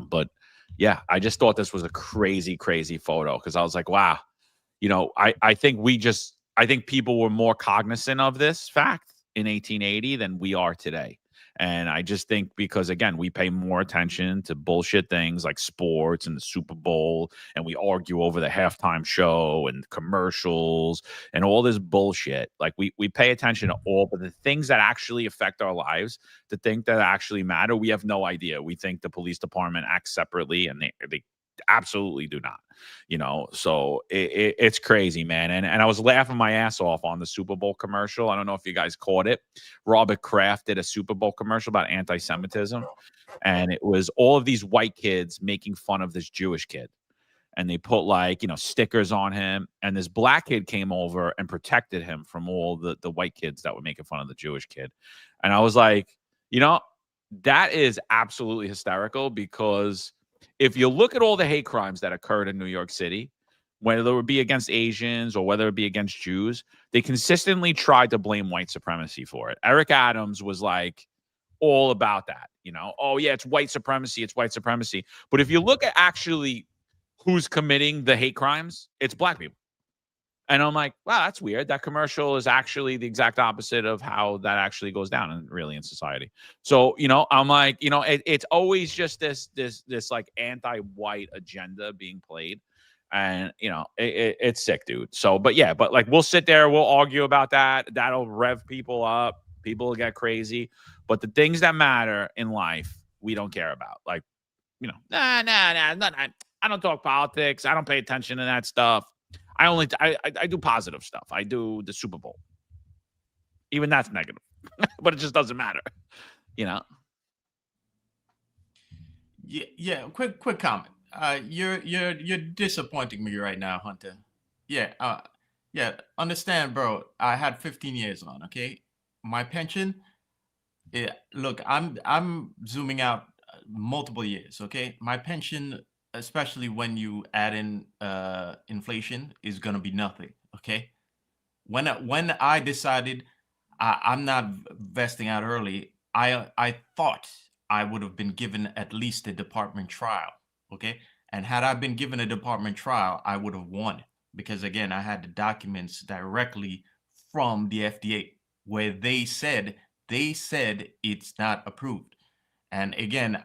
But yeah, I just thought this was a crazy, crazy photo because I was like, wow, you know, I think people were more cognizant of this fact in 1880 than we are today. And I just think because, again, we pay more attention to bullshit things like sports and the Super Bowl, and we argue over the halftime show and commercials and all this bullshit. Like we pay attention to all, but the things that actually affect our lives, the things that actually matter, we have no idea. We think the police department acts separately, and they absolutely do not, you know. So it's crazy, man. And I was laughing my ass off on the Super Bowl commercial. I don't know if you guys caught it. Robert Kraft did a Super Bowl commercial about anti-Semitism, and it was all of these white kids making fun of this Jewish kid, and they put like, you know, stickers on him, and this black kid came over and protected him from all the white kids that were making fun of the Jewish kid. And I was like, you know, that is absolutely hysterical, because if you look at all the hate crimes that occurred in New York City, whether it be against Asians or whether it be against Jews, they consistently tried to blame white supremacy for it. Eric Adams was like all about that, you know. Oh yeah, it's white supremacy, it's white supremacy. But if you look at actually who's committing the hate crimes, it's black people. And I'm like, wow, that's weird. That commercial is actually the exact opposite of how that actually goes down in society. So, you know, I'm like, you know, it's always just this like anti-white agenda being played. And, you know, it's sick, dude. So, but yeah, but like we'll sit there, we'll argue about that. That'll rev people up. People will get crazy. But the things that matter in life, we don't care about. Like, you know, nah, I don't talk politics. I don't pay attention to that stuff. I do positive stuff. I do the Super Bowl. Even that's negative, but it just doesn't matter, you know. Yeah. Quick comment. You're disappointing me right now, Hunter. Yeah. Understand, bro. I had 15 years on. Okay, my pension. Yeah. Look, I'm zooming out multiple years. Okay, my pension, especially when you add in inflation, is gonna be nothing. Okay, when I decided I'm not vesting out early, I thought I would have been given at least a department trial. Okay, and had I been given a department trial, I would have won, because again, I had the documents directly from the FDA where they said it's not approved. And again,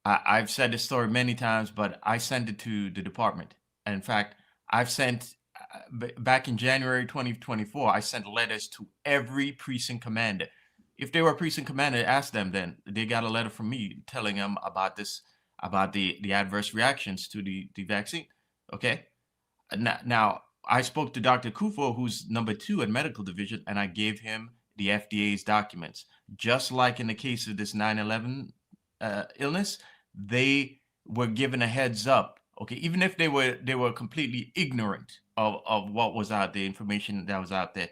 I've said this story many times, but I sent it to the department. And in fact, I've sent, back in January 2024, I sent letters to every precinct commander. If they were a precinct commander, ask them then. They got a letter from me telling them about this, about the adverse reactions to the vaccine. Okay. Now, I spoke to Dr. Kufo, who's number 2 at medical division, and I gave him the FDA's documents. just like in the case of this 9/11 illness, they were given a heads up. Okay, even if they were completely ignorant of what was out there, information that was out there.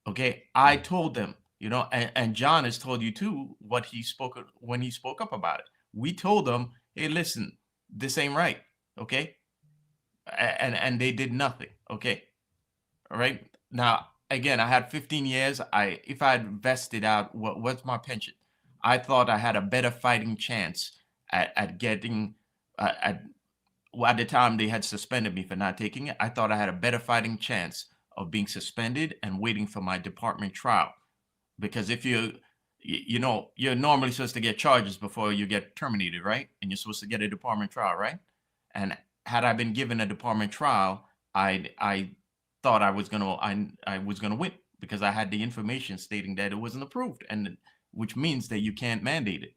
Okay, I told them, you know, and John has told you too what he spoke when he spoke up about it. We told them, hey, listen, this ain't right. Okay, and they did nothing. Okay, all right. Now again, I had 15 years. If I had vested out what's my pension, I thought I had a better fighting chance at getting at the time they had suspended me for not taking it. I thought I had a better fighting chance of being suspended and waiting for my department trial, because if you know, you're normally supposed to get charges before you get terminated, right? And you're supposed to get a department trial, right? And had I been given a department trial, I thought I was gonna win, because I had the information stating that it wasn't approved, and which means that you can't mandate it.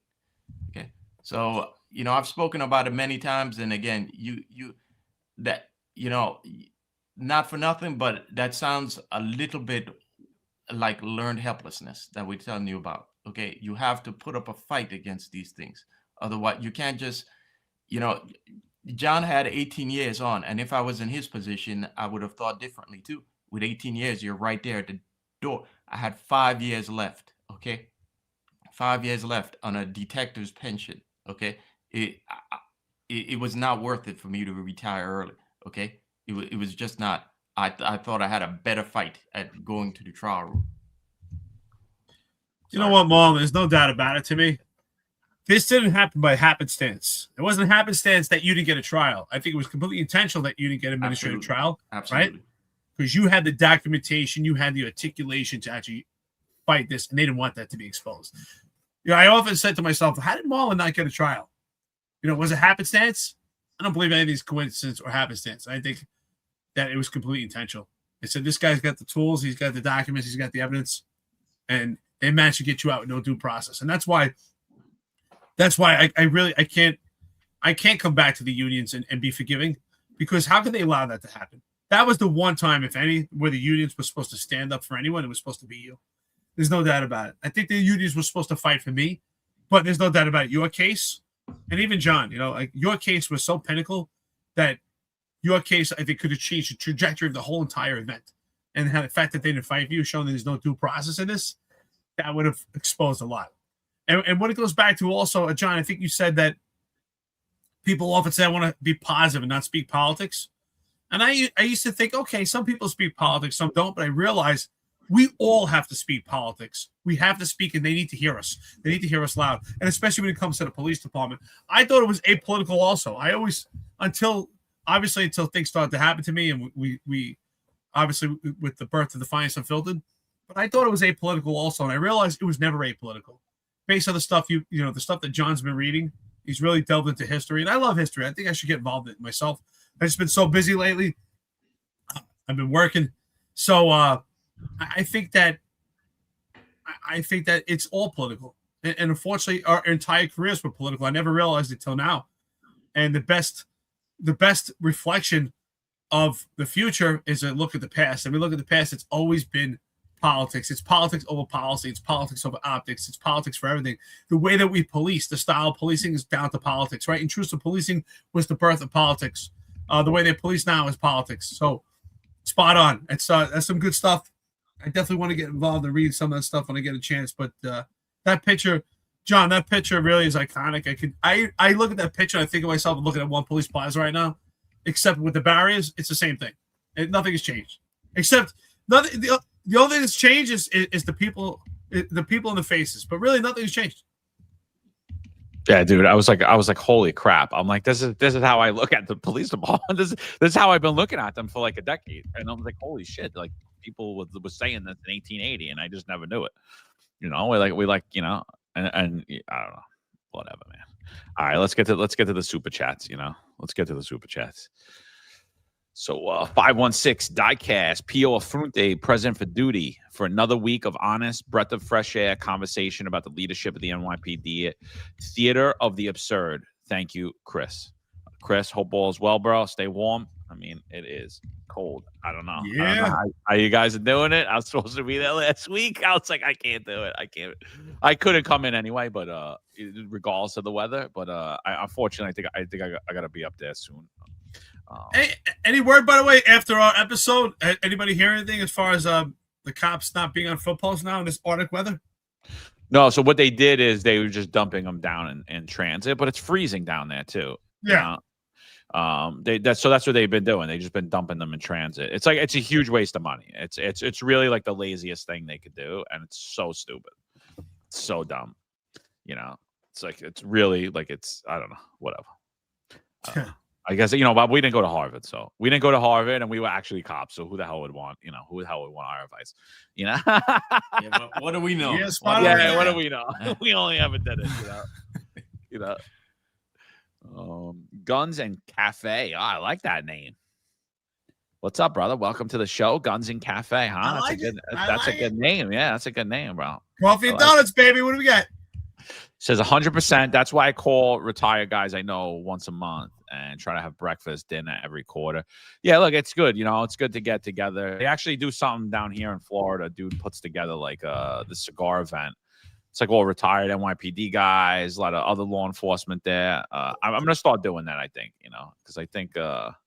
Okay, so you know, I've spoken about it many times, and again, not for nothing, but that sounds a little bit like learned helplessness that we're telling you about. Okay, you have to put up a fight against these things, otherwise you can't just, you know, John had 18 years on, and if I was in his position, I would have thought differently too. With 18 years, you're right there at the door. I had 5 years left. Okay, 5 years left on a detective's pension. Okay, it was not worth it for me to retire early. Okay, it was just not. I thought I had a better fight at going to the trial room. You know what, Mom? There's no doubt about it to me. This didn't happen by happenstance. It wasn't happenstance that you didn't get a trial. I think it was completely intentional that you didn't get an administrative trial. Absolutely. Right? Because you had the documentation, you had the articulation to actually fight this, and they didn't want that to be exposed. You know, I often said to myself, how did Marlon not get a trial? You know, was it happenstance? I don't believe anything's coincidence or happenstance. I think that it was completely intentional. They said, this guy's got the tools, he's got the documents, he's got the evidence, and they managed to get you out with no due process. And that's why I can't come back to the unions and be forgiving, because how could they allow that to happen? That was the one time, if any, where the unions were supposed to stand up for anyone. It was supposed to be you. There's no doubt about it. I think the unions were supposed to fight for me, but there's no doubt about it. Your case, and even John, you know, like your case was so pinnacle that your case, I think, could have changed the trajectory of the whole entire event. And the fact that they didn't fight for you, showing that there's no due process in this, that would have exposed a lot. And when it goes back to also, John, I think you said that people often say, I want to be positive and not speak politics. And I used to think, okay, some people speak politics, some don't, but I realized we all have to speak politics. We have to speak, and they need to hear us. They need to hear us loud, and especially when it comes to the police department. I thought it was apolitical also. I always, until things started to happen to me, and we obviously, with the birth of Defiance Unfiltered, but I thought it was apolitical also, and I realized it was never apolitical. Based on the stuff the stuff that John's been reading, he's really delved into history, and I love history. I think I should get involved in it myself. I've just been so busy lately. I've been working, so I think that it's all political, and unfortunately, our entire careers were political. I never realized it till now, and the best reflection of the future is a look at the past. And we look at the past; it's always been politics. It's politics over policy. It's politics over optics. It's politics for everything. The way that we police, the style of policing is down to politics, right? Intrusive policing was the birth of politics. The way they police now is politics. So spot on. That's some good stuff. I definitely want to get involved and read some of that stuff when I get a chance. But that picture, John, that picture really is iconic. I look at that picture and I think of myself looking at One Police Plaza right now, except with the barriers, it's the same thing. Nothing has changed. Except nothing. The only thing that's changed is the people in the faces, but really nothing has changed. Yeah, dude, I was like, holy crap! I'm like, this is how I look at the police department. This is how I've been looking at them for like a decade, and I'm like, holy shit! Like people was saying this in 1880, and I just never knew it. You know, we like you know, and I don't know, whatever, man. All right, let's get to the super chats. You know, let's get to the super chats. So 516 Diecast, Pio Afrunte, present for duty for another week of honest, breath of fresh air conversation about the leadership of the NYPD Theater of the Absurd. Thank you, Chris. Chris, hope all is well, bro. Stay warm. I mean, it is cold. I don't know. Yeah. I don't know how you guys are doing it. I was supposed to be there last week. I was like, I can't do it. I can't. I couldn't come in anyway, but regardless of the weather. But unfortunately, I think I got to be up there soon. Any word, by the way, after our episode? Anybody hear anything as far as the cops not being on foot posts now in this Arctic weather? No. So what they did is they were just dumping them down in transit, but it's freezing down there too. Yeah. That's what they've been doing. They've just been dumping them in transit. It's like it's a huge waste of money. It's really like the laziest thing they could do, and it's so stupid. It's so dumb. It's like it's really like it's I don't know, whatever. I guess Bob, we didn't go to Harvard, so we didn't go to Harvard, and we were actually cops. So who the hell would want who the hell would want our advice? Yeah, but what do we know? What do we know? We only ever did it, Guns and Cafe. Oh, I like that name. What's up, brother? Welcome to the show, Guns and Cafe. Huh? That's a good name. Yeah, that's a good name, bro. Coffee and donuts, baby. What do we got? Says 100%. That's why I call retired guys I know once a month and try to have breakfast, dinner every quarter. Yeah, look, it's good. It's good to get together. They actually do something down here in Florida. Dude puts together like the cigar event. It's like all retired NYPD guys, a lot of other law enforcement there. I'm gonna start doing that. I think, because I think I'm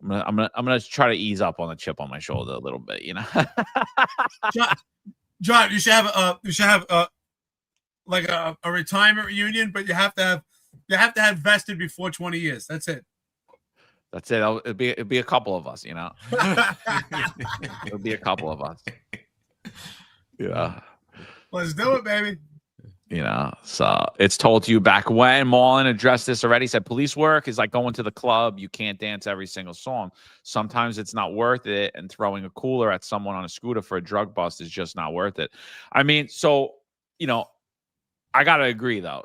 gonna try to ease up on the chip on my shoulder a little bit. John, you should have like a retirement reunion, but you have to have vested before 20 years. That's it. That's it. It'd be a couple of us. It'll be a couple of us. Yeah. Let's do it, baby. So it's told to you back when. Marlon addressed this already. Said police work is like going to the club. You can't dance every single song. Sometimes it's not worth it, and throwing a cooler at someone on a scooter for a drug bust is just not worth it. I mean, so I gotta agree though.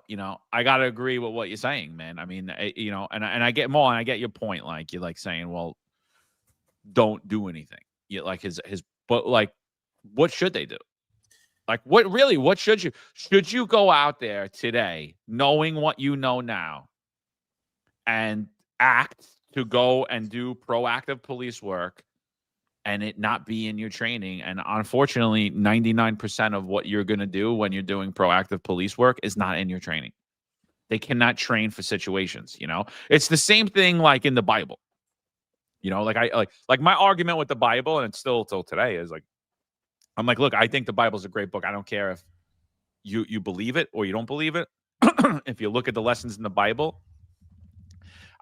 I gotta agree with what you're saying, man. I mean, and I get more, and I get your point. Like you're like saying, well, don't do anything. You like but like, what should they do? Like, what should you go out there today knowing what you know now and act to go and do proactive police work and it not be in your training? And unfortunately, 99% of what you're going to do when you're doing proactive police work is not in your training. They cannot train for situations, It's the same thing like in the Bible. Like my argument with the Bible, and it's still till today, is like, I'm like, look, I think the Bible's a great book. I don't care if you believe it or you don't believe it. If you look at the lessons in the Bible,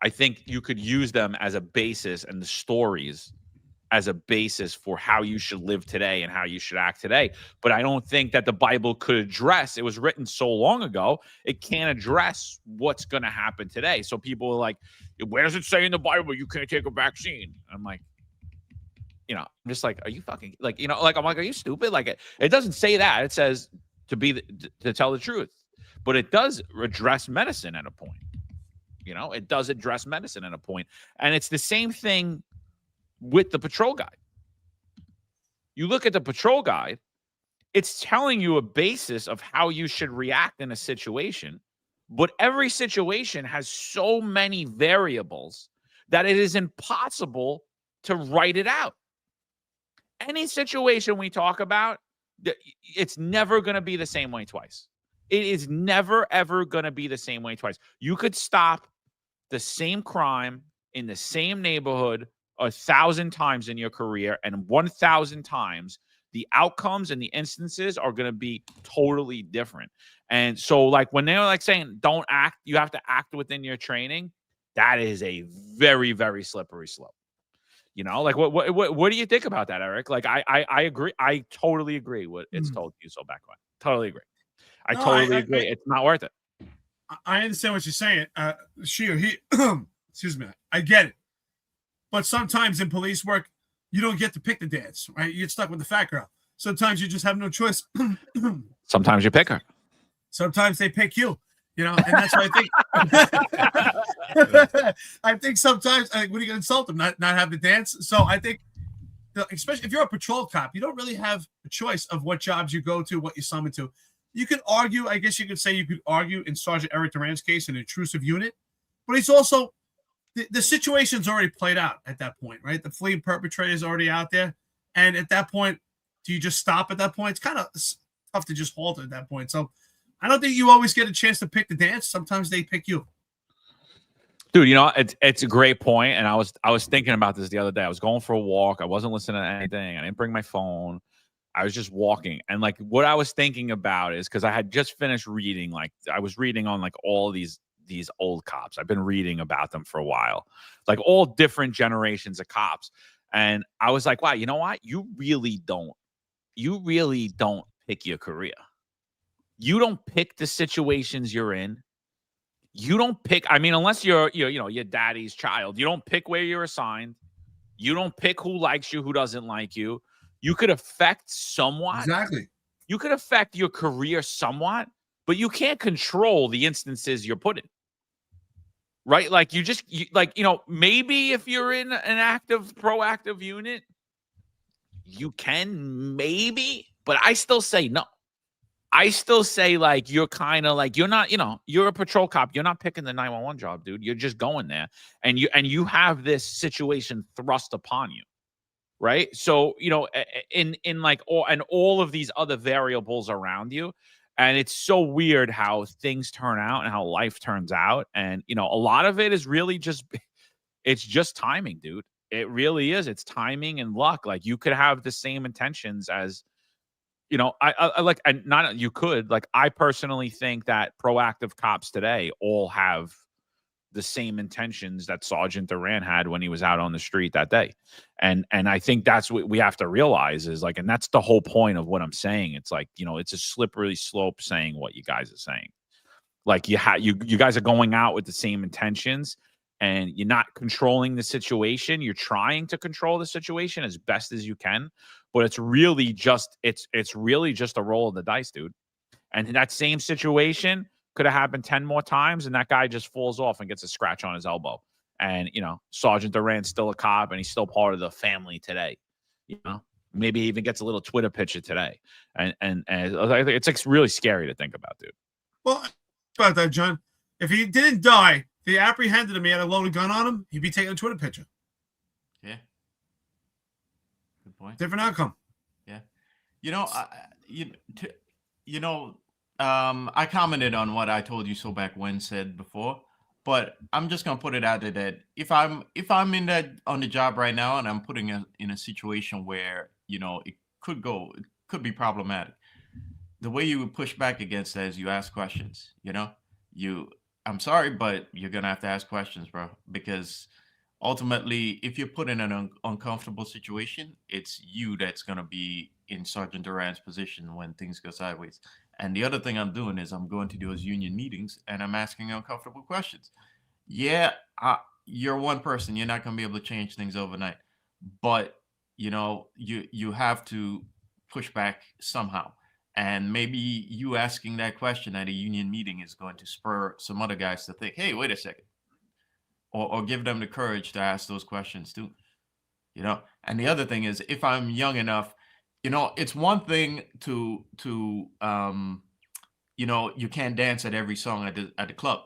I think you could use them as a basis, and the stories as a basis for how you should live today and how you should act today. But I don't think that the Bible could address, it was written so long ago, it can't address what's going to happen today. So people are like, where does it say in the Bible you can't take a vaccine? I'm like, I'm just like, are you fucking like, I'm like, are you stupid? Like it doesn't say that. It says to tell the truth, but it does address medicine at a point. It does address medicine at a point. And it's the same thing with the patrol guide. You look at the patrol guide, it's telling you a basis of how you should react in a situation, but every situation has so many variables that it is impossible to write it out. Any situation we talk about, it's never going to be the same way twice. It is never, ever going to be the same way twice. You could stop the same crime in the same neighborhood 1,000 times in your career, and 1,000 times the outcomes and the instances are going to be totally different. And so like when they're like saying don't act, you have to act within your training, that is a very, very slippery slope. Like what do you think about that, Eric? Like I agree. I totally agree with it's told you so back when. Totally agree. I totally agree. It's not worth it. I understand what you're saying. She or he, excuse me. I get it. But sometimes in police work, you don't get to pick the dance, right? You get stuck with the fat girl. Sometimes you just have no choice. Sometimes you pick her. Sometimes they pick you. And that's why I think I think sometimes what are you gonna insult them, not have the dance? So I think especially if you're a patrol cop, you don't really have a choice of what jobs you go to, what you summon to. You could argue, I guess you could say you could argue in Sgt Erik Duran's case, an intrusive unit, but he's also the situation's already played out at that point, right? The fleeing perpetrator is already out there, and at that point, do you just stop at that point? It's kind of tough to just halt at that point. So I don't think you always get a chance to pick the dance. Sometimes they pick you. Dude, you know, it's a great point, and I was thinking about this the other day. I was going for a walk. I wasn't listening to anything. I didn't bring my phone. I was just walking, and like what I was thinking about is because I had just finished reading. Like I was reading on like all these old cops. I've been reading about them for a while, like all different generations of cops, and I was like, wow, you know what? You really don't pick your career. You don't pick the situations you're in. You don't pick, I mean, unless you're your daddy's child, you don't pick where you're assigned. You don't pick who likes you, who doesn't like you. You could affect somewhat. Exactly. You could affect your career somewhat, but you can't control the instances you're put in. Right? Like maybe if you're in an active, proactive unit, you can maybe, but I still say no. I still say, like, you're kind of like, you're not, you're a patrol cop. You're not picking the 911 job, dude. You're just going there. And you have this situation thrust upon you. Right. So, in like, all of these other variables around you. And it's so weird how things turn out and how life turns out. And, a lot of it is really it's just timing, dude. It really is. It's timing and luck. Like, you could have the same intentions as, I like, and not you could, like, I personally think that proactive cops today all have the same intentions that Sgt Duran had when he was out on the street that day. And I think that's what we have to realize is like, and that's the whole point of what I'm saying. It's like, it's a slippery slope saying what you guys are saying. Like you guys are going out with the same intentions and you're not controlling the situation. You're trying to control the situation as best as you can, but it's really just a roll of the dice, dude. And that same situation could have happened 10 more times, and that guy just falls off and gets a scratch on his elbow. And Sgt Duran's still a cop, and he's still part of the family today. Maybe he even gets a little Twitter picture today. And it's like really scary to think about, dude. Well, about that, John. If he didn't die, if he apprehended him, he had a loaded gun on him, he'd be taking a Twitter picture. Yeah. Good point. Different outcome. Yeah. I commented on what I told you so back when said before, but I'm just gonna put it out there that if I'm on the job right now and I'm putting in a situation where it could be problematic, the way you would push back against that is you ask questions. I'm sorry, but you're gonna have to ask questions, bro, because ultimately, if you're put in an uncomfortable situation, it's you that's gonna be in Sgt Duran's position when things go sideways. And the other thing I'm doing is I'm going to those union meetings and I'm asking uncomfortable questions. Yeah, you're one person. You're not going to be able to change things overnight. But, you have to push back somehow. And maybe you asking that question at a union meeting is going to spur some other guys to think, hey, wait a second. Or give them the courage to ask those questions too. And the other thing is, if I'm young enough, it's one thing to you can't dance at every song at the club,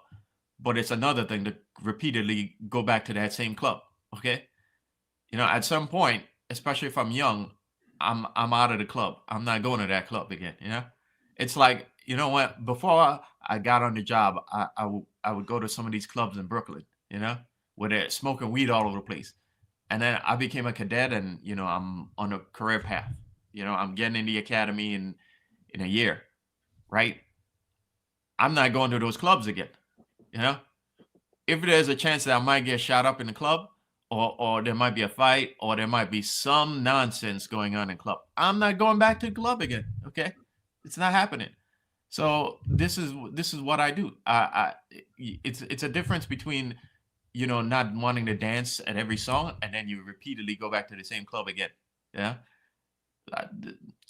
but it's another thing to repeatedly go back to that same club. Okay. At some point, especially if I'm young, I'm out of the club. I'm not going to that club again. It's like, what, before I got on the job, I would go to some of these clubs in Brooklyn, where they're smoking weed all over the place. And then I became a cadet and, I'm on a career path. I'm getting in the academy in a year, right? I'm not going to those clubs again. If there's a chance that I might get shot up in the club, or there might be a fight, or there might be some nonsense going on in club, I'm not going back to the club again. Okay, it's not happening. So this is what I do. It's a difference between not wanting to dance at every song and then you repeatedly go back to the same club again. Yeah.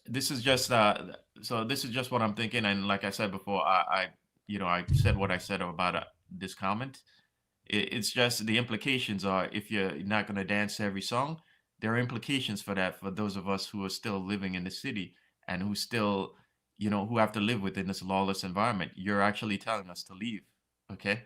This is just what I'm thinking, and like I said before, I said what I said about this comment. It's just the implications are, if you're not going to dance every song, there are implications for that for those of us who are still living in the city and who still who have to live within this lawless environment. You're actually telling us to leave, okay?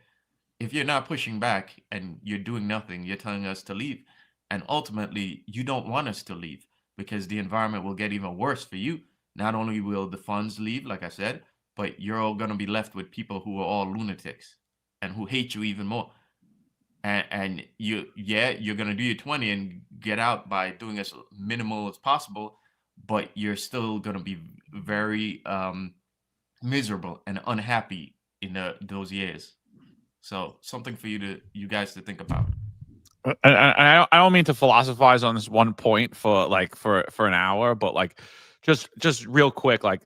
if you're not pushing back and you're doing nothing, you're telling us to leave. And ultimately, you don't want us to leave because the environment will get even worse for you. Not only will the funds leave, like I said, but you're all going to be left with people who are all lunatics and who hate you even more. And you're going to do your 20 and get out by doing as minimal as possible, but you're still going to be very miserable and unhappy in those years. So something for you guys to think about. And I don't mean to philosophize on this one point for an hour, but like just real quick, like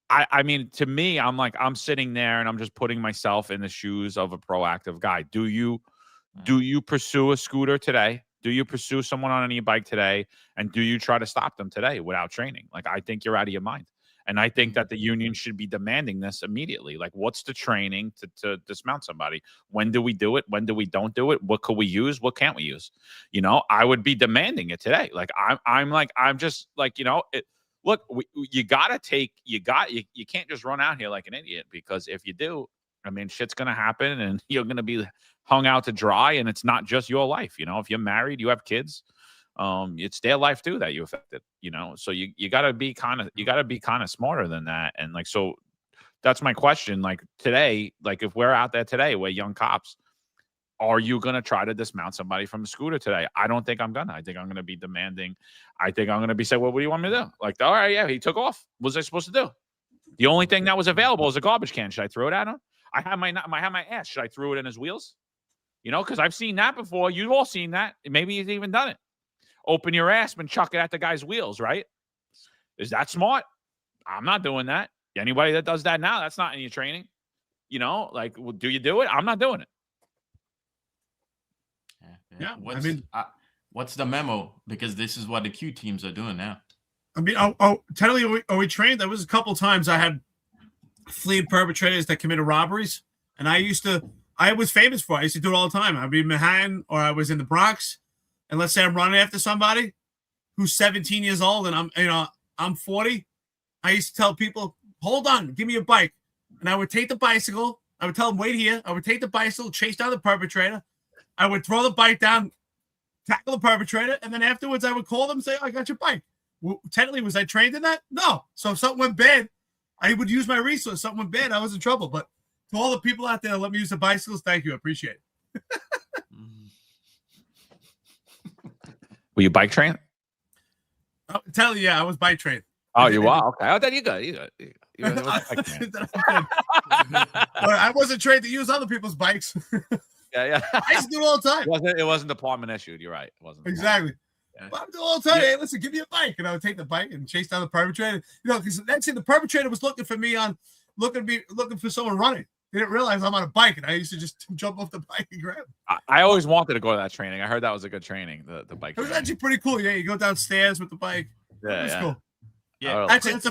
I mean, to me, I'm sitting there and I'm just putting myself in the shoes of a proactive guy. Do you pursue a scooter today? Do you pursue someone on an e-bike today? And do you try to stop them today without training? Like, I think you're out of your mind. And I think that the union should be demanding this immediately. Like, what's the training to dismount somebody? When do we do it? When do we don't do it? What could we use? What can't we use? You know, I would be demanding it today. Like, I'm just like, you know, look, you can't just run out here like an idiot, because if you do, I mean, shit's going to happen and you're going to be hung out to dry, and it's not just your life. You know, if you're married, you have kids, it's their life too that you affected, you know? So you gotta be kind of smarter than that. And like, so that's my question. Like today, like if we're out there today, we're young cops, are you going to try to dismount somebody from a scooter today? I don't think I'm gonna. I think I'm going to be demanding. I think I'm going to be saying, well, what do you want me to do? Like, all right, yeah, he took off. What was I supposed to do? The only thing that was available is a garbage can. Should I throw it at him? I have my ass. Should I throw it in his wheels? You know, because I've seen that before. You've all seen that. Maybe he's even done it. Open your ass and chuck it at the guy's wheels, right? Is that smart? I'm not doing that. Anybody that does that now, that's not in your training. You know, like, well, do you do it? I'm not doing it. Yeah. What's the memo? Because this is what the Q teams are doing now. I mean, technically, are we trained? There was a couple times I had fleeing perpetrators that committed robberies, and I was famous for it. I used to do it all the time. I'd be in Manhattan or I was in the Bronx, and let's say I'm running after somebody who's 17 years old and I'm 40. I used to tell people, hold on, give me a bike. And I would take the bicycle. I would tell them, wait here. I would take the bicycle, chase down the perpetrator. I would throw the bike down, tackle the perpetrator, and then afterwards I would call them and say, oh, I got your bike. Well, technically, was I trained in that? No. So if something went bad, I would use my resource. Something went bad, I was in trouble. But to all the people out there, let me use the bicycles. Thank you. I appreciate it. Were you bike trained? I'll tell you, yeah, I was bike trained. Oh, you are? Okay. Oh, then you good. But I wasn't trained to use other people's bikes. Yeah. I used to do it all the time. It wasn't department issued. You're right. It wasn't. Exactly. Yeah. But I'm doing all the time. Hey, listen, give me a bike. And I would take the bike and chase down the perpetrator. You know, because that's it. The perpetrator was looking for me looking for someone running. They didn't realize I'm on a bike, and I used to just jump off the bike and grab him. I always wanted to go to that training. I heard that was a good training, the bike. It was actually pretty cool. Yeah, you go downstairs with the bike. Yeah, it's cool. Yeah, actually, that's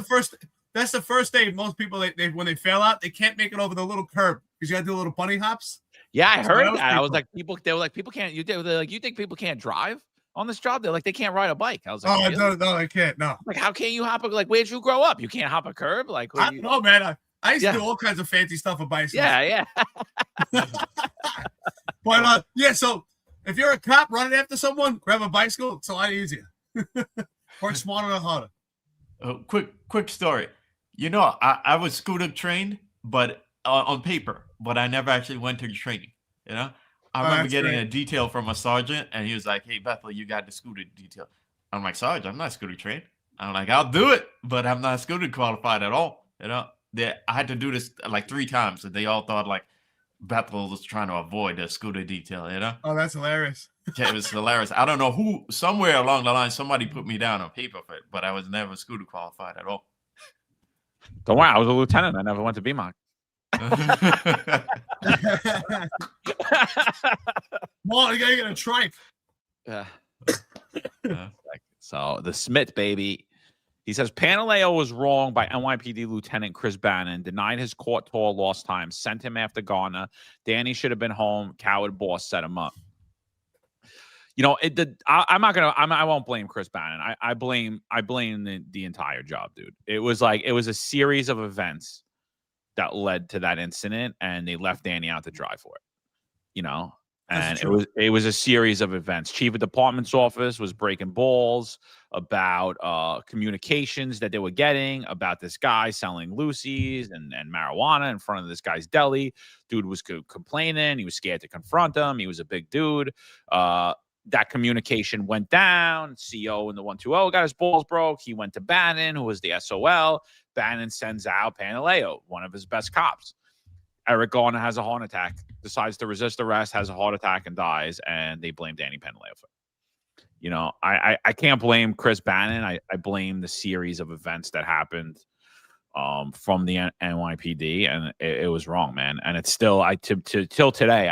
the first day. Most people, they when they fail out, they can't make it over the little curb because you got to do little bunny hops. Yeah, I heard that. I was like, they were like, people can't. You think people can't drive on this job? They're like, they can't ride a bike. I was like, oh, no, I can't. No. Like, how can you hop? Like, where'd you grow up? You can't hop a curb? Like, I don't know, man. I used to do all kinds of fancy stuff with bicycles. Yeah. But so if you're a cop running after someone, grab a bicycle. It's a lot easier. Work smarter, not harder. Quick story. You know, I was scooter trained, but on paper, but I never actually went to the training. You know, I remember getting a detail from a sergeant, and he was like, "Hey, Bethel, you got the scooter detail." I'm like, "Sergeant, I'm not scooter trained." I'm like, "I'll do it, but I'm not scooter qualified at all." You know. I had to do this like 3 times, and they all thought like Bethel was trying to avoid the scooter detail, you know? Oh, that's hilarious. Yeah, it was hilarious. I don't know who, somewhere along the line, somebody put me down on paper for it, but I was never scooter qualified at all. Don't worry, I was a lieutenant. I never went to BMOC. Well, you gotta get a trike. Yeah. So the Smith baby. He says Pantaleo was wrong by NYPD Lieutenant Chris Bannon, denied his court tour, lost time, sent him after Garner. Danny should have been home. Coward boss set him up. You know, I won't blame Chris Bannon. I blame the entire job, dude. It was a series of events that led to that incident, and they left Danny out to dry for it. you know, That's and true. it was a series of events. Chief of department's office was breaking balls about communications that they were getting about this guy selling Lucy's and marijuana in front of this guy's deli. Dude was complaining. He was scared to confront him. He was a big dude. That communication went down. CO in the 120 got his balls broke. He went to Bannon, who was the SOL. Bannon sends out Pantaleo, one of his best cops. Eric Garner has a heart attack, decides to resist arrest, has a heart attack, and dies, and they blame Danny Pantaleo for it. You know, I can't blame Chris Bannon. I blame the series of events that happened from the NYPD, and it was wrong, man. And it's still, till today,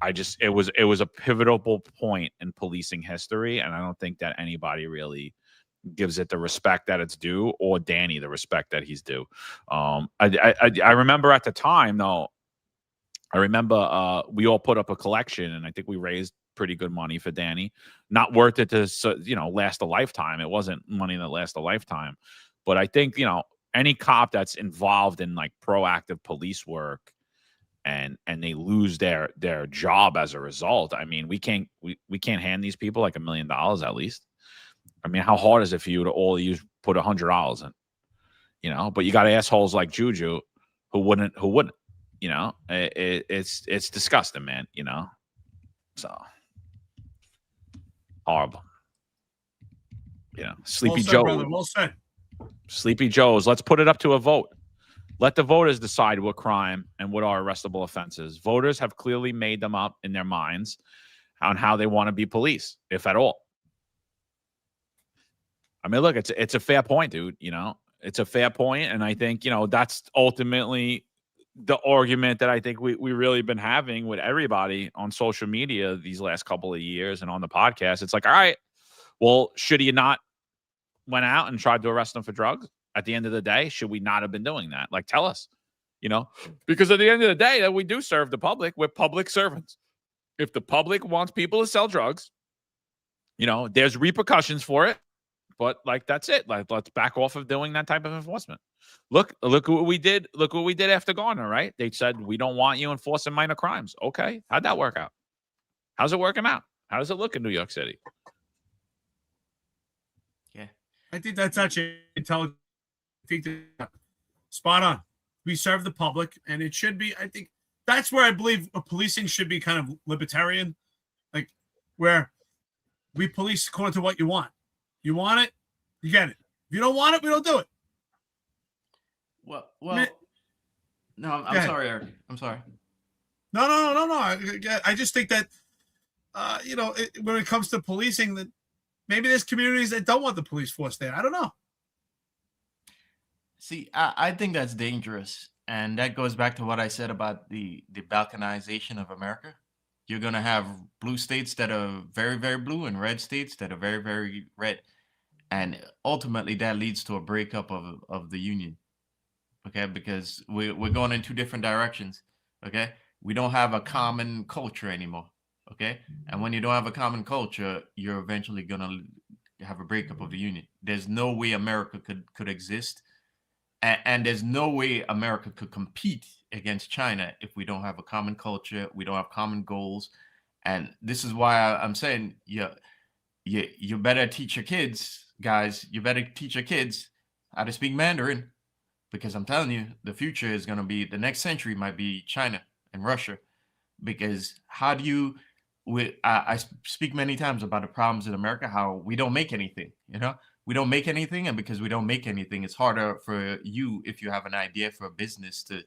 it was a pivotal point in policing history, and I don't think that anybody really gives it the respect that it's due, or Danny the respect that he's due. I remember at the time, though. I remember we all put up a collection, and I think we raised pretty good money for Danny. Not worth it to last a lifetime. It wasn't money that lasts a lifetime, but I think any cop that's involved in like proactive police work and they lose their job as a result. I mean, we can't hand these people like $1 million at least. I mean, how hard is it for you to all use put $100 in? But you got assholes like Juju who wouldn't. It's disgusting, man. So horrible. Sleepy Joe. Brother. Well said. Sleepy Joes. Let's put it up to a vote. Let the voters decide what crime and what are arrestable offenses. Voters have clearly made them up in their minds on how they want to be police, if at all. I mean, look, it's a fair point, dude. It's a fair point, and I think that's ultimately the argument that I think we really been having with everybody on social media these last couple of years and on the podcast. It's like, all right, well, should he not went out and tried to arrest them for drugs? At the end of the day, should we not have been doing that? Like, tell us, because at the end of the day, that we do serve the public. We're public servants. If the public wants people to sell drugs, there's repercussions for it. But like, that's it. Like, let's back off of doing that type of enforcement. Look what we did. Look what we did after Garner, right? They said, we don't want you enforcing minor crimes. Okay. How'd that work out? How's it working out? How does it look in New York City? Yeah. I think that's actually intelligent. I think that spot on. We serve the public, and it should be, I think that's where I believe policing should be kind of libertarian, like where we police according to what you want. You want it, you get it. If you don't want it, we don't do it. Well, no, I'm sorry, Eric. I'm sorry. No. I just think that, when it comes to policing, that maybe there's communities that don't want the police force there. I don't know. See, I think that's dangerous. And that goes back to what I said about the balkanization of America. You're going to have blue states that are very, very blue and red states that are very, very red. And ultimately, that leads to a breakup of the union. Okay, because we're going in two different directions. Okay, we don't have a common culture anymore. Okay, and when you don't have a common culture, you're eventually going to have a breakup of the union. There's no way America could exist. And there's no way America could compete against China if we don't have a common culture, we don't have common goals. And this is why I'm saying you better teach your kids, guys, you better teach your kids how to speak Mandarin, because I'm telling you, the future is going to be, the next century might be China and Russia. Because how do you, I speak many times about the problems in America, how we don't make anything, we don't make anything. And because we don't make anything, it's harder for you, if you have an idea for a business, to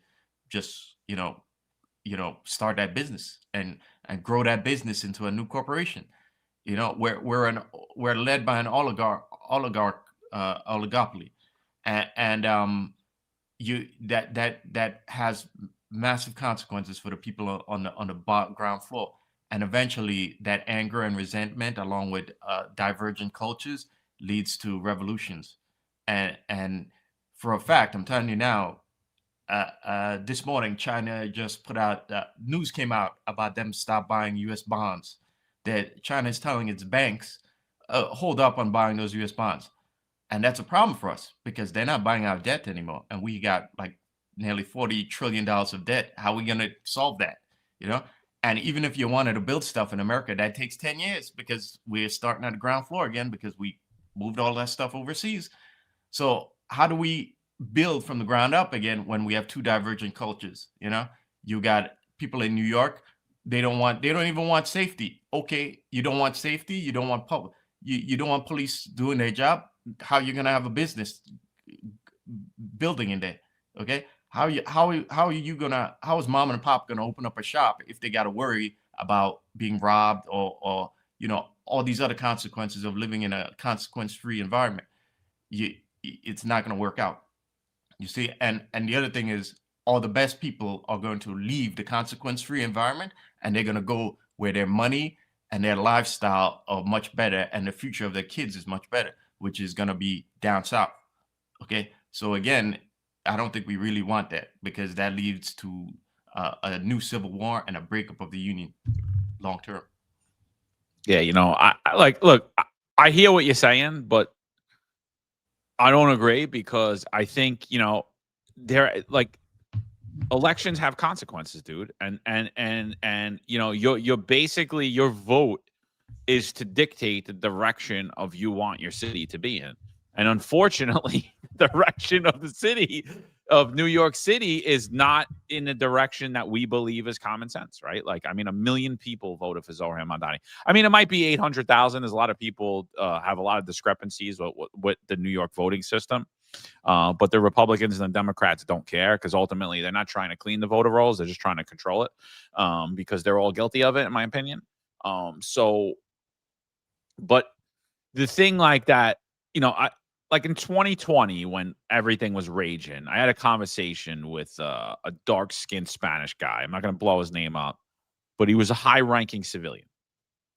just, start that business and grow that business into a new corporation. We're led by an oligopoly. And that has massive consequences for the people on the ground floor. And eventually that anger and resentment, along with divergent cultures, leads to revolutions. And for a fact, I'm telling you now, this morning, China just put out, news came out about them stop buying U.S. bonds, that China is telling its banks, hold up on buying those U.S. bonds. And that's a problem for us, because they're not buying our debt anymore. And we got like nearly $40 trillion of debt. How are we going to solve that? you know. And even if you wanted to build stuff in America, that takes 10 years because we're starting at the ground floor again because we moved all that stuff overseas. So how do we build from the ground up again when we have two divergent cultures? You know, you got people in New York, they don't even want safety. Okay, you don't want safety, you don't want public, you don't want police doing their job. How are you gonna have a business building in there? Okay, how is mom and pop gonna open up a shop if they got to worry about being robbed or you know, all these other consequences of living in a consequence-free environment? It's not going to work out, you see. And the other thing is, all the best people are going to leave the consequence-free environment, and they're going to go where their money and their lifestyle are much better, and the future of their kids is much better, which is going to be down south. Okay, so again, I don't think we really want that, because that leads to a new civil war and a breakup of the union long term. Yeah, you know, I like, look, I hear what you're saying, but I don't agree, because I think, you know, there, like, elections have consequences, dude. And you know, you're basically, your vote is to dictate the direction of you want your city to be in. And unfortunately, the direction of the city of New York City is not in the direction that we believe is common sense, right? Like, I mean, 1 million people voted for Zohran Mamdani. I mean, it might be 800,000. There's a lot of people have a lot of discrepancies with the New York voting system. But the Republicans and the Democrats don't care, because ultimately they're not trying to clean the voter rolls. They're just trying to control it, because they're all guilty of it, in my opinion. But the thing like that, you know, like in 2020, when everything was raging, I had a conversation with a dark-skinned Spanish guy. I'm not going to blow his name up, but he was a high-ranking civilian,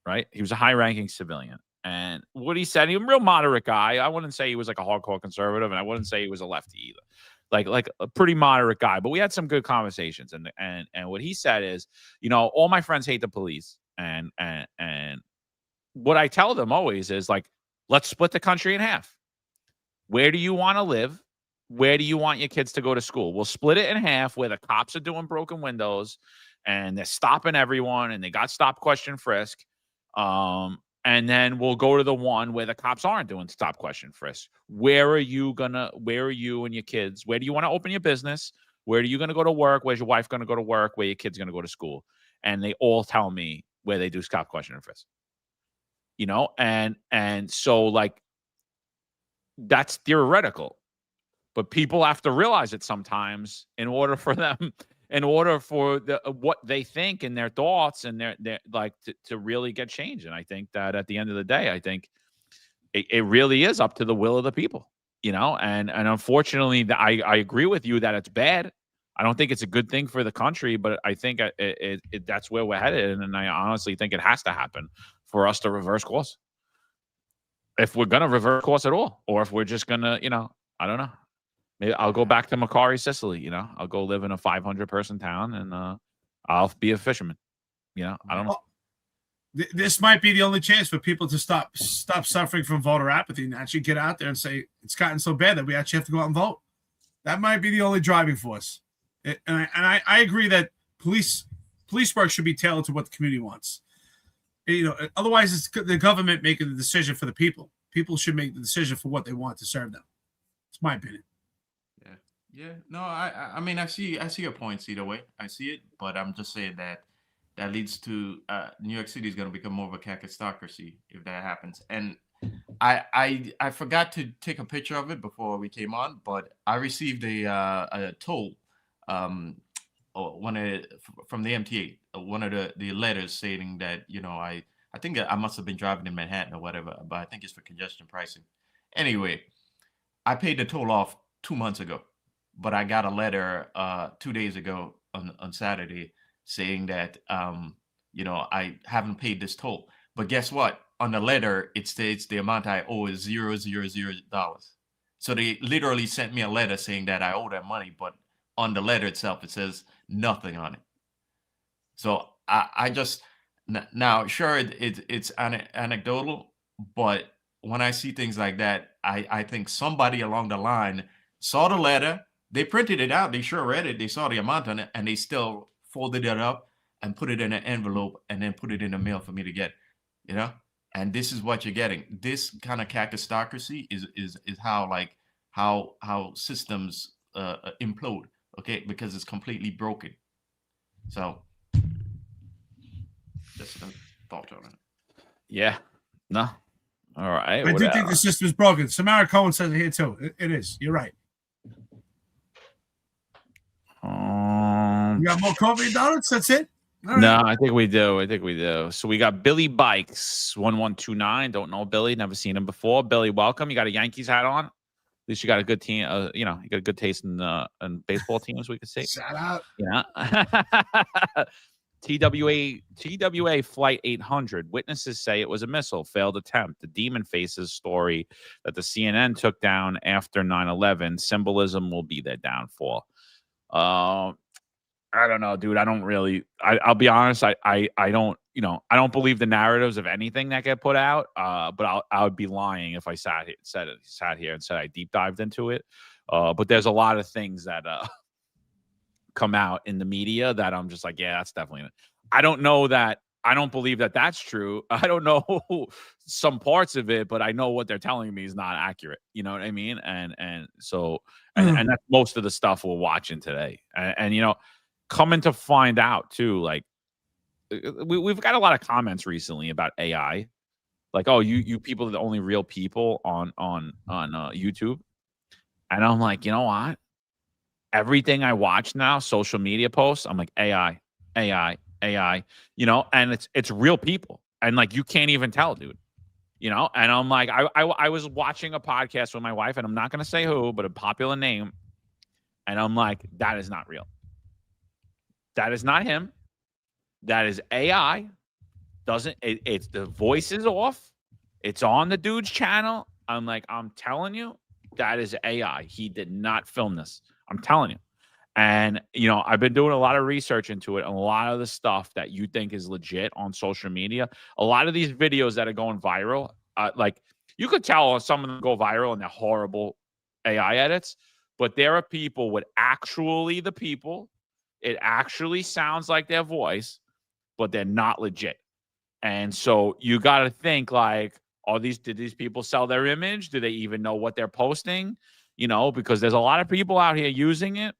right? He was a high-ranking civilian. And what he said, he was a real moderate guy. I wouldn't say he was like a hardcore conservative, and I wouldn't say he was a lefty either. Like a pretty moderate guy. But we had some good conversations. And what he said is, you know, all my friends hate the police. And what I tell them always is, like, let's split the country in half. Where do you want to live? Where do you want your kids to go to school? We'll split it in half, where the cops are doing broken windows and they're stopping everyone and they got stop, question, frisk. And then we'll go to the one where the cops aren't doing stop, question, frisk. Where are you and your kids? Where do you want to open your business? Where are you going to go to work? Where's your wife going to go to work? Where your kid's going to go to school? And they all tell me where they do stop, question, and frisk. You know, and so, like, that's theoretical, but people have to realize it sometimes in order for what they think and their thoughts and their like to really get change. And I think that at the end of the day, I think it really is up to the will of the people, you know. And unfortunately, I agree with you that it's bad. I don't think it's a good thing for the country, but I think that's where we're headed. And I honestly think it has to happen for us to reverse course, if we're going to reverse course at all, or if we're just going to, you know, I don't know. Maybe I'll go back to Macquarie, Sicily, you know. I'll go live in a 500-person town, and I'll be a fisherman. You know, I don't know. This might be the only chance for people to stop suffering from voter apathy and actually get out there and say, it's gotten so bad that we actually have to go out and vote. That might be the only driving force. And I agree that police work should be tailored to what the community wants. You know, otherwise it's the government making the decision for the people. People should make the decision for what they want to serve them. It's my opinion. Yeah. No, I mean, I see your points either way. I see it, but I'm just saying that leads to New York City is going to become more of a kakistocracy if that happens. And I forgot to take a picture of it before we came on, but I received a toll from the MTA, one of the letters stating that, you know, I think that I must have been driving in Manhattan or whatever, but I think it's for congestion pricing. Anyway, I paid the toll off 2 months ago, but I got a letter 2 days ago on Saturday saying that, you know, I haven't paid this toll. But guess what? On the letter, it states the amount I owe is $000. So they literally sent me a letter saying that I owe that money, but on the letter itself, it says nothing on it. So I just, now, sure, it's anecdotal, but when I see things like that, I think somebody along the line saw the letter, they printed it out, they sure read it, they saw the amount on it, and they still folded it up and put it in an envelope and then put it in the mail for me to get, you know? And this is what you're getting. This kind of cacostocracy is how like how systems implode, okay? Because it's completely broken. So that's the thought on it. Yeah. No. All right. I do think the system is broken. Samara Cohen says it here too. It is. You're right. We got more coffee and donuts. That's it. All No, right. I think we do. I think we do. So we got Billy Bikes 1129. Don't know Billy. Never seen him before. Billy, welcome. You got a Yankees hat on. At least you got a good team. You know, you got a good taste in baseball teams. We could say. Shout out. Yeah. TWA Flight 800. Witnesses say it was a missile, failed attempt. The Demon Faces story that the CNN took down after 9/11. Symbolism will be their downfall. I don't know, dude. I don't really. I'll be honest. I don't. You know, I don't believe the narratives of anything that get put out. But I would be lying if I sat here and said I deep dived into it. But there's a lot of things that come out in the media that I'm just like, yeah, that's definitely. I don't know that. I don't believe that that's true. I don't know some parts of it, but I know what they're telling me is not accurate. You know what I mean? And so and that's most of the stuff we're watching today. And you know, coming to find out too, like we've got a lot of comments recently about AI, like, oh, you people are the only real people on YouTube, and I'm like, you know what? Everything I watch now, social media posts, I'm like AI, you know, and it's real people, and like you can't even tell, dude, you know. And I'm like, I was watching a podcast with my wife, and I'm not gonna say who, but a popular name, and I'm like, that is not real. That is not him. That is AI. It's the voice is off. It's on the dude's channel. I'm like, I'm telling you, that is AI. He did not film this. I'm telling you. And, you know, I've been doing a lot of research into it. And a lot of the stuff that you think is legit on social media, a lot of these videos that are going viral, like you could tell some of them go viral and they're horrible AI edits, but there are people with actually the people. It actually sounds like their voice, but they're not legit. And so you got to think like, did these people sell their image? Do they even know what they're posting? You know, because there's a lot of people out here using it.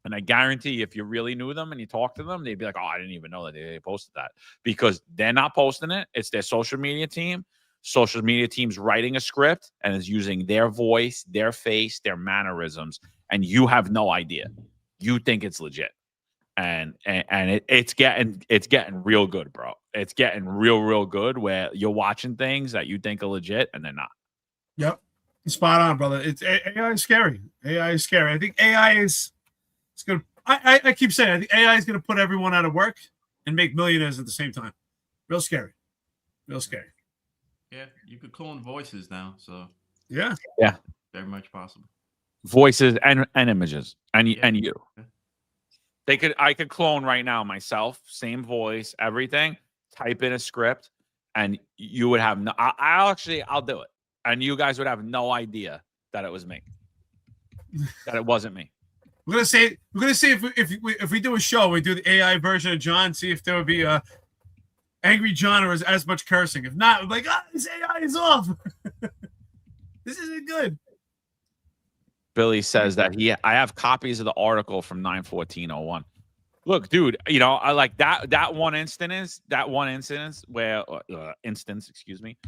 And I guarantee if you really knew them and you talk to them, they'd be like, oh, I didn't even know that they posted that, because they're not posting it. It's their social media team. Social media team's writing a script and is using their voice, their face, their mannerisms. And you have no idea. You think it's legit. And it's getting real good, bro. It's getting real good where you're watching things that you think are legit and they're not. Yep. Spot on, brother. AI is scary. AI is scary. I think AI is going to, I keep saying, I think AI is going to put everyone out of work and make millionaires at the same time. Real scary. Real scary. Yeah, you could clone voices now, so yeah, very much possible. Voices and images and you. Yeah. I could clone right now myself, same voice, everything, type in a script, and you would have no. I'll do it, and you guys would have no idea that it was me, that it wasn't me. We're gonna say if we do a show, we do the AI version of John, see if there would be a angry John or as much cursing. If not, we're like, this AI is off. This isn't good. Billy says that I have copies of the article from 9/14/01. Look, dude, you know, I like that one instance where excuse me,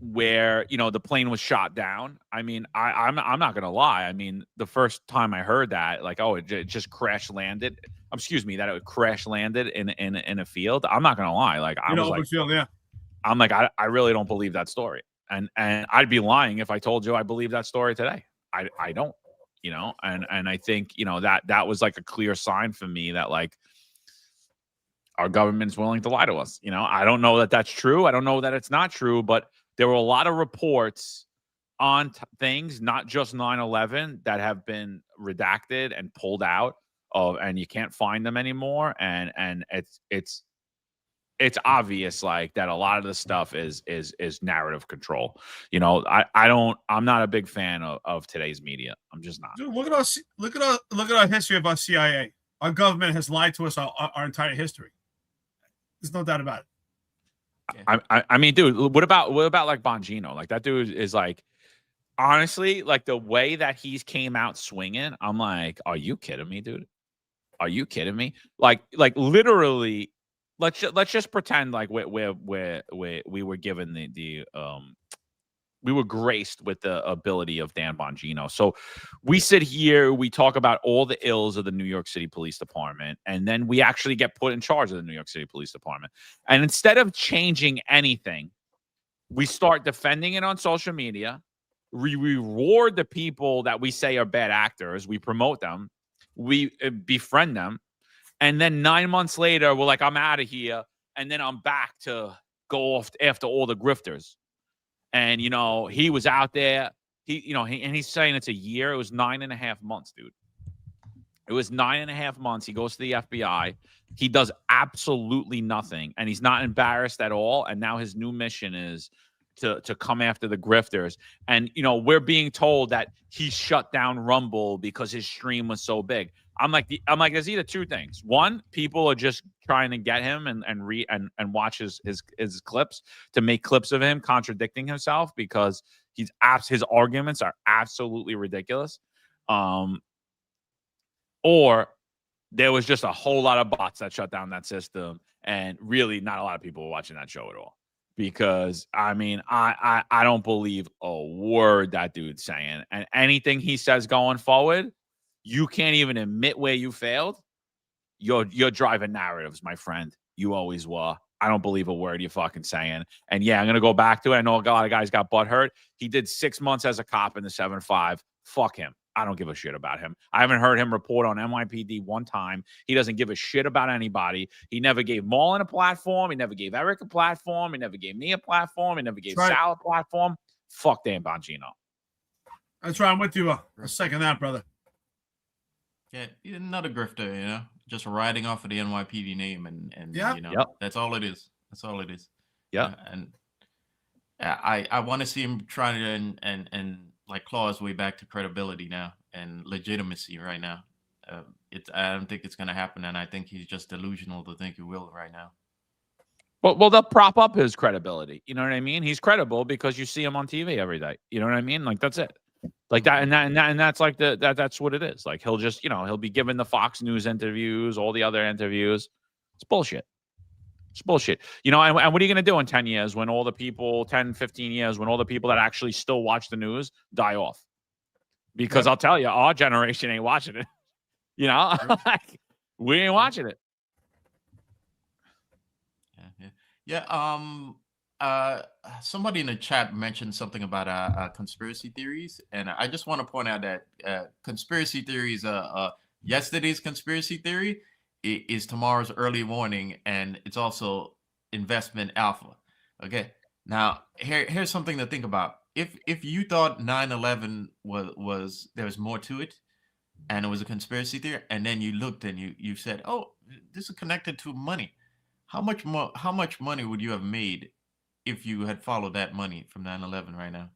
where, you know, the plane was shot down. I mean, I'm not gonna lie. I mean, the first time I heard that, like, oh, it just crash landed. Excuse me, that it crash landed in a field. I'm not gonna lie. Like, I was like, field, yeah. I'm like, I really don't believe that story. And I'd be lying if I told you I believe that story today. I don't, you know, and I think, you know, that was like a clear sign for me that like our government's willing to lie to us. You know, I don't know that that's true. I don't know that it's not true, but there were a lot of reports on things, not just 9/11, that have been redacted and pulled out of, and you can't find them anymore. And it's obvious like that a lot of the stuff is narrative control. You know, I'm not a big fan of today's media. I'm just not. Dude, look at our history of our CIA. Our government has lied to us our entire history. There's no doubt about it. I mean, dude, what about like Bongino? Like that dude is like, honestly, like the way that he's came out swinging, I'm like, are you kidding me, dude? Are you kidding me? Like literally, let's just pretend like we were given we were graced with the ability of Dan Bongino. So we sit here, we talk about all the ills of the New York City Police Department, and then we actually get put in charge of the New York City Police Department. And instead of changing anything, we start defending it on social media. We reward the people that we say are bad actors. We promote them. We befriend them. And then 9 months later, we're like, I'm out of here. And then I'm back to go off after all the grifters. And, you know, he was out there. And he's saying it's a year. It was 9.5 months, dude. It was 9.5 months. He goes to the FBI. He does absolutely nothing. And he's not embarrassed at all. And now his new mission is to come after the grifters. And, you know, we're being told that he shut down Rumble because his stream was so big. I'm like, there's either two things. One, people are just trying to get him and watch his clips to make clips of him contradicting himself because his arguments are absolutely ridiculous. Or there was just a whole lot of bots that shut down that system, and really not a lot of people were watching that show at all. Because I mean, I don't believe a word that dude's saying, and anything he says going forward, you can't even admit where you failed. You're driving narratives, my friend. You always were. I don't believe a word you're fucking saying. And yeah, I'm gonna go back to it. I know a lot of guys got butthurt. He did 6 months as a cop in the 7-5. Fuck him. I don't give a shit about him. I haven't heard him report on NYPD one time. He doesn't give a shit about anybody. He never gave Marlon a platform. He never gave Eric a platform. He never gave me a platform. He never gave Sal a platform. Fuck Dan Bongino. That's right. I'm with you. I'll second that, brother. Yeah, another grifter, you know, just riding off of the NYPD name, and you know, that's all it is. That's all it is. Yeah, and I want to see him trying to and like claw his way back to credibility now and legitimacy right now. I don't think it's going to happen, and I think he's just delusional to think he will right now. Well, they'll prop up his credibility. You know what I mean? He's credible because you see him on TV every day. You know what I mean? Like that's it. Like that, and that's like that's what it is. Like he'll just, you know, he'll be given the Fox News interviews, all the other interviews. It's bullshit. It's bullshit. You know, and what are you going to do in 10 years when all the people, 10, 15 years, when all the people that actually still watch the news die off? Because I'll tell you, our generation ain't watching it. You know, like, we ain't watching it. Somebody in the chat mentioned something about conspiracy theories, and I just want to point out that conspiracy theories, yesterday's conspiracy theory is tomorrow's early warning, and it's also investment alpha. Okay, now here's something to think about. If you thought 9/11 was there was more to it, and it was a conspiracy theory, and then you looked and you said, oh, this is connected to money. How much money would you have made if you had followed that money from 9/11 right now?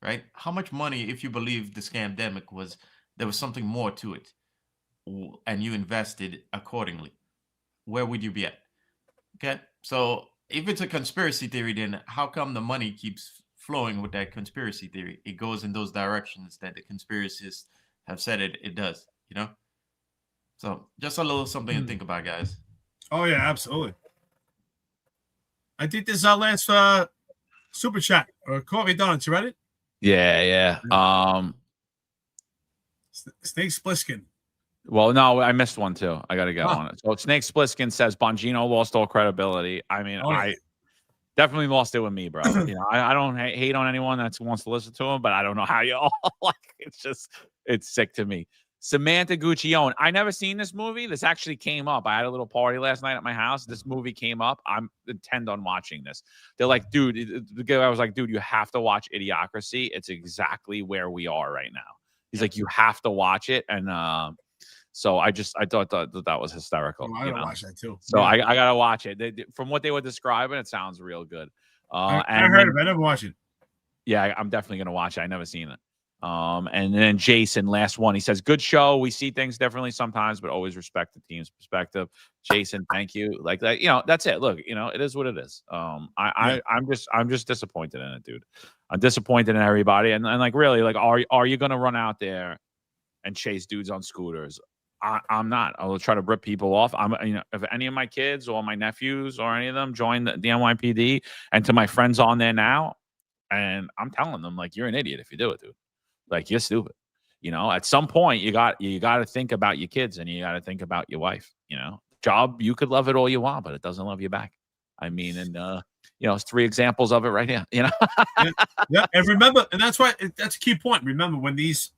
Right? How much money, if you believe the scamdemic there was something more to it, and you invested accordingly, where would you be at? Okay, so if it's a conspiracy theory, then how come the money keeps flowing with that conspiracy theory? It goes in those directions that the conspiracists have said it does, you know? So just a little something to think about, guys. Oh yeah, absolutely. I think this is our last super chat or coffee donuts. You ready? Yeah. Snake Splitskin. Well, no, I missed one too. I got to get on it. So Snake Splitskin says Bongino lost all credibility. I mean, I definitely lost it with me, bro. You know, I don't hate on anyone that wants to listen to him, but I don't know how y'all like. It's sick to me. Samantha Guccione. I never seen this movie. This actually came up. I had a little party last night at my house. This movie came up. I'm intent on watching this. They're like, dude, I was like, dude, you have to watch Idiocracy. It's exactly where we are right now. He's like, you have to watch it. And so I thought that was hysterical. I gotta watch that too. So I gotta watch it. From what they were describing, it sounds real good. I heard of it. I never watched it. Yeah, I'm definitely gonna watch it. I never seen it. And then Jason, last one, he says, good show. We see things differently sometimes, but always respect the team's perspective. Jason, thank you. Like that, that's it. Look, it is what it is. I'm just disappointed in it, dude. I'm disappointed in everybody. And like, really, like, are you going to run out there and chase dudes on scooters? I'm not. I will try to rip people off. If any of my kids or my nephews or any of them join the NYPD, and to my friends on there now, and I'm telling them, like, you're an idiot if you do it, dude. Like, you're stupid. At some point you got to think about your kids, and you got to think about your wife. Job, you could love it all you want, but it doesn't love you back. I mean, and it's 3 examples of it right here. Yeah. And remember, and that's a key point. Remember, when these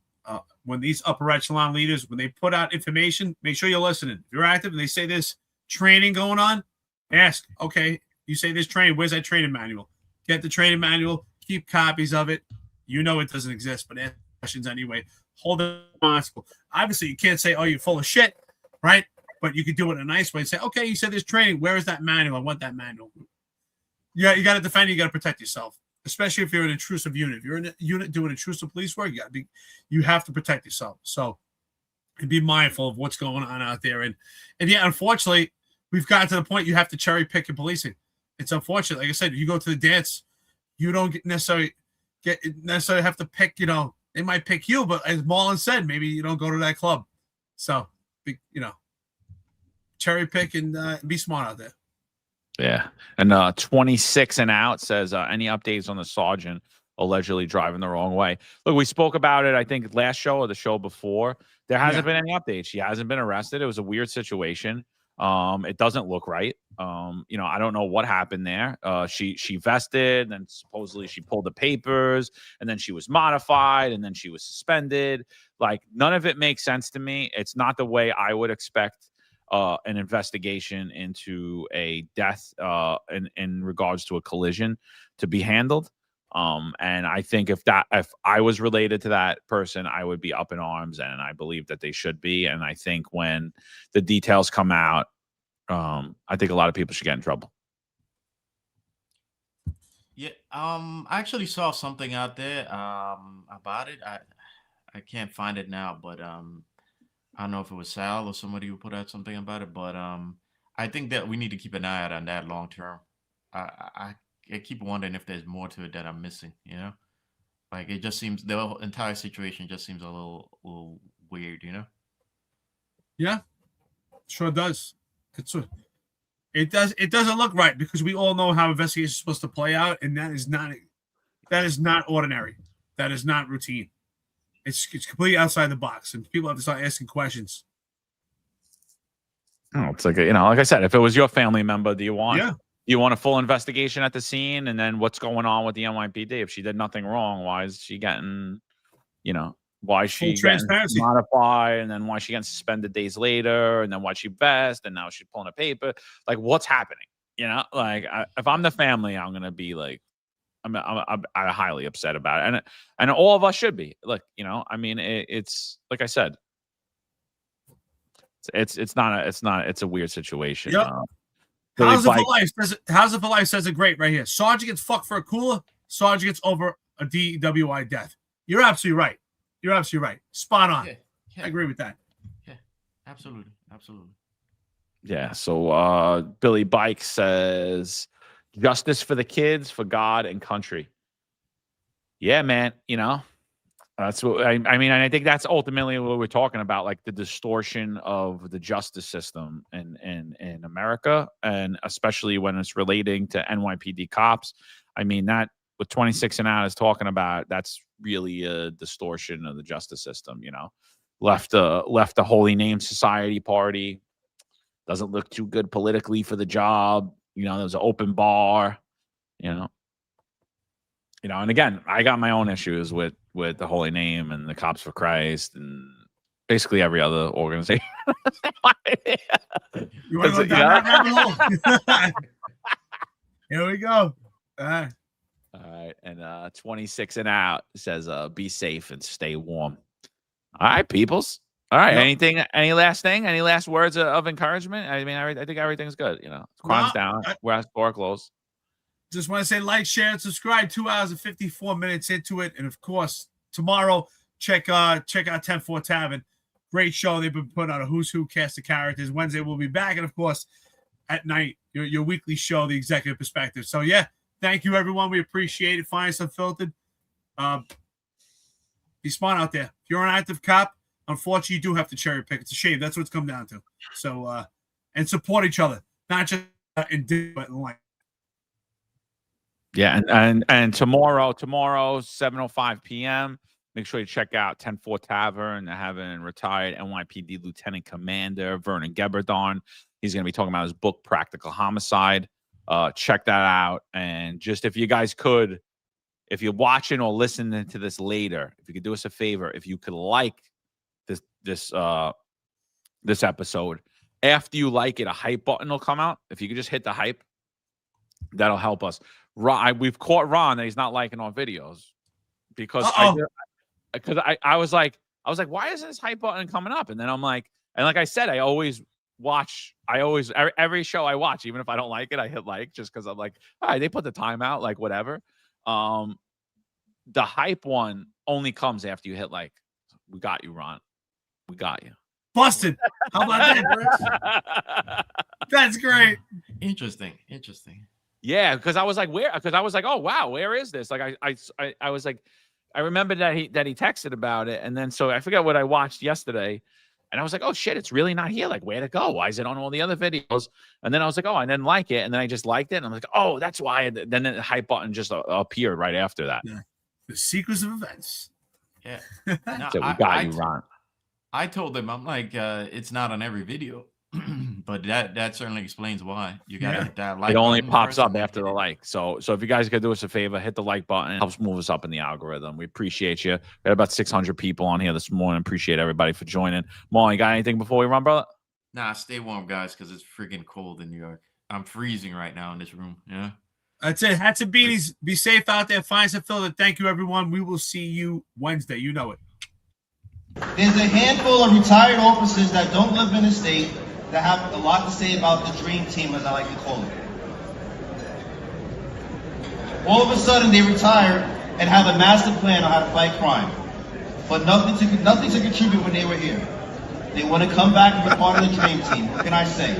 upper echelon leaders, when they put out information, make sure you're listening. If you're active and they say there's training going on, ask, okay, you say there's training, where's that training manual? Get the training manual, keep copies of it. It doesn't exist, but ask questions anyway. Hold them responsible. Obviously, you can't say, oh, you're full of shit, right? But you could do it in a nice way. Say, okay, you said there's training. Where is that manual? I want that manual. Yeah, you got to defend. You got to protect yourself, especially if you're an intrusive unit. If you're in a unit doing intrusive police work, you have to protect yourself. So, and be mindful of what's going on out there. And yeah, unfortunately, we've gotten to the point you have to cherry pick your policing. It's unfortunate. Like I said, you go to the dance, you don't necessarily have to pick. They might pick you, but as Marlon said, maybe you don't go to that club. So, cherry pick and be smart out there. Yeah. And 26 and out says, any updates on the sergeant allegedly driving the wrong way? Look, we spoke about it, I think, last show or the show before. There hasn't been any updates. She hasn't been arrested. It was a weird situation. It doesn't look right. I don't know what happened there. She vested, and supposedly she pulled the papers, and then she was modified, and then she was suspended. Like, none of it makes sense to me. It's not the way I would expect an investigation into a death in regards to a collision to be handled. And I think if I was related to that person, I would be up in arms, and I believe that they should be. And I think when the details come out, I think a lot of people should get in trouble. Yeah, I actually saw something out there about it. I can't find it now, but I don't know if it was Sal or somebody who put out something about it, but I think that we need to keep an eye out on that long term. I keep wondering if there's more to it that I'm missing. Like, it just seems the entire situation just seems a little weird. Yeah, sure does. It doesn't look right, because we all know how investigations are supposed to play out, and that is not ordinary. That is not routine. It's completely outside the box, and people have to start asking questions. Oh, it's like, like I said, if it was your family member, do you want a full investigation at the scene, and then what's going on with the NYPD? If she did nothing wrong, why is she getting, why is she getting modified, and then why is she getting suspended days later, and then why she vest, and now she's pulling a paper? Like, what's happening? Like, if I'm the family, I'm gonna be like, I'm highly upset about it, and all of us should be. Look, it's like I said, it's a weird situation. Yep. How's it for life says it great right here. Sergeant gets fucked for a cooler. Sergeant gets over a DWI death. You're absolutely right. Spot on. Yeah. I agree with that. Yeah, absolutely. Yeah. So Billy Bike says, justice for the kids, for God and country. Yeah, man. That's what I mean. And I think that's ultimately what we're talking about, like the distortion of the justice system in America, and especially when it's relating to NYPD cops. I mean, that what 26 and out is talking about, that's really a distortion of the justice system. Left the Holy Name Society party, doesn't look too good politically for the job. There's an open bar, and again, I got my own issues with the Holy Name and the Cops for Christ and basically every other organization. You want to go down that rabbit hole? Here we go. All right. And 26 and out says, be safe and stay warm. All right, peoples. All right. Yep. Any last thing? Any last words of encouragement? I mean, I think everything's good. Crime's down. We're at store close. Just want to say, like, share, and subscribe. 2 hours and 54 minutes into it. And of course, tomorrow, check out 10-4 Tavern. Great show. They've been putting out a who's who cast of characters. Wednesday we'll be back, and of course at night your weekly show, The Executive Perspective. So yeah, thank you everyone. We appreciate it. Find us Unfiltered. Be smart out there. If you're an active cop, unfortunately you do have to cherry pick. It's a shame. That's what it's come down to. So and support each other, not just in but in life. Yeah, and tomorrow 7:05 p.m. Make sure you check out 10-4 Tavern. They're having retired NYPD Lieutenant Commander Vernon Geberdon. He's going to be talking about his book, Practical Homicide. Check that out. And just if you guys could, if you're watching or listening to this later, if you could do us a favor, if you could like this episode, after you like it, a hype button will come out. If you could just hit the hype, that'll help us. We've caught Ron that he's not liking our videos because I was like, why isn't this hype button coming up? And then I'm like, and like I said, I always every show I watch, even if I don't like it, I hit like just because I'm like, all right, they put the time out, like whatever. The hype one only comes after you hit like. We got you, Ron. We got you. Busted. How about that? That's great. Interesting. Yeah, because I was like, where? Because I was like, oh wow, where is this? Like I was like, I remember that he texted about it, and then so I forgot what I watched yesterday, and I was like, oh shit, it's really not here. Like, where to go? Why is it on all the other videos? And then I was like, oh, I didn't like it, and then I just liked it, and I'm like, oh, that's why. Then the hype button just appeared right after that. Yeah. The sequence of events. Yeah. No, so we got you, Ron. I told them, I'm like, it's not on every video. But that certainly explains why. You gotta hit that like. It only pops up after the like. So if you guys could do us a favor, hit the like button. It helps move us up in the algorithm. We appreciate you. We had about 600 people on here this morning. Appreciate everybody for joining. Molly, got anything before we run, brother? Nah, stay warm, guys, because it's freaking cold in New York. I'm freezing right now in this room. Yeah. That's it. Hats and beanies. Be safe out there. Find some filter. Thank you, everyone. We will see you Wednesday. You know it. There's a handful of retired officers that don't live in the state that have a lot to say about the dream team, as I like to call it. All of a sudden, they retire and have a master plan on how to fight crime, but nothing to contribute when they were here. They want to come back and be part of the dream team. What can I say?